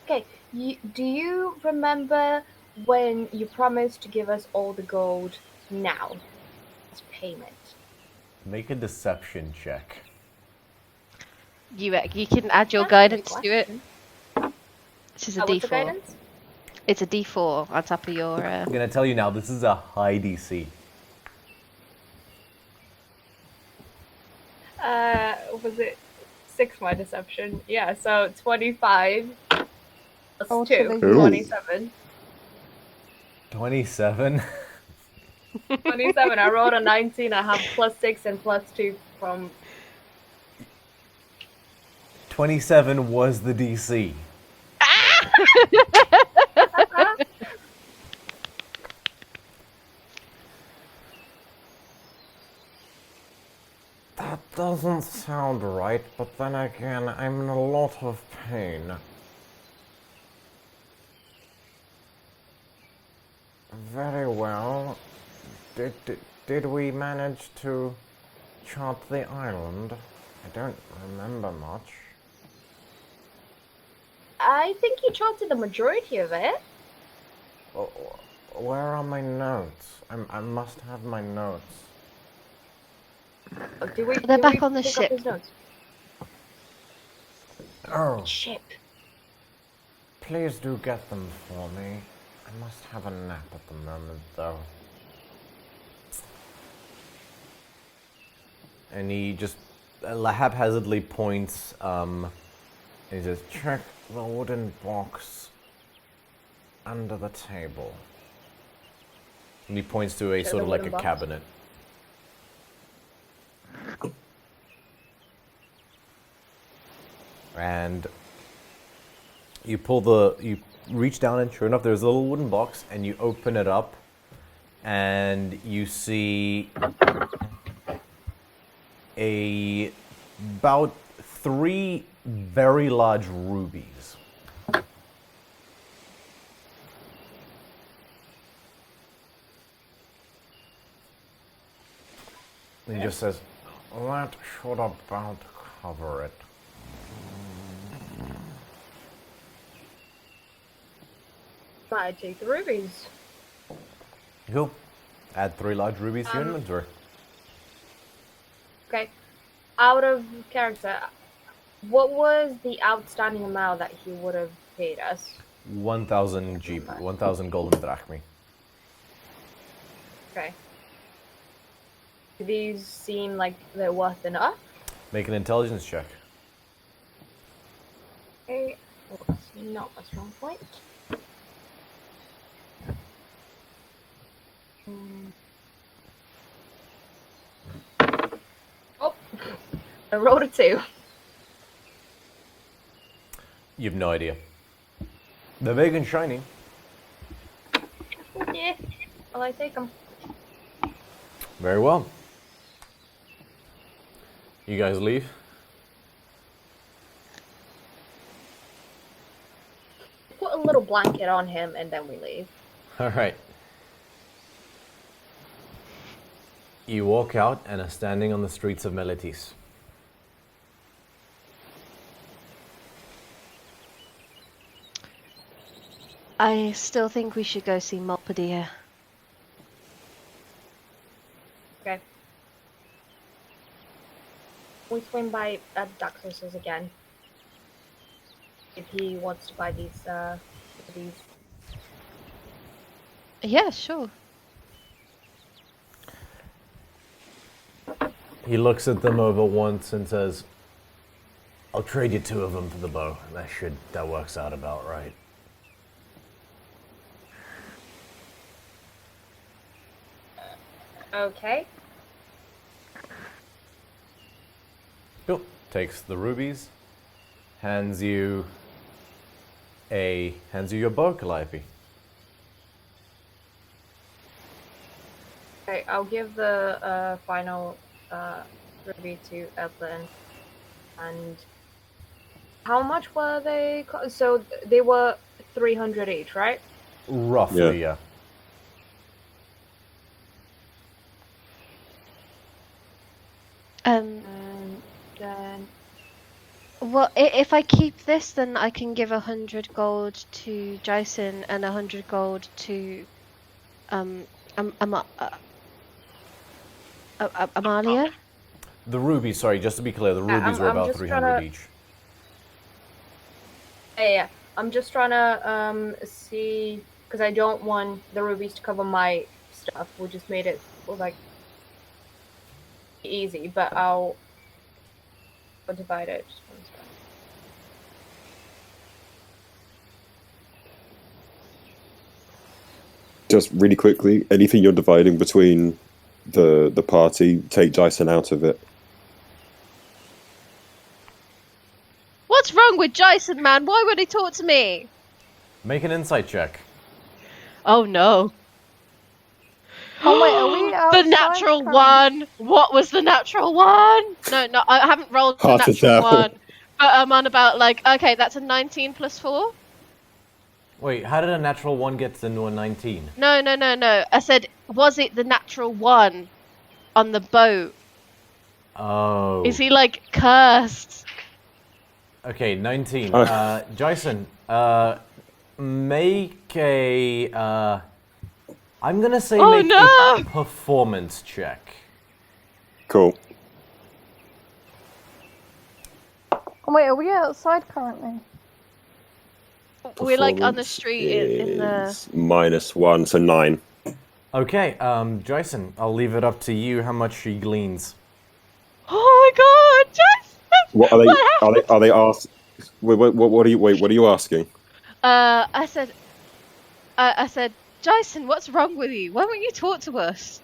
Okay, do you remember when you promised to give us all the gold now as payment? Make a deception check. You can add your That's a good guidance to it. question. This is a What's the D4. guidance? It's a D4 on top of your. I'm gonna tell you now, this is a high DC. Was it 6 my deception? Yeah, so 25 plus Oh, 2, so they- 27. 27? 27. I rolled a 19. I have plus 6 and plus 2 from. 27 was the DC. That doesn't sound right, but then again, I'm in a lot of pain. Very well. Did we manage to chart the island? I don't remember much. I think you charted the majority of it. Where are my notes? I must have my notes. Do we? They're do back we on the pick up ship. his notes? Oh, Ship. please do get them for me. I must have a nap at the moment, though. And he just haphazardly points, and he says, check the wooden box under the table. And he points to a Check sort the of like a wooden box. cabinet. And you reach down, and sure enough, there's a little wooden box, and you open it up, and you see about 3 very large rubies. And he just says, that should about cover it. Might take the rubies. Cool. Add 3 large rubies to your inventory. Okay. Out of character, what was the outstanding amount that he would have paid us? 1,000 GP, 1,000 golden drachmi. Okay. Do these seem like they're worth enough? Make an intelligence check. Okay. Oh, that's not a strong point. Oh, I rolled a 2. You have no idea. They're big and shiny. Yeah. Well, I take them. Very well. You guys leave? Put a little blanket on him, and then we leave. All right. You walk out and are standing on the streets of Meletis. I still think we should go see Molpadir. Okay. We swing by at Daxos's again. If he wants to buy these. Yeah, sure. He looks at them over once and says, I'll trade you 2 of them for the bow. That works out about right. Okay. Cool. Takes the rubies, hands you your bow, Calliope. Okay, I'll give the final ruby to Evelyn. And how much were they? So they were 300 each, right? Roughly, yeah. And then Well, if I keep this, then I can give 100 gold to Jason and 100 gold to Amalia. The rubies, sorry, just to be clear, the rubies were I'm about just 300 each. yeah, I'm just trying to see, because I don't want the rubies to cover my stuff. We just made it like easy, but I'll divide it. Just one second. Just really quickly, anything you're dividing between the party, take Jason out of it. What's wrong with Jason, man? Why would he talk to me? Make an insight check. Oh no. Oh wait, are we The outside natural currently? one! What was the natural one? No, I haven't rolled the Hard to natural tell. one. But I'm on about, like, okay, that's a 19 plus 4? Wait, how did a natural 1 get into a 19? No. I said, was it the natural one on the boat? Oh. Is he, like, cursed? Okay, 19. Oh. Jason, make a... I'm gonna say Oh, make no! a performance check. Cool. Oh wait, are we outside currently? We're, like, on the Performance street in the... is -1, so 9. Okay, Jason, I'll leave it up to you how much she gleans. Oh my god, Jason! What are they? happened? Are they ask? What are you asking? I said, Jason, what's wrong with you? Why won't you talk to us?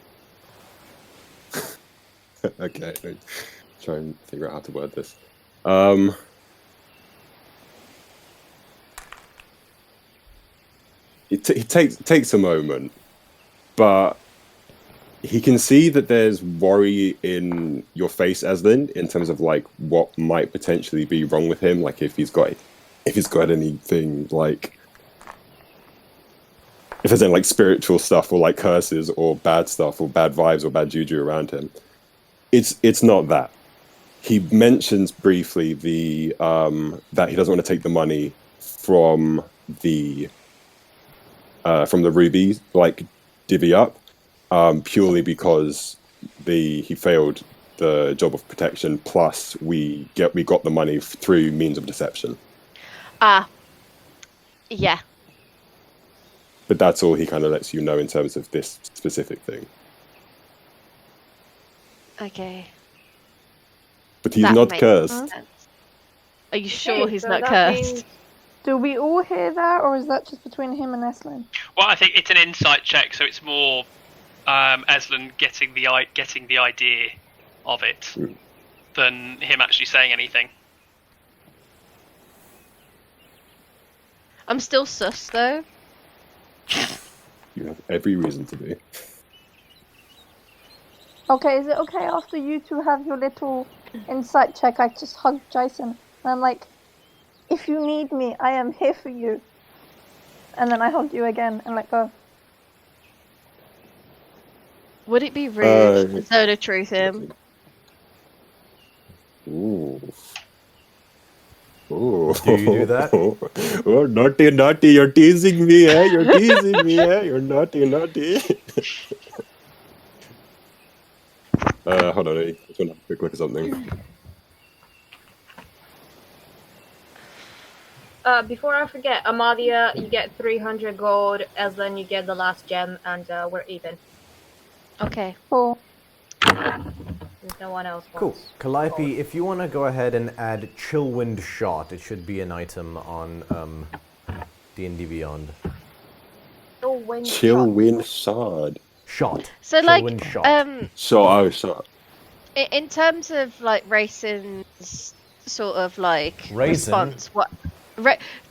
Okay, let's try and figure out how to word this. It takes a moment, but he can see that there's worry in your face, Aslan, in terms of like what might potentially be wrong with him, like if he's got anything like. If there's any like spiritual stuff or like curses or bad stuff or bad vibes or bad juju around him, it's not that. He mentions briefly the that he doesn't want to take the money from the rubies, like divvy up, purely because he failed the job of protection. Plus, we got the money through means of deception. Yeah. But that's all he kind of lets you know in terms of this specific thing. Okay. But he's That not makes cursed. sense. Are you sure Okay, he's so not that cursed? means- Do we all hear that, or is that just between him and Eslin? Well, I think it's an insight check, so it's more Aslan getting the idea of it than him actually saying anything. I'm still sus, though. You have every reason to be. Okay, is it okay after you two have your little insight check, I just hug Jason, and I'm like, if you need me, I am here for you. and then I hug you again and let go. Would it be rude to Zone of Truth him? Ooh. Ooh. Do you do that? Oh, naughty, naughty! You're teasing me, eh? You're teasing me, eh? You're naughty, naughty. Hold on, I just want to have a quick look at something. Before I forget, Amalia, you get 300 gold, Eslin, you get the last gem, and we're even. Okay. Cool. There's no one else Cool. wants Calliope, gold. if you want to go ahead and add Chillwind Shot, it should be an item on D&D Beyond. Oh, when you Chill shot. win shard. Shot. So like, Chillwind Shot. Shot. in terms of like Raisin's sort of like Raisin? response, what?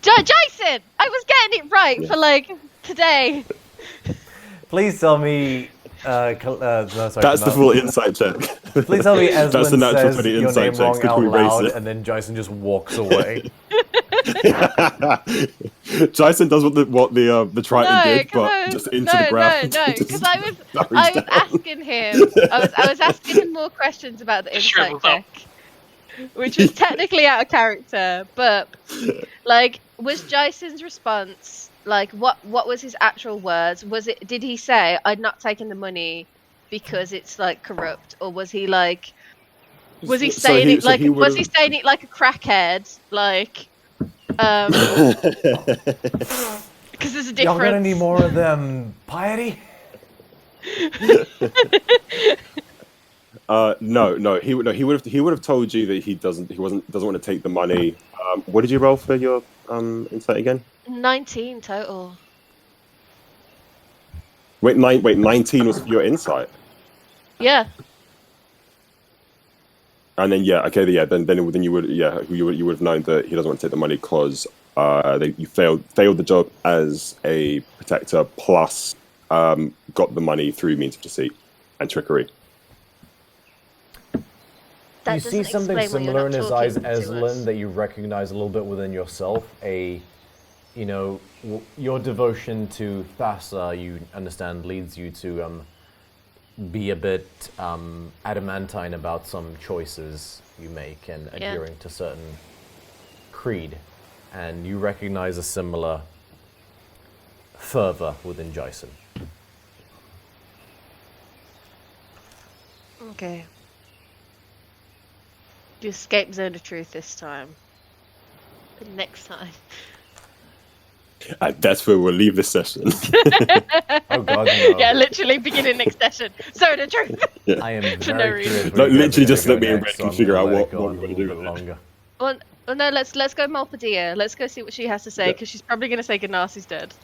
Jason, I was getting it right for like today. Please tell me. No, sorry, That's the no. full insight check. Please tell me That's the Eslin natural says 20 your insight name checks. wrong Could out we raise loud, it? and then Jason just walks away. Jason does what the Triton did, but just into the ground. No, Just because I was buries down. asking him. I was asking him more questions about the insight Shrivels up. check, which was technically out of character. But like, was Jason's response like what was his actual words? Did he say I'd not taken the money because it's like corrupt, or was he like? Was he So saying he- it so like? he Was he would've- saying it like a crackhead? Like, because there's a difference. Y'all got any more of them piety? No. He would have told you that he doesn't want to take the money. What did you roll for your insight again? 19 total. Wait, 19 was for your insight, Yeah. and then then you would have known that he doesn't want to take the money because you failed the job as a protector, plus got the money through means of deceit and trickery. That You see doesn't something explain why you're similar in not his eyes, talking to us. Eslin, that you recognize a little bit within yourself. Your devotion to Thassa, you understand, leads you to be a bit adamantine about some choices you make and adhering to certain creed. And you recognize a similar fervor within Jason. Okay. You escaped Zone of Truth this time. But next time. That's where we'll leave this session. Oh god, no. Yeah, literally beginning next session. Zone of Truth! I am For no very reason. curious. No, where you guys literally are just gonna let go me and next, Red can I'm figure gonna out let what it go we on a wanna little do bit with it. longer. Well, no, let's go Malpadia. Let's go see what she has to say, because she's probably going to say Ganassi's dead.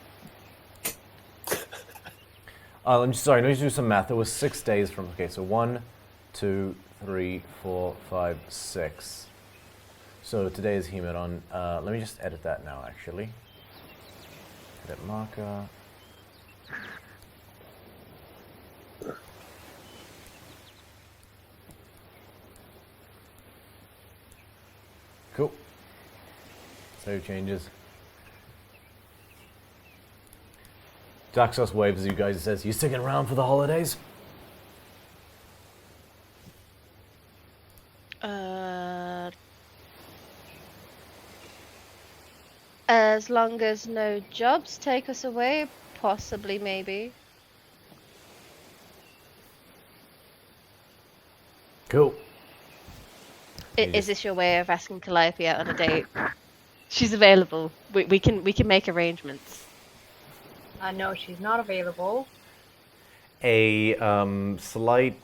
I'm sorry, let me do some math. It was 6 days from. Okay, so 1, 2, 3, 4, 5, 6. So today is Hemedon. Let me just edit that now, actually. Edit marker. Cool. Save changes. Daxos waves at you guys and says, "You sticking around for the holidays?" As long as no jobs take us away, possibly, maybe. Cool. Is this your way of asking Calliope out on a date? She's available. We can make arrangements. No, she's not available. A slight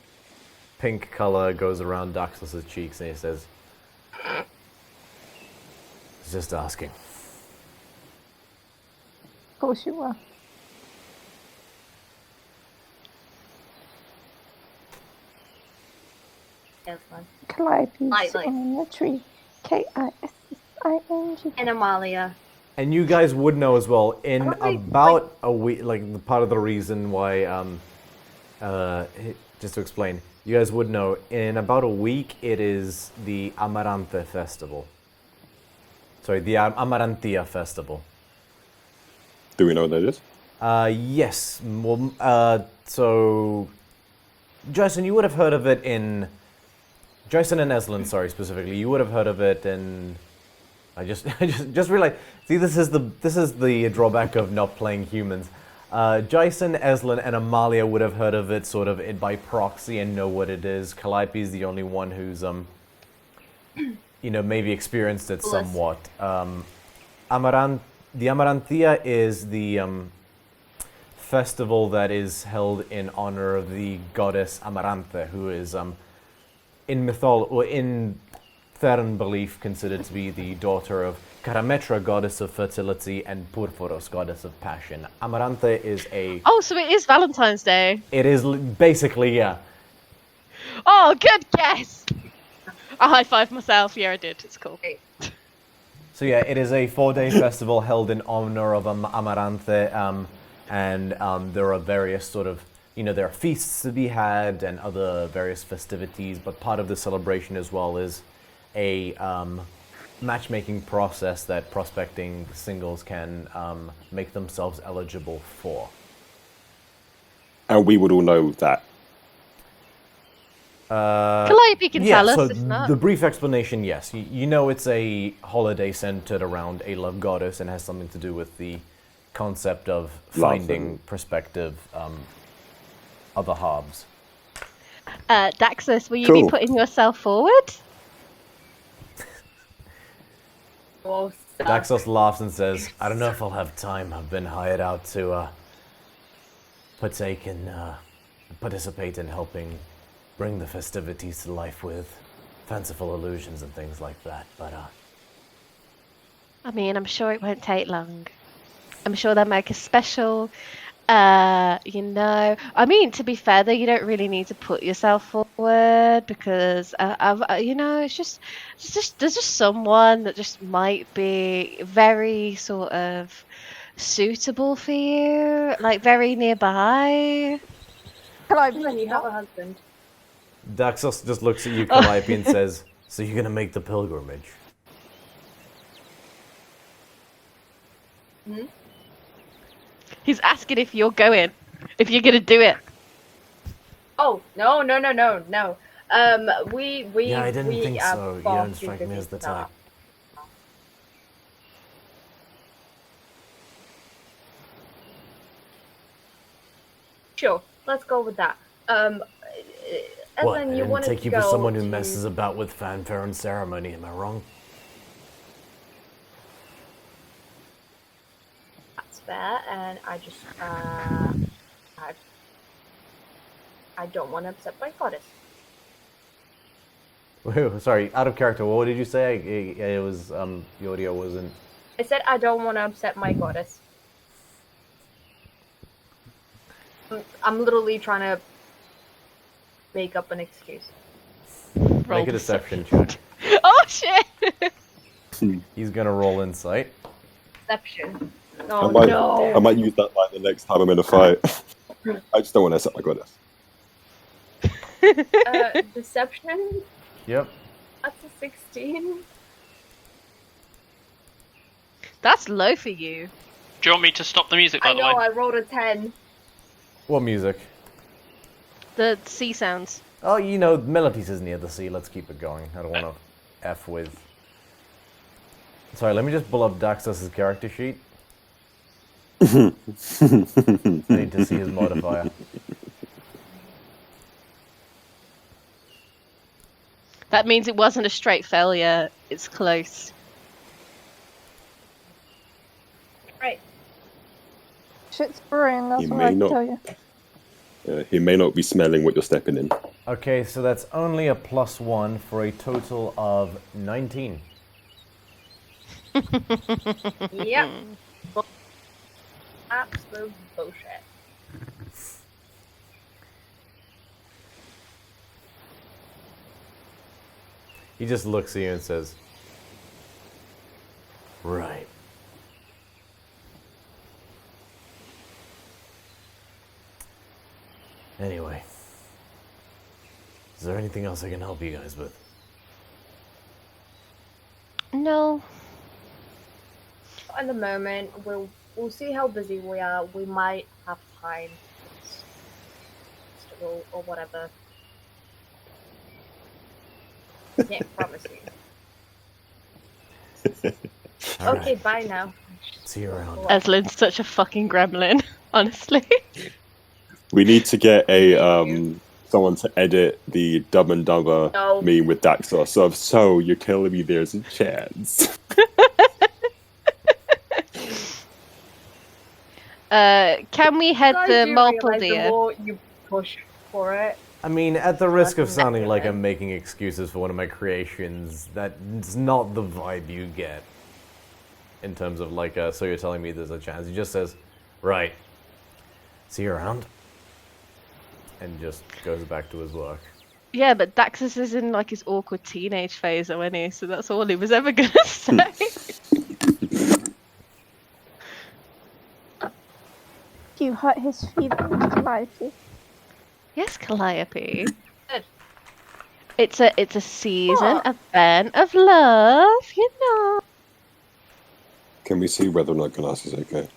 pink color goes around Daxos' cheeks and he says, "Just asking." Of course you were. Yes, one. Calliope Lightly. sitting in the tree. K-I-S-S-I-N-G. And Amalia. And you guys would know as well, in Probably, about a week, like the part of the reason why, just to explain, you guys would know, in about a week it is the Amarante Festival. Sorry, the Amarantia Festival. Do we know what that is? Yes. Well, so Jason, you would have heard of it in Jason and Eslin, sorry, specifically. You would have heard of it in. I just realized. See, this is the drawback of not playing humans. Jason, Eslin, and Amalia would have heard of it sort of by proxy and know what it is. Calliope is the only one who's maybe experienced it somewhat. The Amaranthia is the festival that is held in honor of the goddess Amaranthe, who is in Theran belief considered to be the daughter of Karametra, goddess of fertility, and Purphoros, goddess of passion. Amaranthe is a... Oh, so it is Valentine's Day. It is basically, yeah. Oh, good guess. I high-fived myself. Yeah, I did. It's cool. So yeah, it is a 4-day festival held in honor of Amaranthe, and there are various sort of, there are feasts to be had and other various festivities, but part of the celebration as well is a matchmaking process that prospecting singles can make themselves eligible for. And we would all know that. Calliope can tell us, so if not. the brief explanation, yes. You know it's a holiday centered around a love goddess and has something to do with the concept of finding prospective other halves. Daxus, will you Cool. be putting yourself forward? Oh, stuff. Daxos laughs and says, I don't know if I'll have time. I've been hired out to participate in helping bring the festivities to life with fanciful illusions and things like that. But I mean, I'm sure it won't take long. I'm sure they'll make a special, I mean, to be fair though, you don't really need to put yourself forward because, it's just there's just someone that just might be very sort of suitable for you, like very nearby. Then you have a husband. Daxos just looks at you, Calliope, and says, so you're going to make the pilgrimage? Hmm? He's asking if you're going, if you're gonna do it. Oh, no. We Yeah, I didn't think are so. You far don't too strike me busy as the for type. that. Sure, let's go with that. And What? then I you didn't wanted take to you for go someone who to- messes about with fanfare and ceremony, am I wrong? That's fair, and I just I don't want to upset my goddess. Sorry, out of character, what did you say? It was, the audio wasn't... I said I don't want to upset my goddess. I'm literally trying to make up an excuse. Make a deception check. Oh shit! He's gonna roll insight. Deception. I Oh might, no. I might use that line the next time I'm in a fight. I just don't want to upset my goddess. Deception? Yep. That's a 16. That's low for you. Do you want me to stop the music, by I the know, way? I rolled a 10. What music? The sea sounds. Oh, Melodies is near the sea. Let's keep it going. I don't want to F with... Sorry, let me just pull up Daxos' character sheet. I need to see his modifier. That means it wasn't a straight failure. It's close. Right. Shit's brewing, that's You what may I can not. tell you. He may not be smelling what you're stepping in. Okay, so that's only a +1 for a total of 19. Yep. Absolute bullshit. He just looks at you and says, right. Anyway, is there anything else I can help you guys with? No. At the moment, we're we'll see how busy we are. We might have time or whatever. Can't promise you. All Okay, right. bye now. See you around. Eslin's such a fucking gremlin, honestly. We need to get someone to edit the Dumb and Dumber No. meme with Daxos. So you're telling me there's a chance? Can we head Guys the do Multiple realize the Deer? more you push for it. I mean, at the risk of That's sounding like accurate. I'm making excuses for one of my creations, that's not the vibe you get. In terms of like, so you're telling me there's a chance. He just says, right, see you around. And just goes back to his work. Yeah, but Daxus is in like his awkward teenage phase, isn't he? So that's all he was ever gonna say. You hurt his feelings, Calliope. Yes, Calliope. Good. It's a season, What? a band of love, you know. Can we see whether or not Ganas is okay?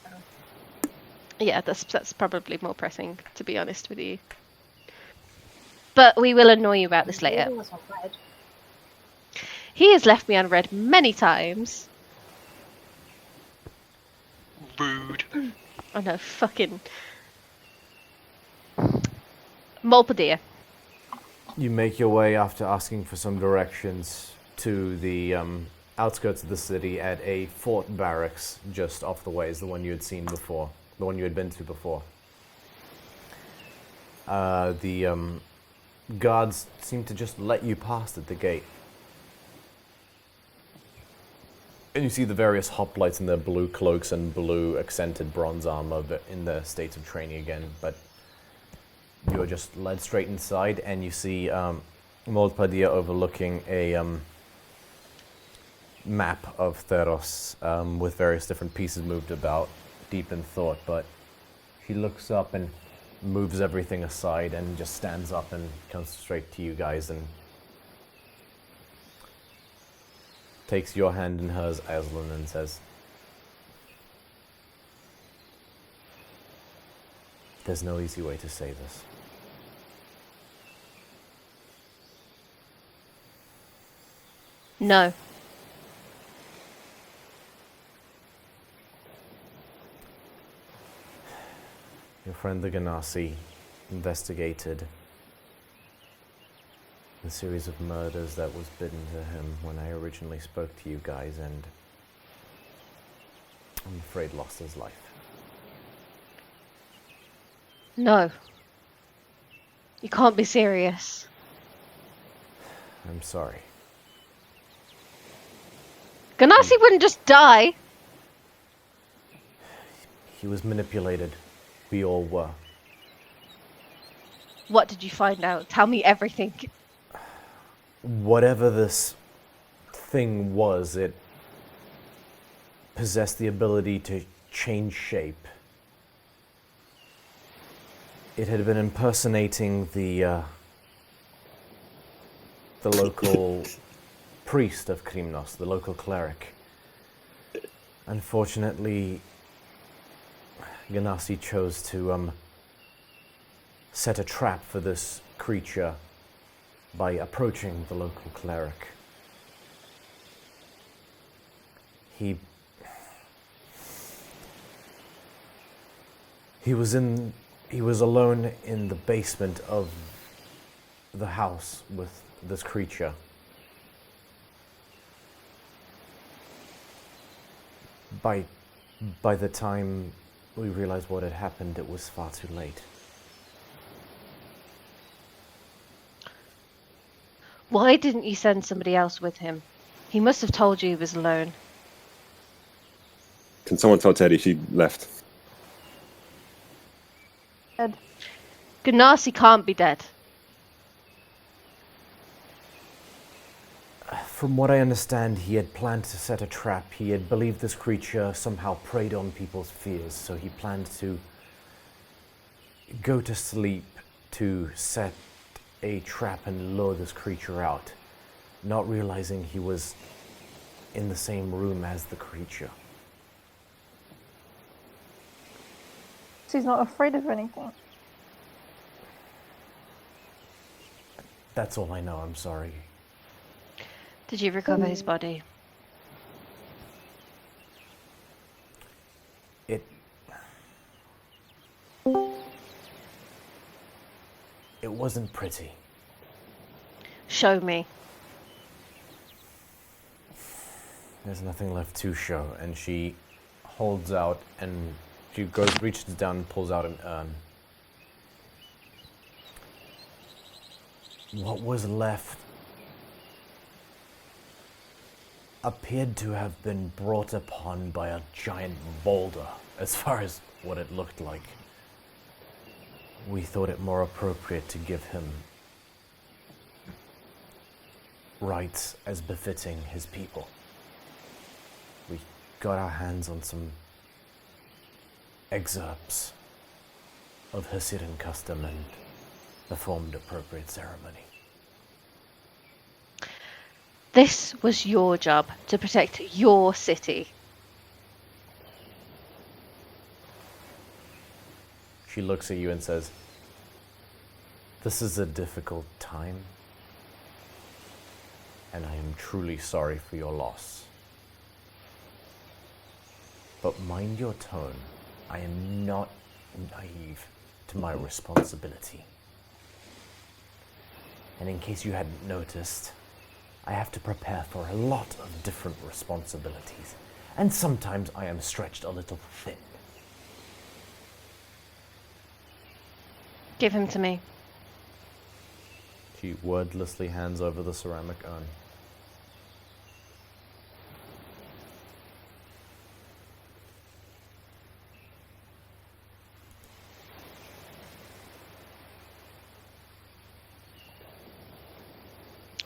Yeah, that's probably more pressing, to be honest with you. But we will annoy you about this later. Reading was unread. He has left me unread many times. Rude. I know, fucking Mulpadir. You make your way after asking for some directions to the outskirts of the city at a fort barracks just off the ways, the one you had seen before, the one you had been to before. The guards seem to just let you past at the gate. And you see the various hoplites in their blue cloaks and blue accented bronze armor in their states of training again, but you're just led straight inside, and you see Moldpadia overlooking a map of Theros with various different pieces moved about, deep in thought, but she looks up and moves everything aside and just stands up and comes straight to you guys and takes your hand in hers, Aslan, and says, "There's no easy way to say this. No. Your friend the Ganassi investigated the series of murders that was bidden to him when I originally spoke to you guys, and I'm afraid lost his life. No. You can't be serious. I'm sorry. Ganassi wouldn't just die. He was manipulated. We all were. What did you find out? Tell me everything. Whatever this thing was, it possessed the ability to change shape. It had been impersonating the local priest of Krimnos, the local cleric. Unfortunately, Ganassi chose to set a trap for this creature by approaching the local cleric. He was alone in the basement of the house with this creature. By the time we realized what had happened, it was far too late. Why didn't you send somebody else with him? He must have told you he was alone. Can someone tell Teddy she left? Dead. Ganassi can't be dead. From what I understand, he had planned to set a trap. He had believed this creature somehow preyed on people's fears, so he planned to go to sleep to set a trap and lure this creature out, not realizing he was in the same room as the creature. he's not afraid of anything. That's all I know, I'm sorry. Did you recover his body? It wasn't pretty. Show me. There's nothing left to show, and she holds out and she reaches down and pulls out an urn. What was left appeared to have been brought upon by a giant boulder, as far as what it looked like. We thought it more appropriate to give him rights as befitting his people. We got our hands on some excerpts of Hasidic custom and performed appropriate ceremony. This was your job, to protect your city. She looks at you and says, "This is a difficult time, and I am truly sorry for your loss. But mind your tone. I am not naive to my responsibility. And in case you hadn't noticed, I have to prepare for a lot of different responsibilities, and sometimes I am stretched a little thin." Give him to me. She wordlessly hands over the ceramic urn.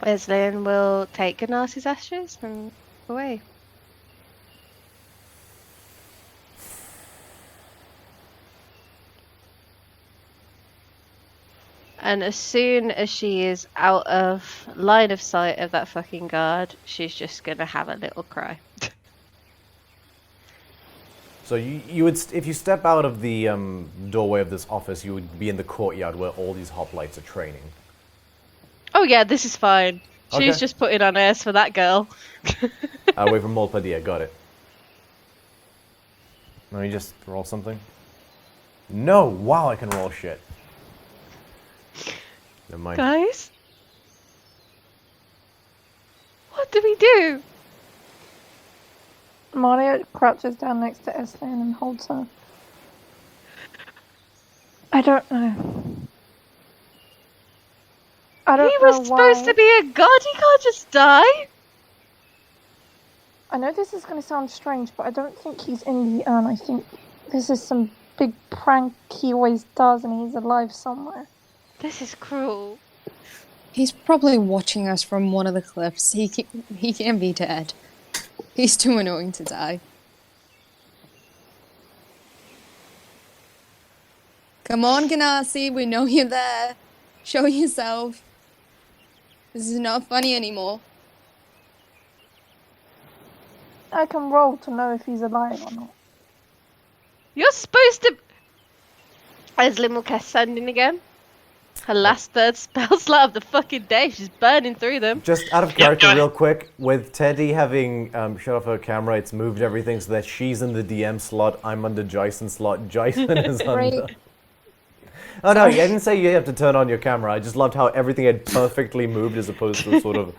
Eslin will take Ganas's ashes and go away. And as soon as she is out of line of sight of that fucking guard, she's just gonna have a little cry. So you would, if you step out of the doorway of this office, you would be in the courtyard where all these hoplites are training. Oh yeah, this is fine. She's Okay. just putting on airs for that girl. Away from Molpadilla, got it. Let me just roll something. No, wow, I can roll shit. Never mind. Guys? What do we do? Mario crouches down next to Eslin and holds her. I don't know. I don't He know was supposed to be a god, he can't just die. I know this is going to sound strange, but I don't think he's in the urn. I think this is some big prank he always does and he's alive somewhere. This is cruel. He's probably watching us from one of the cliffs. He can't be dead. He's too annoying to die. Come on, Ganassi, we know you're there. Show yourself. This is not funny anymore. I can roll to know if he's alive or not. You're supposed to... Eslin will cast Sanding again. Her last third spell slot of the fucking day. She's burning through them. Just out of character, real quick, with Teddy having shut off her camera, it's moved everything so that she's in the DM slot, I'm under Jason's slot, Jason is under... Oh no, I didn't say you have to turn on your camera, I just loved how everything had perfectly moved as opposed to sort of...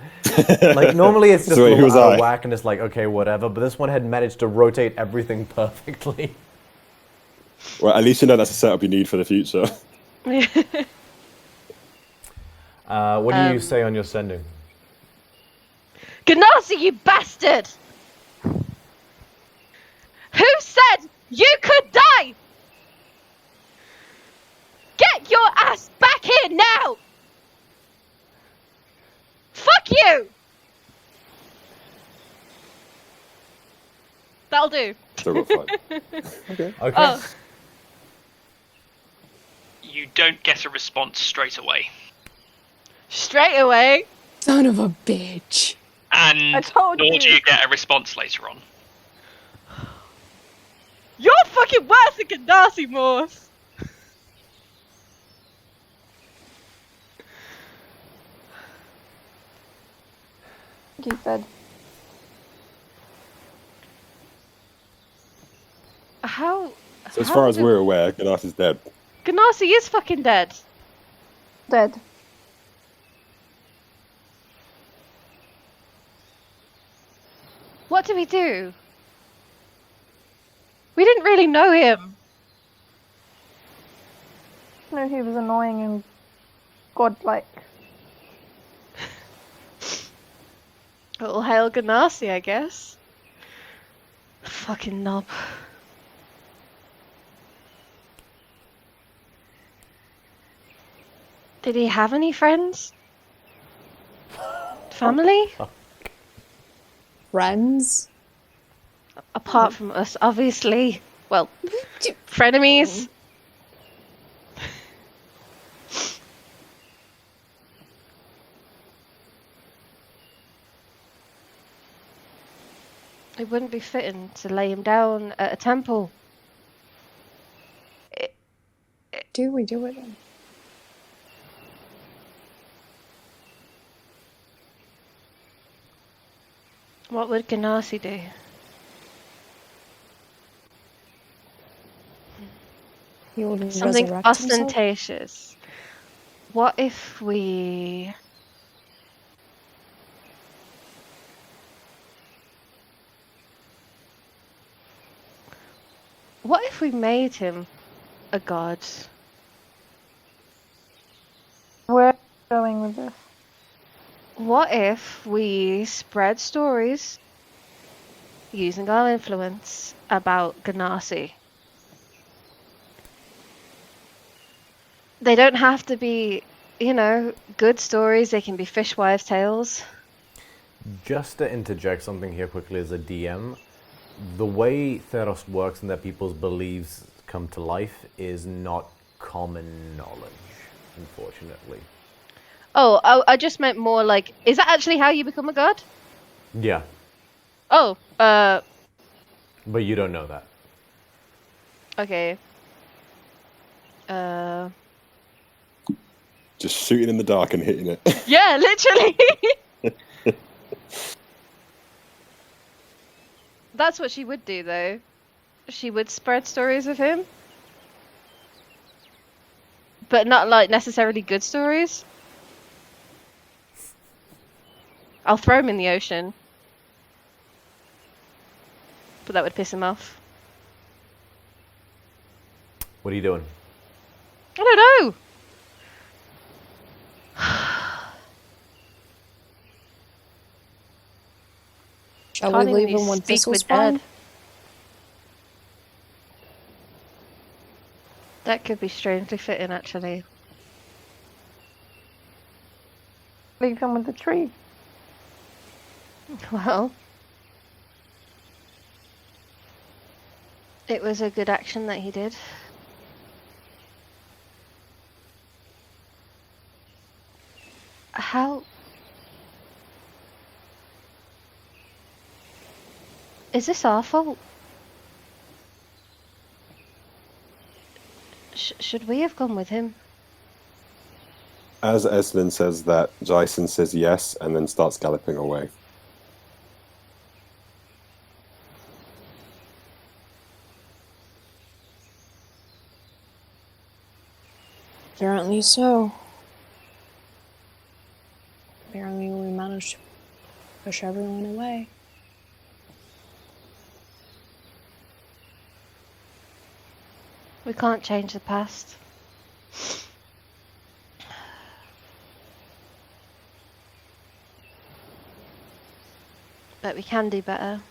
Like, normally it's just So a who was little out I? of whack and it's like, okay, whatever, but this one had managed to rotate everything perfectly. Well, at least you know that's a setup you need for the future. What do you say on your sending? Ganassi, you bastard! Who said you could die? Get your ass back here now! Fuck you! That'll do. So got 5. Okay. Okay. Oh, You don't get a response straight away. straight away. Son of a bitch. I And told nor you. do you get a response later on. You're fucking worse than Ganassi, Morse! He's dead. How? So as how far as do- we're aware, Ganassi is dead. Ganassi is fucking dead. Dead. What did we do? We didn't really know him. No, he was annoying and godlike. All hail Ganassi, I guess. Fucking knob. Did he have any friends? Family? Friends? Apart from us, obviously. Well, frenemies. It wouldn't be fitting to lay him down at a temple. Do we do it? What would Ganassi do? He would Something resurrect himself? ostentatious. What if we... What if we made him a god? Where are you going with this? What if we spread stories using our influence about Ganassi? They don't have to be, you know, good stories. They can be fishwives' tales. Just to interject something here quickly as a DM, the way Theros works and that people's beliefs come to life is not common knowledge, unfortunately. Oh, I just meant more like, is that actually how you become a god? Yeah, Oh, but you don't know that. okay. Just shooting in the dark and hitting it. Yeah, literally. That's what she would do, though. She would spread stories of him. But not, like, necessarily good stories. I'll throw him in the ocean. But that would piss him off. What are you doing? I don't know! Shall Can't we even leave use him with speak this with spawn? dead. That could be strangely fitting, actually. Leave him with the tree. Well, it was a good action that he did. How... Is this our fault? Should we have gone with him? As Eslin says that, Jason says yes and then starts galloping away. Apparently so. Apparently we managed to push everyone away. We can't change the past. But we can do better.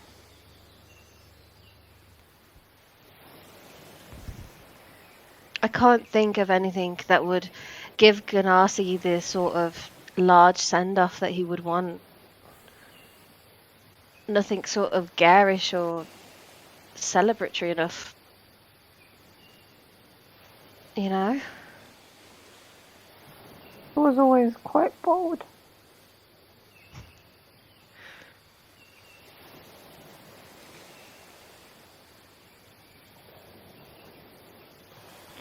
I can't think of anything that would give Ganassi the sort of large send-off that he would want. Nothing sort of garish or celebratory enough. You know? He was always quite bold.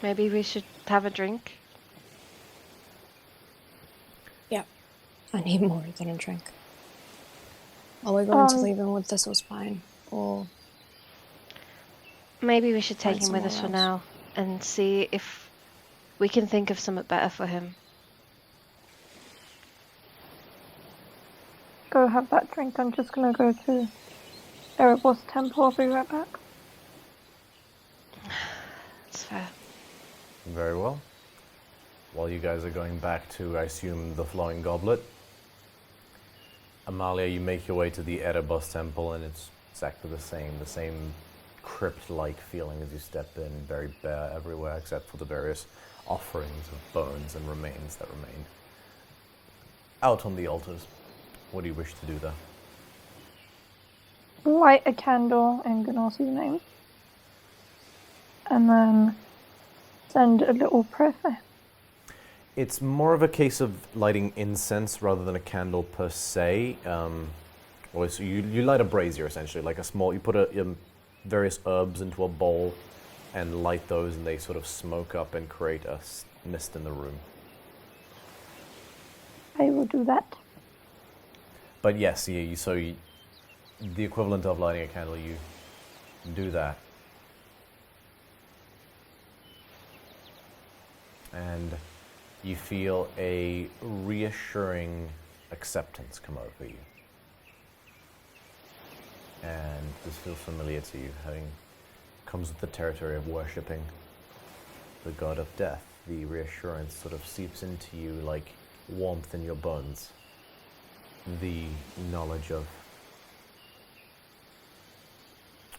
Maybe we should have a drink. Yeah, I need more than a drink. Are we going to Um, leave him with this spine, or Maybe we should take Find him with us for somewhere else. now and see if we can think of something better for him. Go have that drink. I'm just gonna go to Erebos Temple. I'll be right back. That's fair. Very well. While you guys are going back to, I assume, the Flowing Goblet, Amalia, you make your way to the Erebos Temple, and it's exactly the same crypt-like feeling as you step in, very bare everywhere except for the various offerings of bones and remains that remain out on the altars. What do you wish to do there? Light a candle in Ganassi's name. And then send a little prayer for him. It's more of a case of lighting incense rather than a candle per se. So you light a brazier essentially, like a small. You put various herbs into a bowl and light those, and they sort of smoke up and create a mist in the room. I will do that. But yes, the equivalent of lighting a candle, you do that. And you feel a reassuring acceptance come over you. And this feels familiar to you, having comes with the territory of worshipping the god of death. The reassurance sort of seeps into you like warmth in your bones. The knowledge of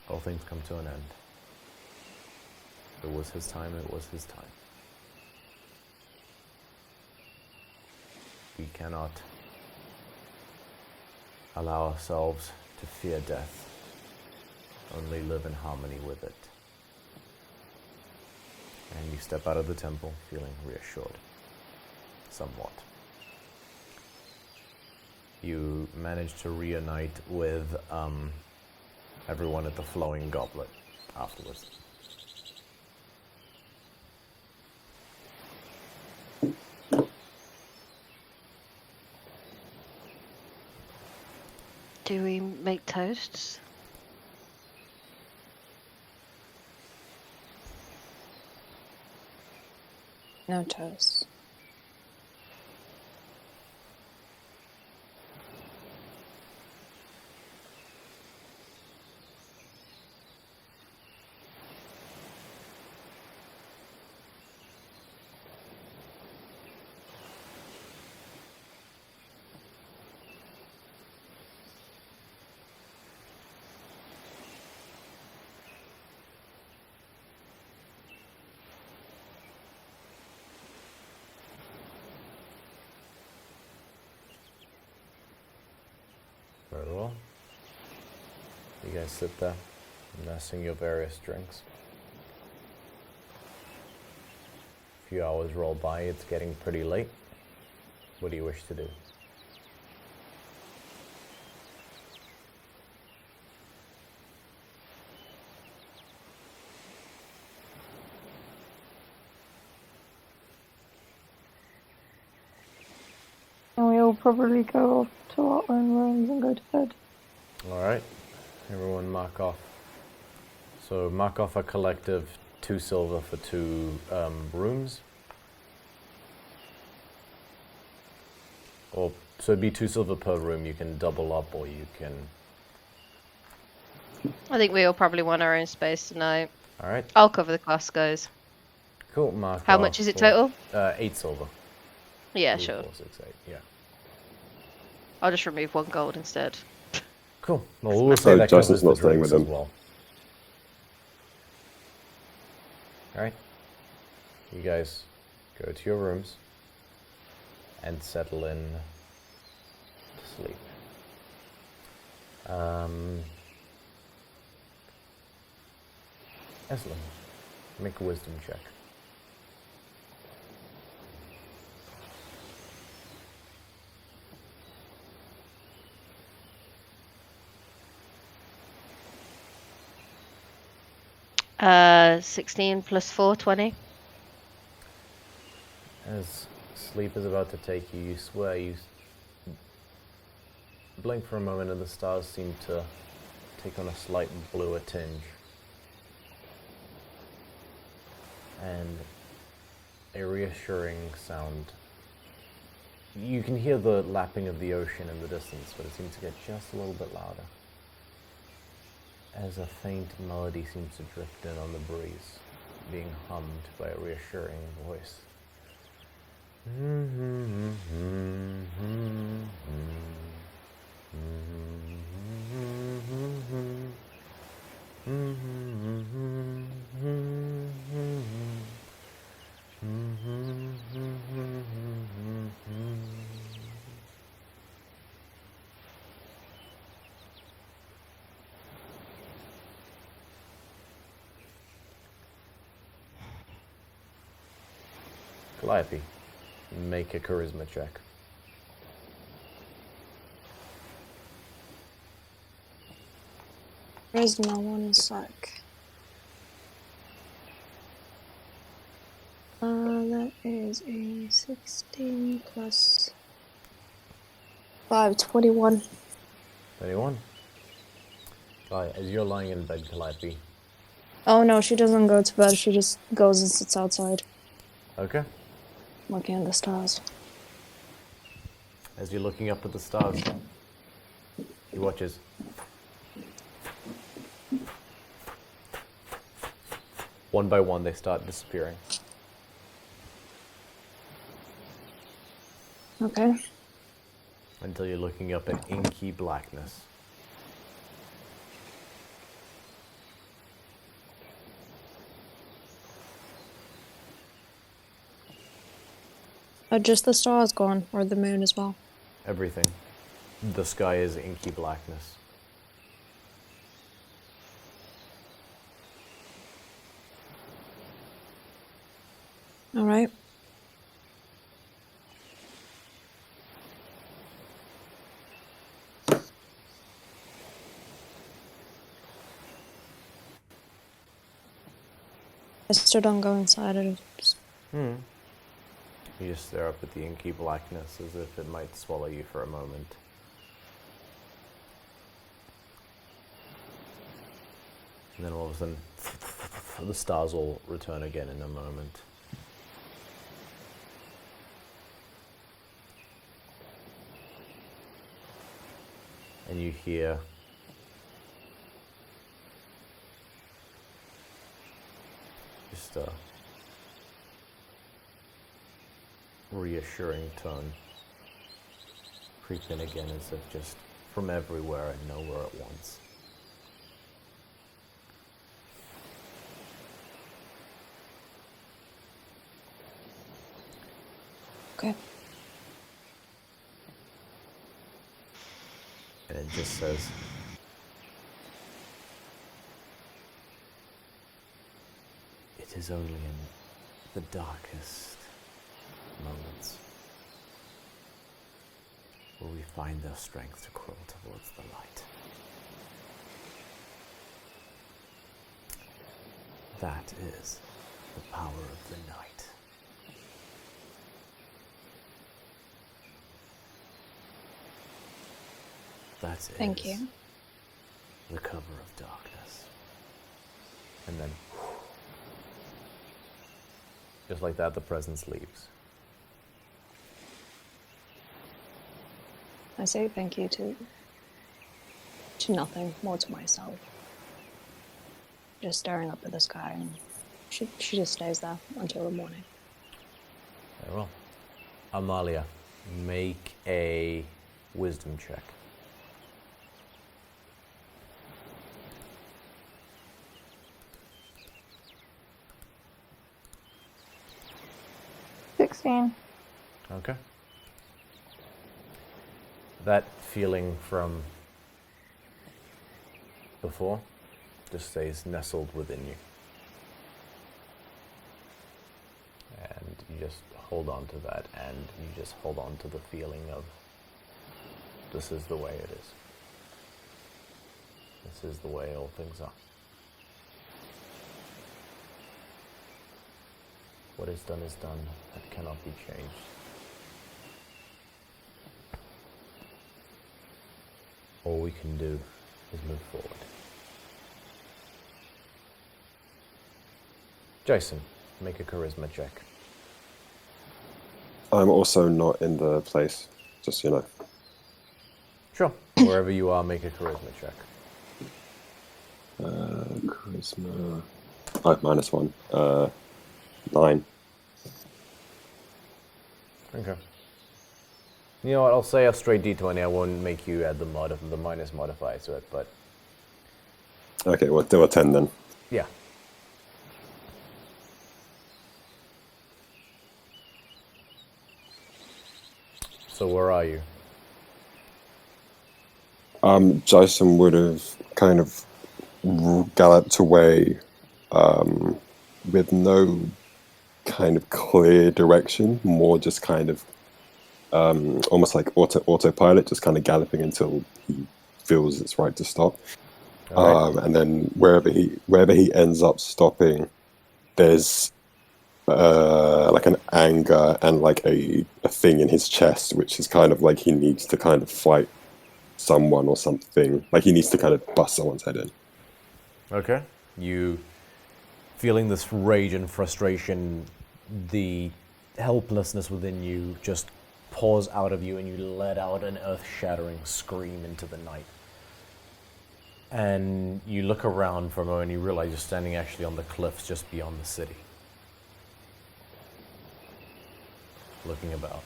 all things come to an end. It was his time, it was his time. We cannot allow ourselves to fear death, only live in harmony with it. And you step out of the temple feeling reassured, somewhat. You manage to reunite with everyone at the Flowing Goblet afterwards. Do we make toasts? no toast? Very well. You guys sit there, nursing your various drinks. A few hours roll by, it's getting pretty late. What do you wish to do? And we'll probably go off to our own rooms and go to bed. Alright, everyone mark off. So mark off a collective 2 silver for 2 rooms. Or, so it'd be 2 silver per room. You can double up or you can... I think we all probably want our own space tonight. Alright, I'll cover the cost, guys. cool, mark How off much is it for- total? 8 silver. Yeah, 3, sure. 4, 6, 8, yeah. I'll just remove 1 gold instead. Cool. Well, we'll say So that Justin's covers the not staying drinks with as them. well. Alright. You guys go to your rooms and settle in to sleep. Eslin, make a wisdom check. Uh, 16 plus 4, 20. As sleep is about to take you, you swear you blink for a moment and the stars seem to take on a slight bluer tinge. And a reassuring sound. You can hear the lapping of the ocean in the distance, but it seems to get just a little bit louder. As a faint melody seems to drift in on the breeze, being hummed by a reassuring voice. Calliope, make a charisma check. Charisma, one sec. That is a 16 plus 5, 21. 21. As you're lying in bed, Calliope. Oh no, she doesn't go to bed, she just goes and sits outside, Okay. looking at the stars. As you're looking up at the stars, he watches. One by one, they start disappearing. Okay. Until you're looking up at inky blackness. Are just the stars gone, or the moon as well? Everything. The sky is inky blackness. Alright. I still don't go inside it. You just stare up at the inky blackness as if it might swallow you for a moment. And then all of a sudden, the stars will return again in a moment. And you hear just a reassuring tone creep in again, as if just from everywhere and nowhere at once. Okay. And it just says, "It is only in the darkest moments where we find the strength to crawl towards the light. That is the power of the night." That Thank you. the cover of darkness. And then, just like that, the presence leaves. I say thank you to nothing, more to myself. Just staring up at the sky, and she just stays there until the morning. Very well. Amalia, make a wisdom check. Okay. That feeling from before just stays nestled within you. And you just hold on to that, and you just hold on to the feeling of this is the way it is. This is the way all things are. What is done is done. That cannot be changed. All we can do is move forward. Jason, make a charisma check. I'm also not in the place, just you know. Sure. Wherever you are, make a charisma check. Charisma. Oh, -1. 9. Okay. You know what? I'll say a straight D20. I won't make you add the minus modifier to it, but Okay, well, do a 10 then. yeah. So where are you? Jason would have kind of galloped away with no kind of clear direction, more just kind of almost like autopilot, just kind of galloping until he feels it's right to stop. All right. And then wherever he ends up stopping, there's like an anger and like a thing in his chest, which is kind of like he needs to kind of fight someone or something. Like he needs to kind of bust someone's head in. Okay. You feeling this rage and frustration, the helplessness within you just pours out of you, and you let out an earth-shattering scream into the night. And you look around for a moment and you realize you're standing actually on the cliffs just beyond the city. Looking about.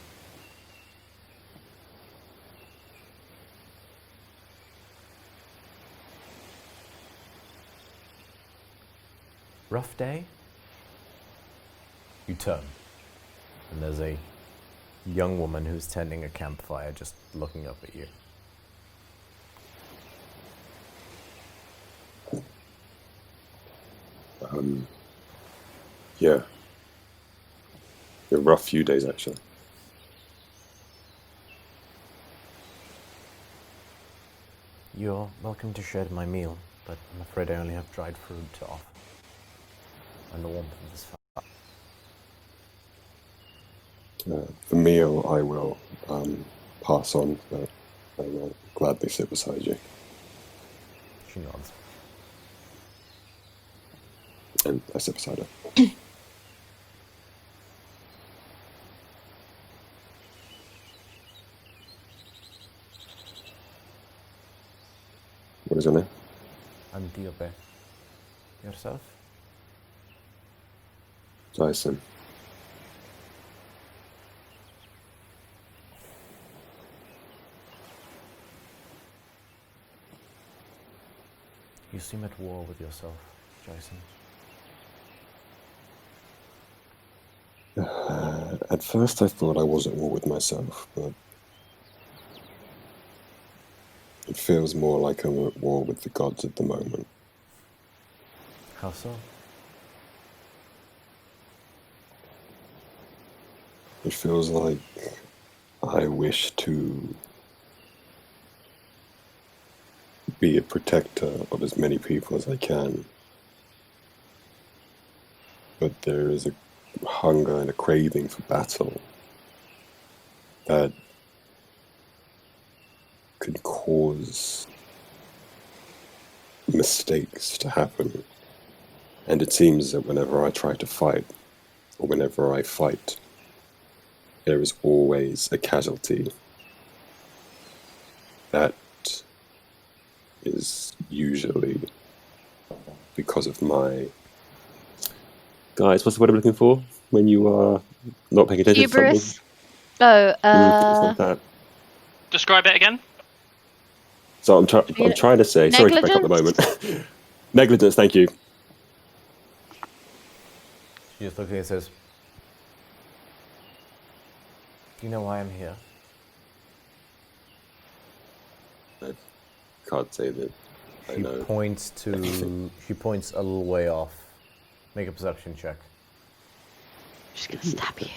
Rough day? You turn, and there's a young woman who's tending a campfire just looking up at you. Yeah. A rough few days, actually. You're welcome to share my meal, but I'm afraid I only have dried fruit to offer. And the warmth of this fire. The meal I will pass on, but I will gladly sit beside you. She nods. And I sit beside her. What is your name? I'm Diope. Yourself? Jason. You seem at war with yourself, Jason. At first I thought I was at war with myself, but it feels more like I'm at war with the gods at the moment. How so? It feels like I wish to be a protector of as many people as I can. But there is a hunger and a craving for battle that could cause mistakes to happen. And it seems that whenever I try to fight, or whenever I fight, there is always a casualty that is usually because of my... Guys, what's the word I'm looking for when you are not paying attention Hubris. to something? Oh, It's not that. Describe it again. So I'm trying to say... Sorry to break up the moment. Negligence, thank you. She just looks at you and says, "Do you know why I'm here?" I can't say that I She know. points to... she points a little way off. Make a perception check. she's gonna stab you.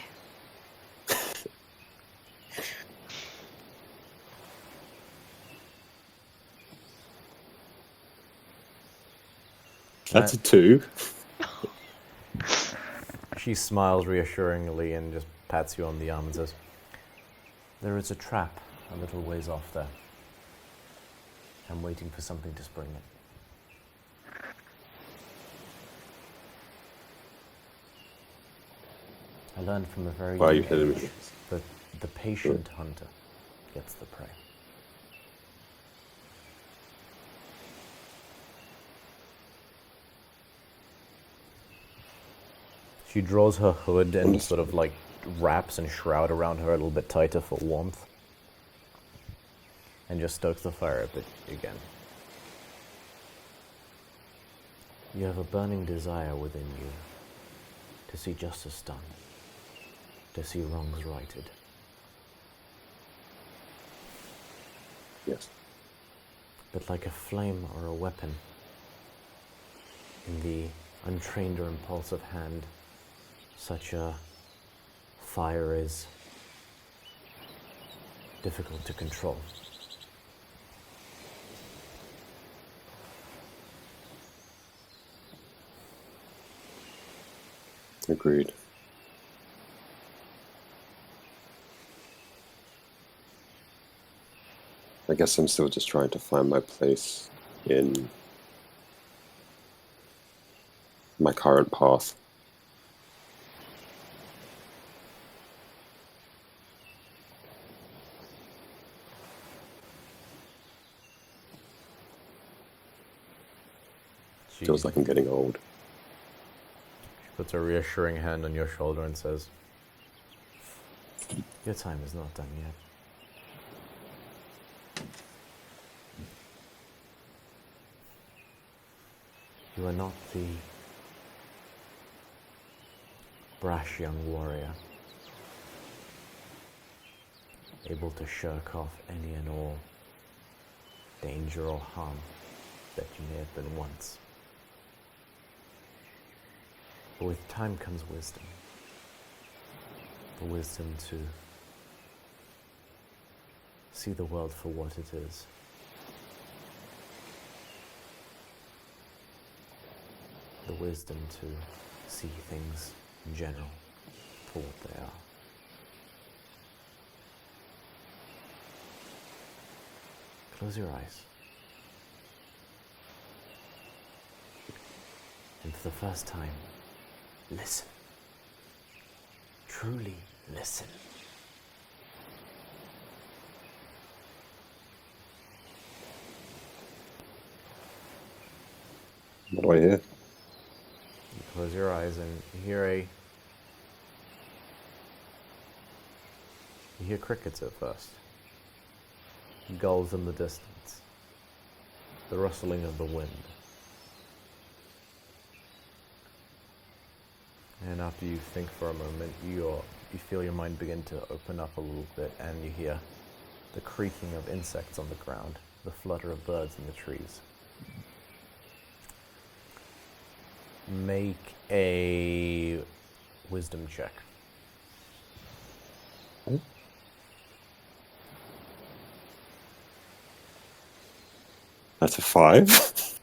That's a 2. She smiles reassuringly and just pats you on the arm and says, "There is a trap a little ways off there. I'm waiting for something to spring it." I learned from a very Why are you young telling me age this? that the patient hunter gets the prey. She draws her hood and sort of like wraps and shroud around her a little bit tighter for warmth. And just stokes the fire a bit again. You have a burning desire within you to see justice done, to see wrongs righted. Yes. But like a flame or a weapon, in the untrained or impulsive hand, such a fire is difficult to control. Agreed. I guess I'm still just trying to find my place in my current path. Feels like I'm getting old. She puts a reassuring hand on your shoulder and says, "Your time is not done yet." You are not the brash young warrior, able to shirk off any and all danger or harm that you may have been once. But with time comes wisdom. The wisdom to see the world for what it is. The wisdom to see things in general for what they are. Close your eyes. And for the first time, listen. Truly listen. What do I hear? You close your eyes and you hear crickets at first. Gulls in the distance. The rustling of the wind. And after you think for a moment, you feel your mind begin to open up a little bit, and you hear the creaking of insects on the ground, the flutter of birds in the trees. Make a wisdom check. That's a 5.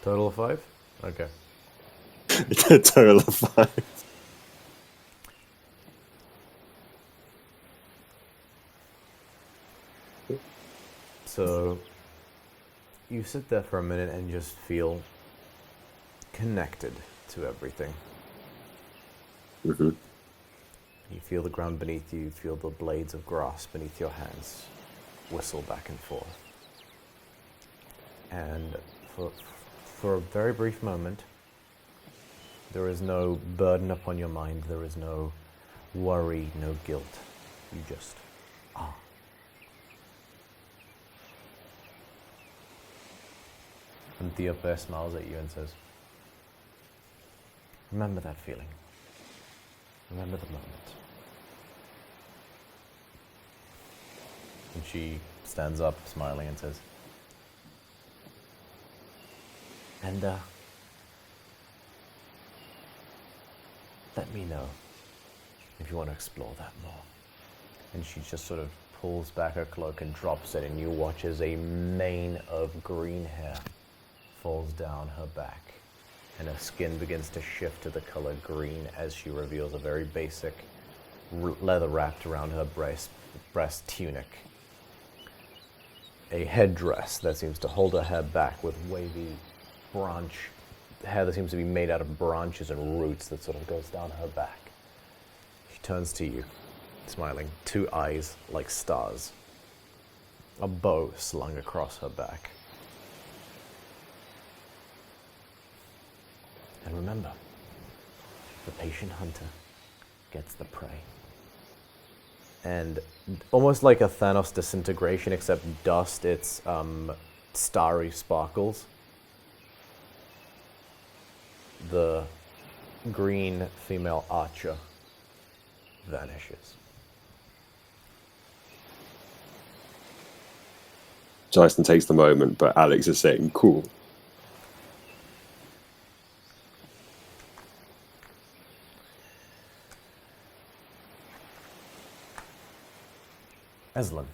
Total of 5? Okay. It's a total of 5. So you sit there for a minute and just feel connected to everything. Mm-hmm. You feel the ground beneath you, you feel the blades of grass beneath your hands whistle back and forth. And for a very brief moment, there is no burden upon your mind, there is no worry, no guilt. You just are. And Theopère smiles at you and says, "Remember that feeling. Remember the moment." And she stands up, smiling, and says, "And, let me know if you want to explore that more." And she just sort of pulls back her cloak and drops it, and you watch as a mane of green hair falls down her back and her skin begins to shift to the color green as she reveals a very basic leather wrapped around her breast tunic. A headdress that seems to hold her hair back with wavy hair that seems to be made out of branches and roots that sort of goes down her back. She turns to you, smiling, 2 eyes like stars, a bow slung across her back. And remember, the patient hunter gets the prey. And almost like a Thanos disintegration, except dust, it's starry sparkles. The green female archer vanishes. Jason takes the moment, but Alex is saying, cool. Eslin.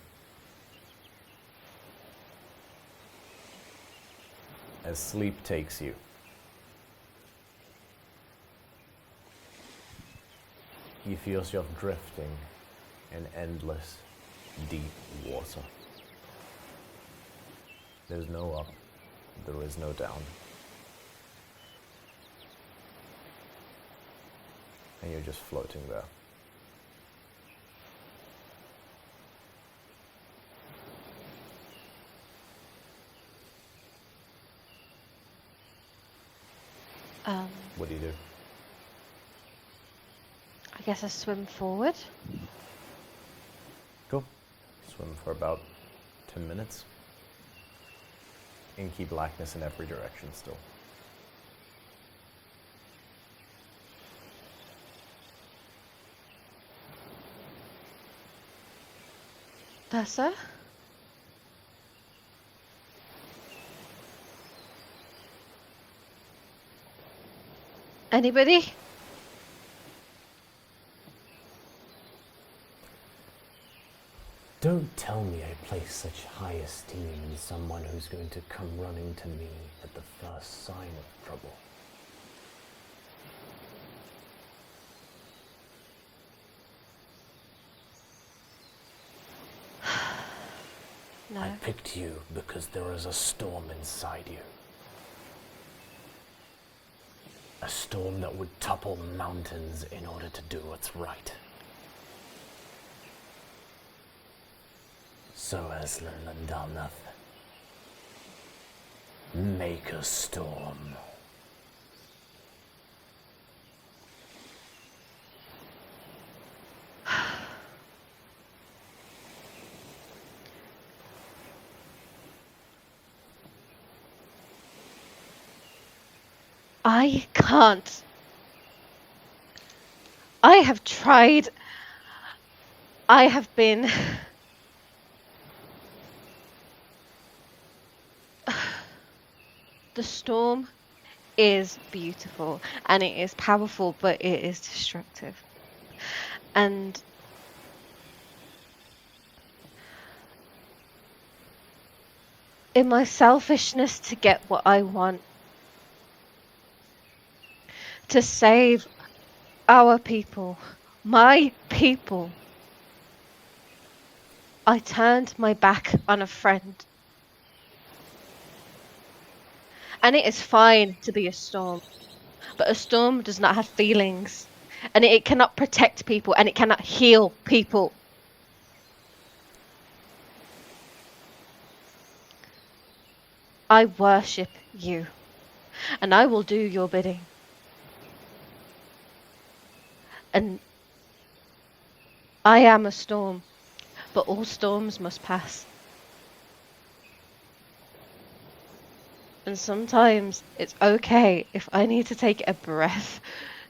As sleep takes you, you feel yourself drifting in endless, deep water. There's no up, there is no down. And you're just floating there. What do you do? I guess I swim forward. Cool. Swim for about 10 minutes. Inky blackness in every direction still. Tessa? Anybody? Don't tell me I place such high esteem in someone who's going to come running to me at the first sign of trouble. No. I picked you because there is a storm inside you. A storm that would topple mountains in order to do what's right. So Aslan and Dalnath, make a storm. I can't. I have tried. I have been. The storm is beautiful and it is powerful, but it is destructive. And in my selfishness to get what I want, to save our people, my people, I turned my back on a friend. And it is fine to be a storm, but a storm does not have feelings, and it cannot protect people, and it cannot heal people. I worship you, and I will do your bidding. And I am a storm, but all storms must pass. And sometimes it's okay if I need to take a breath.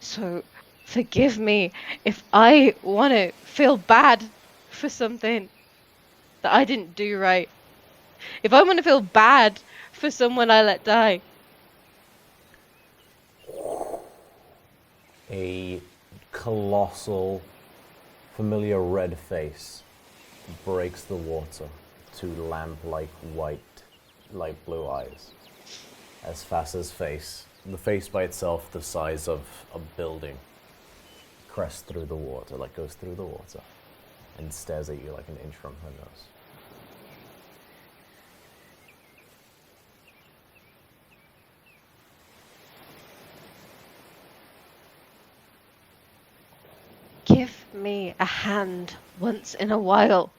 So forgive me if I want to feel bad for something that I didn't do right. If I want to feel bad for someone I let die. A colossal, familiar red face breaks the water to lamp-like white, light blue eyes. As Fasa's face The face by itself, the size of a building, crests through the water, like goes through the water, and stares at you like an inch from her nose. Give me a hand once in a while.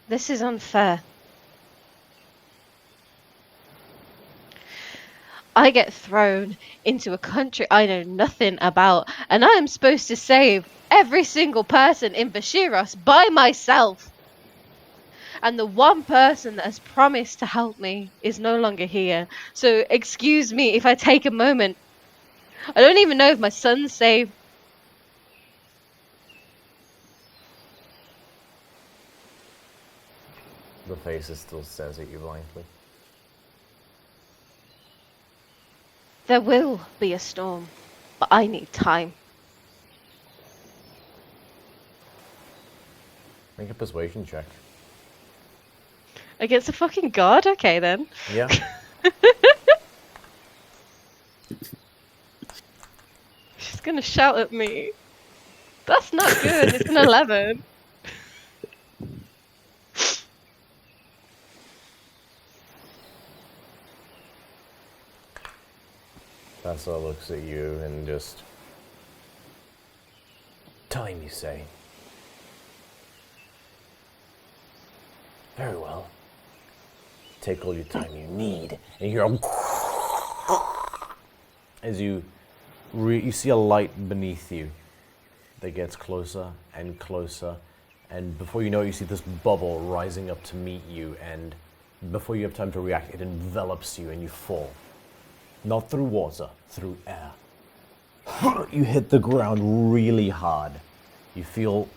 This is unfair. I get thrown into a country I know nothing about, and I am supposed to save every single person in Vashiros by myself. And the one person that has promised to help me is no longer here. So excuse me if I take a moment. I don't even know if my son's safe. The face still stares at you blankly. There will be a storm, but I need time. Make a persuasion check. Against a fucking god? Okay then. Yeah. She's gonna shout at me. That's not good. It's an 11. Tessa looks at you and just... Time, you say? Very well. Take all your time you need. And you hear as you see a light beneath you that gets closer and closer, and before you know it, you see this bubble rising up to meet you, and before you have time to react, it envelops you and you fall. Not through water, through air. You hit the ground really hard. You feel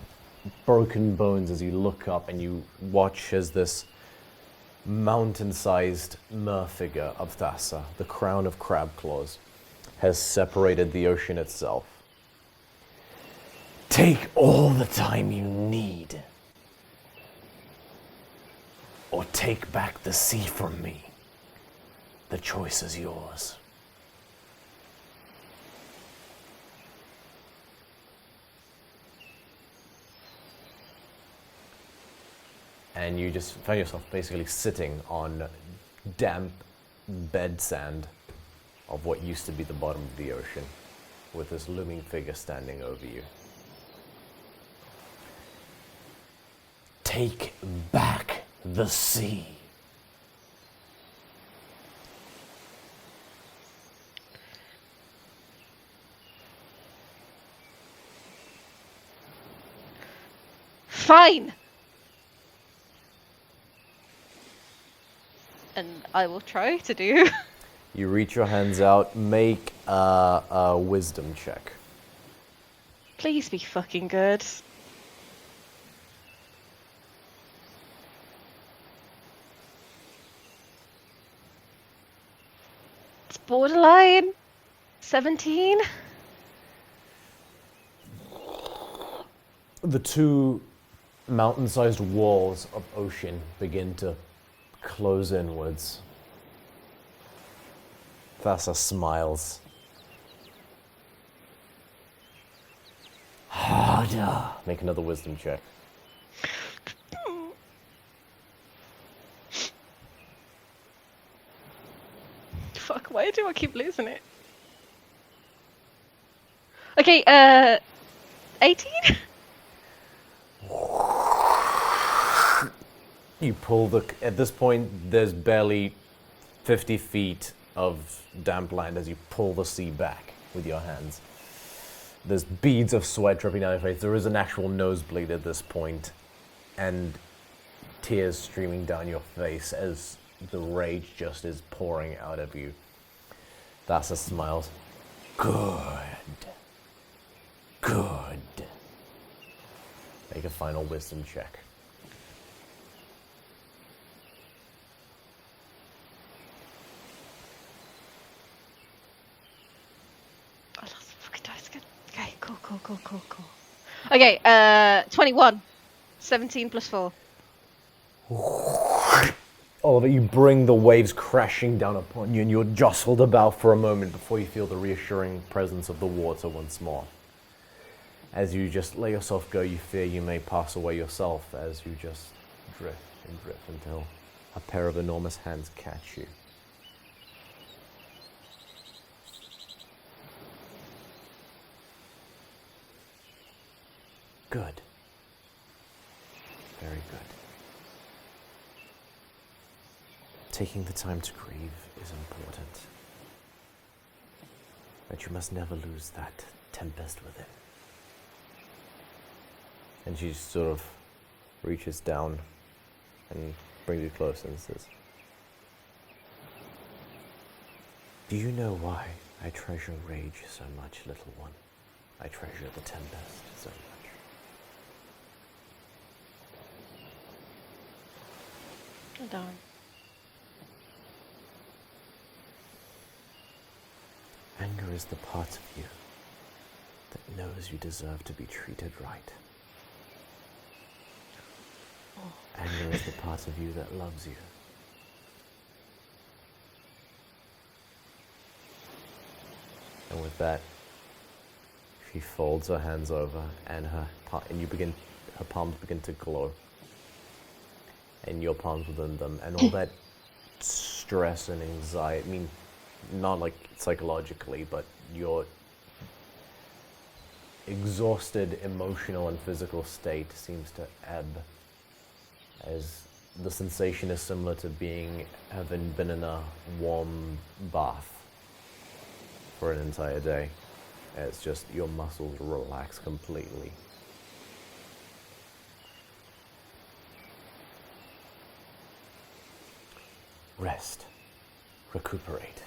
broken bones as you look up and you watch as this mountain-sized mer figure of Thassa, the crown of crab claws, has separated the ocean itself. Take all the time you need, or take back the sea from me. The choice is yours. And you just find yourself basically sitting on damp bed sand of what used to be the bottom of the ocean, with this looming figure standing over you. Take back the sea. Fine! And I will try to do. You reach your hands out, make a wisdom check. Please be fucking good. It's borderline 17. The two mountain-sized walls of ocean begin to close inwards. Thassa smiles. Harder. Make another wisdom check. Fuck, why do I keep losing it? Okay, 18? You pull the... At this point, there's barely 50 feet of damp land as you pull the sea back with your hands. There's beads of sweat dripping down your face. There is an actual nosebleed at this point, and tears streaming down your face as the rage just is pouring out of you. Thassa smiles. Good. Good. Make a final wisdom check. I lost the fucking dice again. Okay, cool. Okay, 21. 17 plus 4. All of it, you bring the waves crashing down upon you, and you're jostled about for a moment before you feel the reassuring presence of the water once more. As you just let yourself go, you fear you may pass away yourself as you just drift and drift until a pair of enormous hands catch you. Good. Very good. Taking the time to grieve is important. But you must never lose that tempest within. And she sort of reaches down and brings you close and says, "Do you know why I treasure rage so much, little one? I treasure the tempest so much." Oh, darn. Anger is the part of you that knows you deserve to be treated right. Anger is the part of you that loves you. And with that, she folds her hands over, and her palms begin to glow, and your palms within them, and all that stress and anxiety. I mean, not like psychologically, but your exhausted emotional and physical state seems to ebb, as the sensation is similar to having been in a warm bath for an entire day. It's just your muscles relax completely. Rest, recuperate,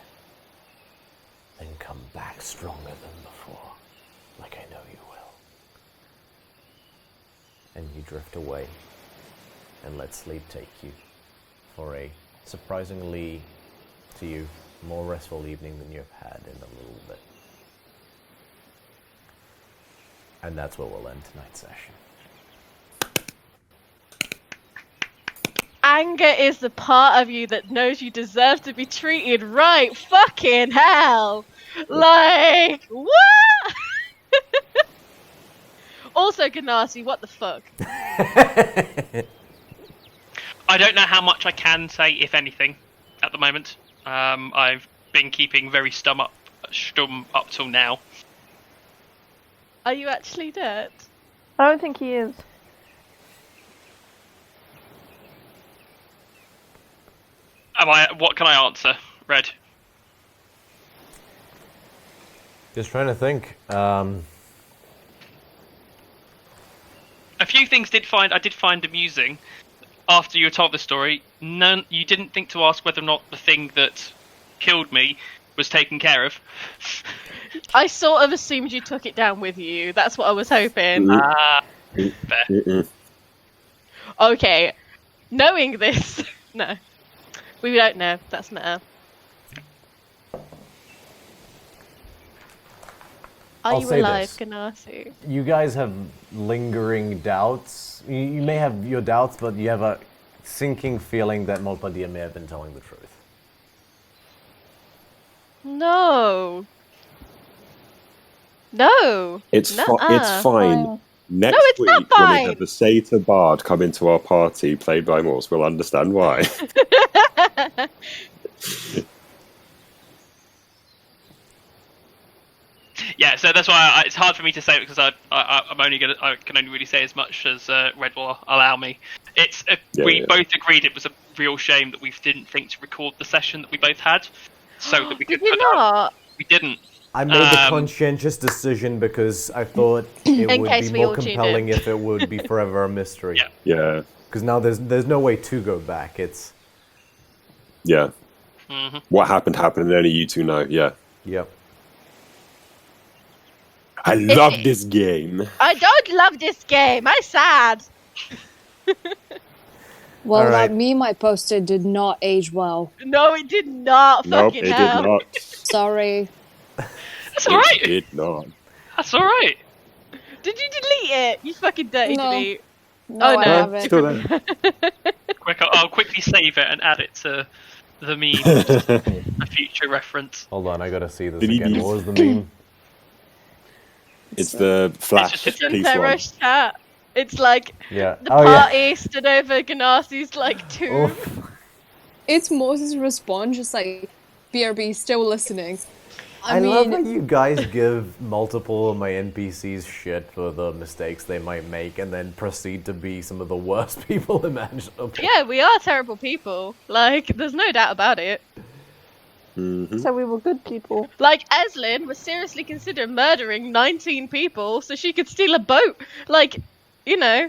then come back stronger than before, like I know you will. And you drift away and let sleep take you for a surprisingly, to you, more restful evening than you've had in a little bit. And that's where we'll end tonight's session. Anger is the part of you that knows you deserve to be treated right. Fucking hell. Like, what? Also, Ganassi, what the fuck? I don't know how much I can say, if anything, at the moment. I've been keeping very stum up till now. Are you actually dead? I don't think he is. Am I? What can I answer, Red? Just trying to think. A few things I did find amusing after you told the story. None. You didn't think to ask whether or not the thing that killed me was taken care of. I sort of assumed you took it down with you. That's what I was hoping. Fair. Okay. Knowing this... No. We don't know. That's meta. Are I'll you say alive, this. Ganassi? You guys have lingering doubts. You may have your doubts, but you have a sinking feeling that Molpadia may have been telling the truth. No. No. It's Nuh-uh. it's fine. Next No, it's week, not when fine. we have the Satyr Bard come into our party, played by Morse, we'll understand why. Yeah, so that's why it's hard for me to say because I can only really say as much as Red will allow me. We both agreed it was a real shame that we didn't think to record the session that we both had, so that we could. Did you not? We didn't. I made the conscientious decision because I thought it would case be we more all tuned compelling in. if it would be forever a mystery. Yeah. Yeah, Because now there's no way to go back. It's yeah. Mm-hmm. What happened, and only you two know. Yeah. yep. I love this game. I don't love this game. I'm sad. Well, All right. that meme I posted did not age well. No, it did not. Nope, Fucking it hell. did not. Sorry. That's all right. It did not. That's all right. Did you delete it? You fucking dirty No. delete. No, Oh, I no. haven't. Still there. Quick, I'll quickly save it and add it to the meme for future reference. Hold on, I gotta see this Did he again. use- What was the meme? It's the Flash It's in piece one. Theros chat. It's like Yeah. the Oh, party stood over Ganassi's like tomb. Oof. It's Moses' response, just like, BRB, still listening. I love mean, how you guys give multiple of my NPCs shit for the mistakes they might make and then proceed to be some of the worst people imaginable. Yeah, we are terrible people. Like, there's no doubt about it. So we were good people. Like, Eslin was seriously considering murdering 19 people so she could steal a boat. Like, you know.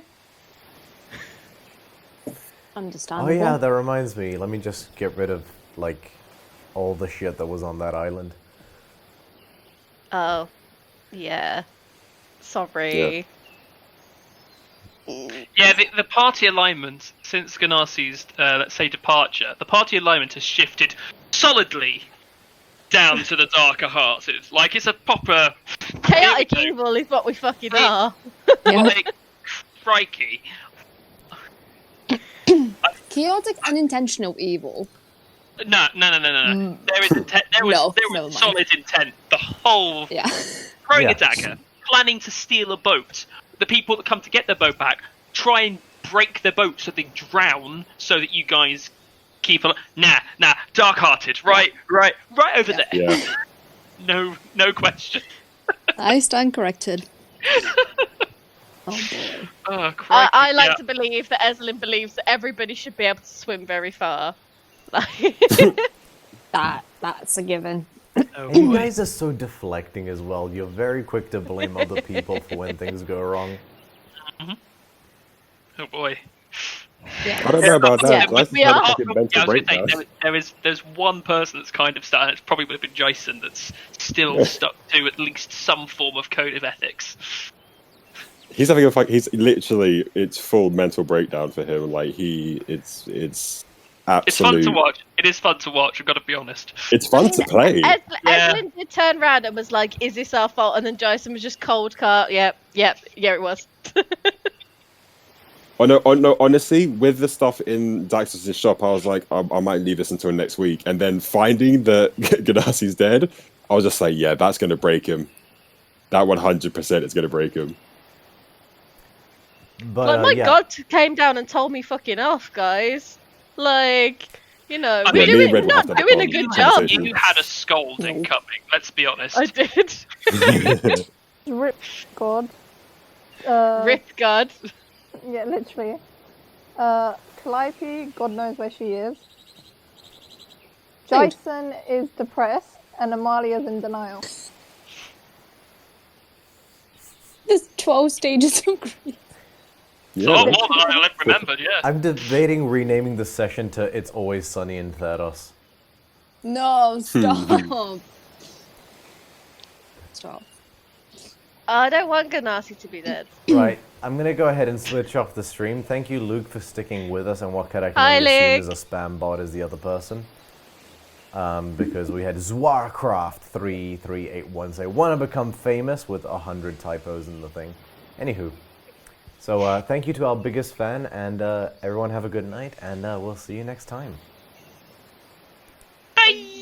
understandable. Oh yeah, that reminds me. Let me just get rid of, like, all the shit that was on that island. Oh, yeah. Sorry. Yeah, the party alignment since Ganassi's, let's say, departure, the party alignment has shifted solidly down to the darker hearts. It's like it's a proper Chaotic Here we go. evil is what we fucking Hey. are. Yeah. like crikey. Chaotic, unintentional evil. No. There is there was never mind. solid intent. The whole Yeah. throwing Yeah. a dagger, planning to steal a boat. The people that come to get their boat back try and break their boat so they drown, so that you guys keep a Nah, dark-hearted, right over there. Yeah. No question. I stand corrected. Oh boy. Oh, crikey. I like Yeah. to believe that Eslin believes that everybody should be able to swim very far. Like, That's a given. Oh, You boy. guys are so deflecting as well. You're very quick to blame other people for when things go wrong. Oh boy. I don't know about that. Yeah, I just we had a are- fucking mental Yeah, I was gonna breakdown. say, there's one person that's kind of started. It probably would have been Jason that's still stuck to at least some form of code of ethics. He's having a fuck. He's literally, it's full mental breakdown for him. Like it's It's absolute. fun to watch. It is fun to watch. I've got to be honest. It's fun to play. Yeah. Eslin did turn around and was like, "Is this our fault?" And then Jason was just cold cut. Yep, it was. Oh no, honestly, with the stuff in Daxos' shop, I was like, I might leave this until next week. And then finding that Ganassi's dead, I was just like, yeah, that's going to break him. That 100% is going to break him. But Like, my yeah. god came down and told me fucking off, guys. Like, you know, I we're mean, me and Red doing, will have not to have doing a a good conversation. job. You had a scolding coming. Let's be honest. I did. Rip God. Rip God. Yeah, literally. Calliope, God knows where she is. Jason is depressed, and Amalia's in denial. There's 12 stages of grief. Yeah. Oh, more than I remembered. Yeah. I'm debating renaming the session to It's Always Sunny in Theros. No, stop. Stop. I don't want Ganassi to be dead. Right, I'm gonna go ahead and switch off the stream. Thank you, Luke, for sticking with us, and what could I can Hi, only assume Luke. is a spam bot as the other person. Because we had Zwarcraft3381 say, "Want to become famous," with 100 typos in the thing. Anywho, so thank you to our biggest fan, and everyone have a good night, and we'll see you next time. Bye.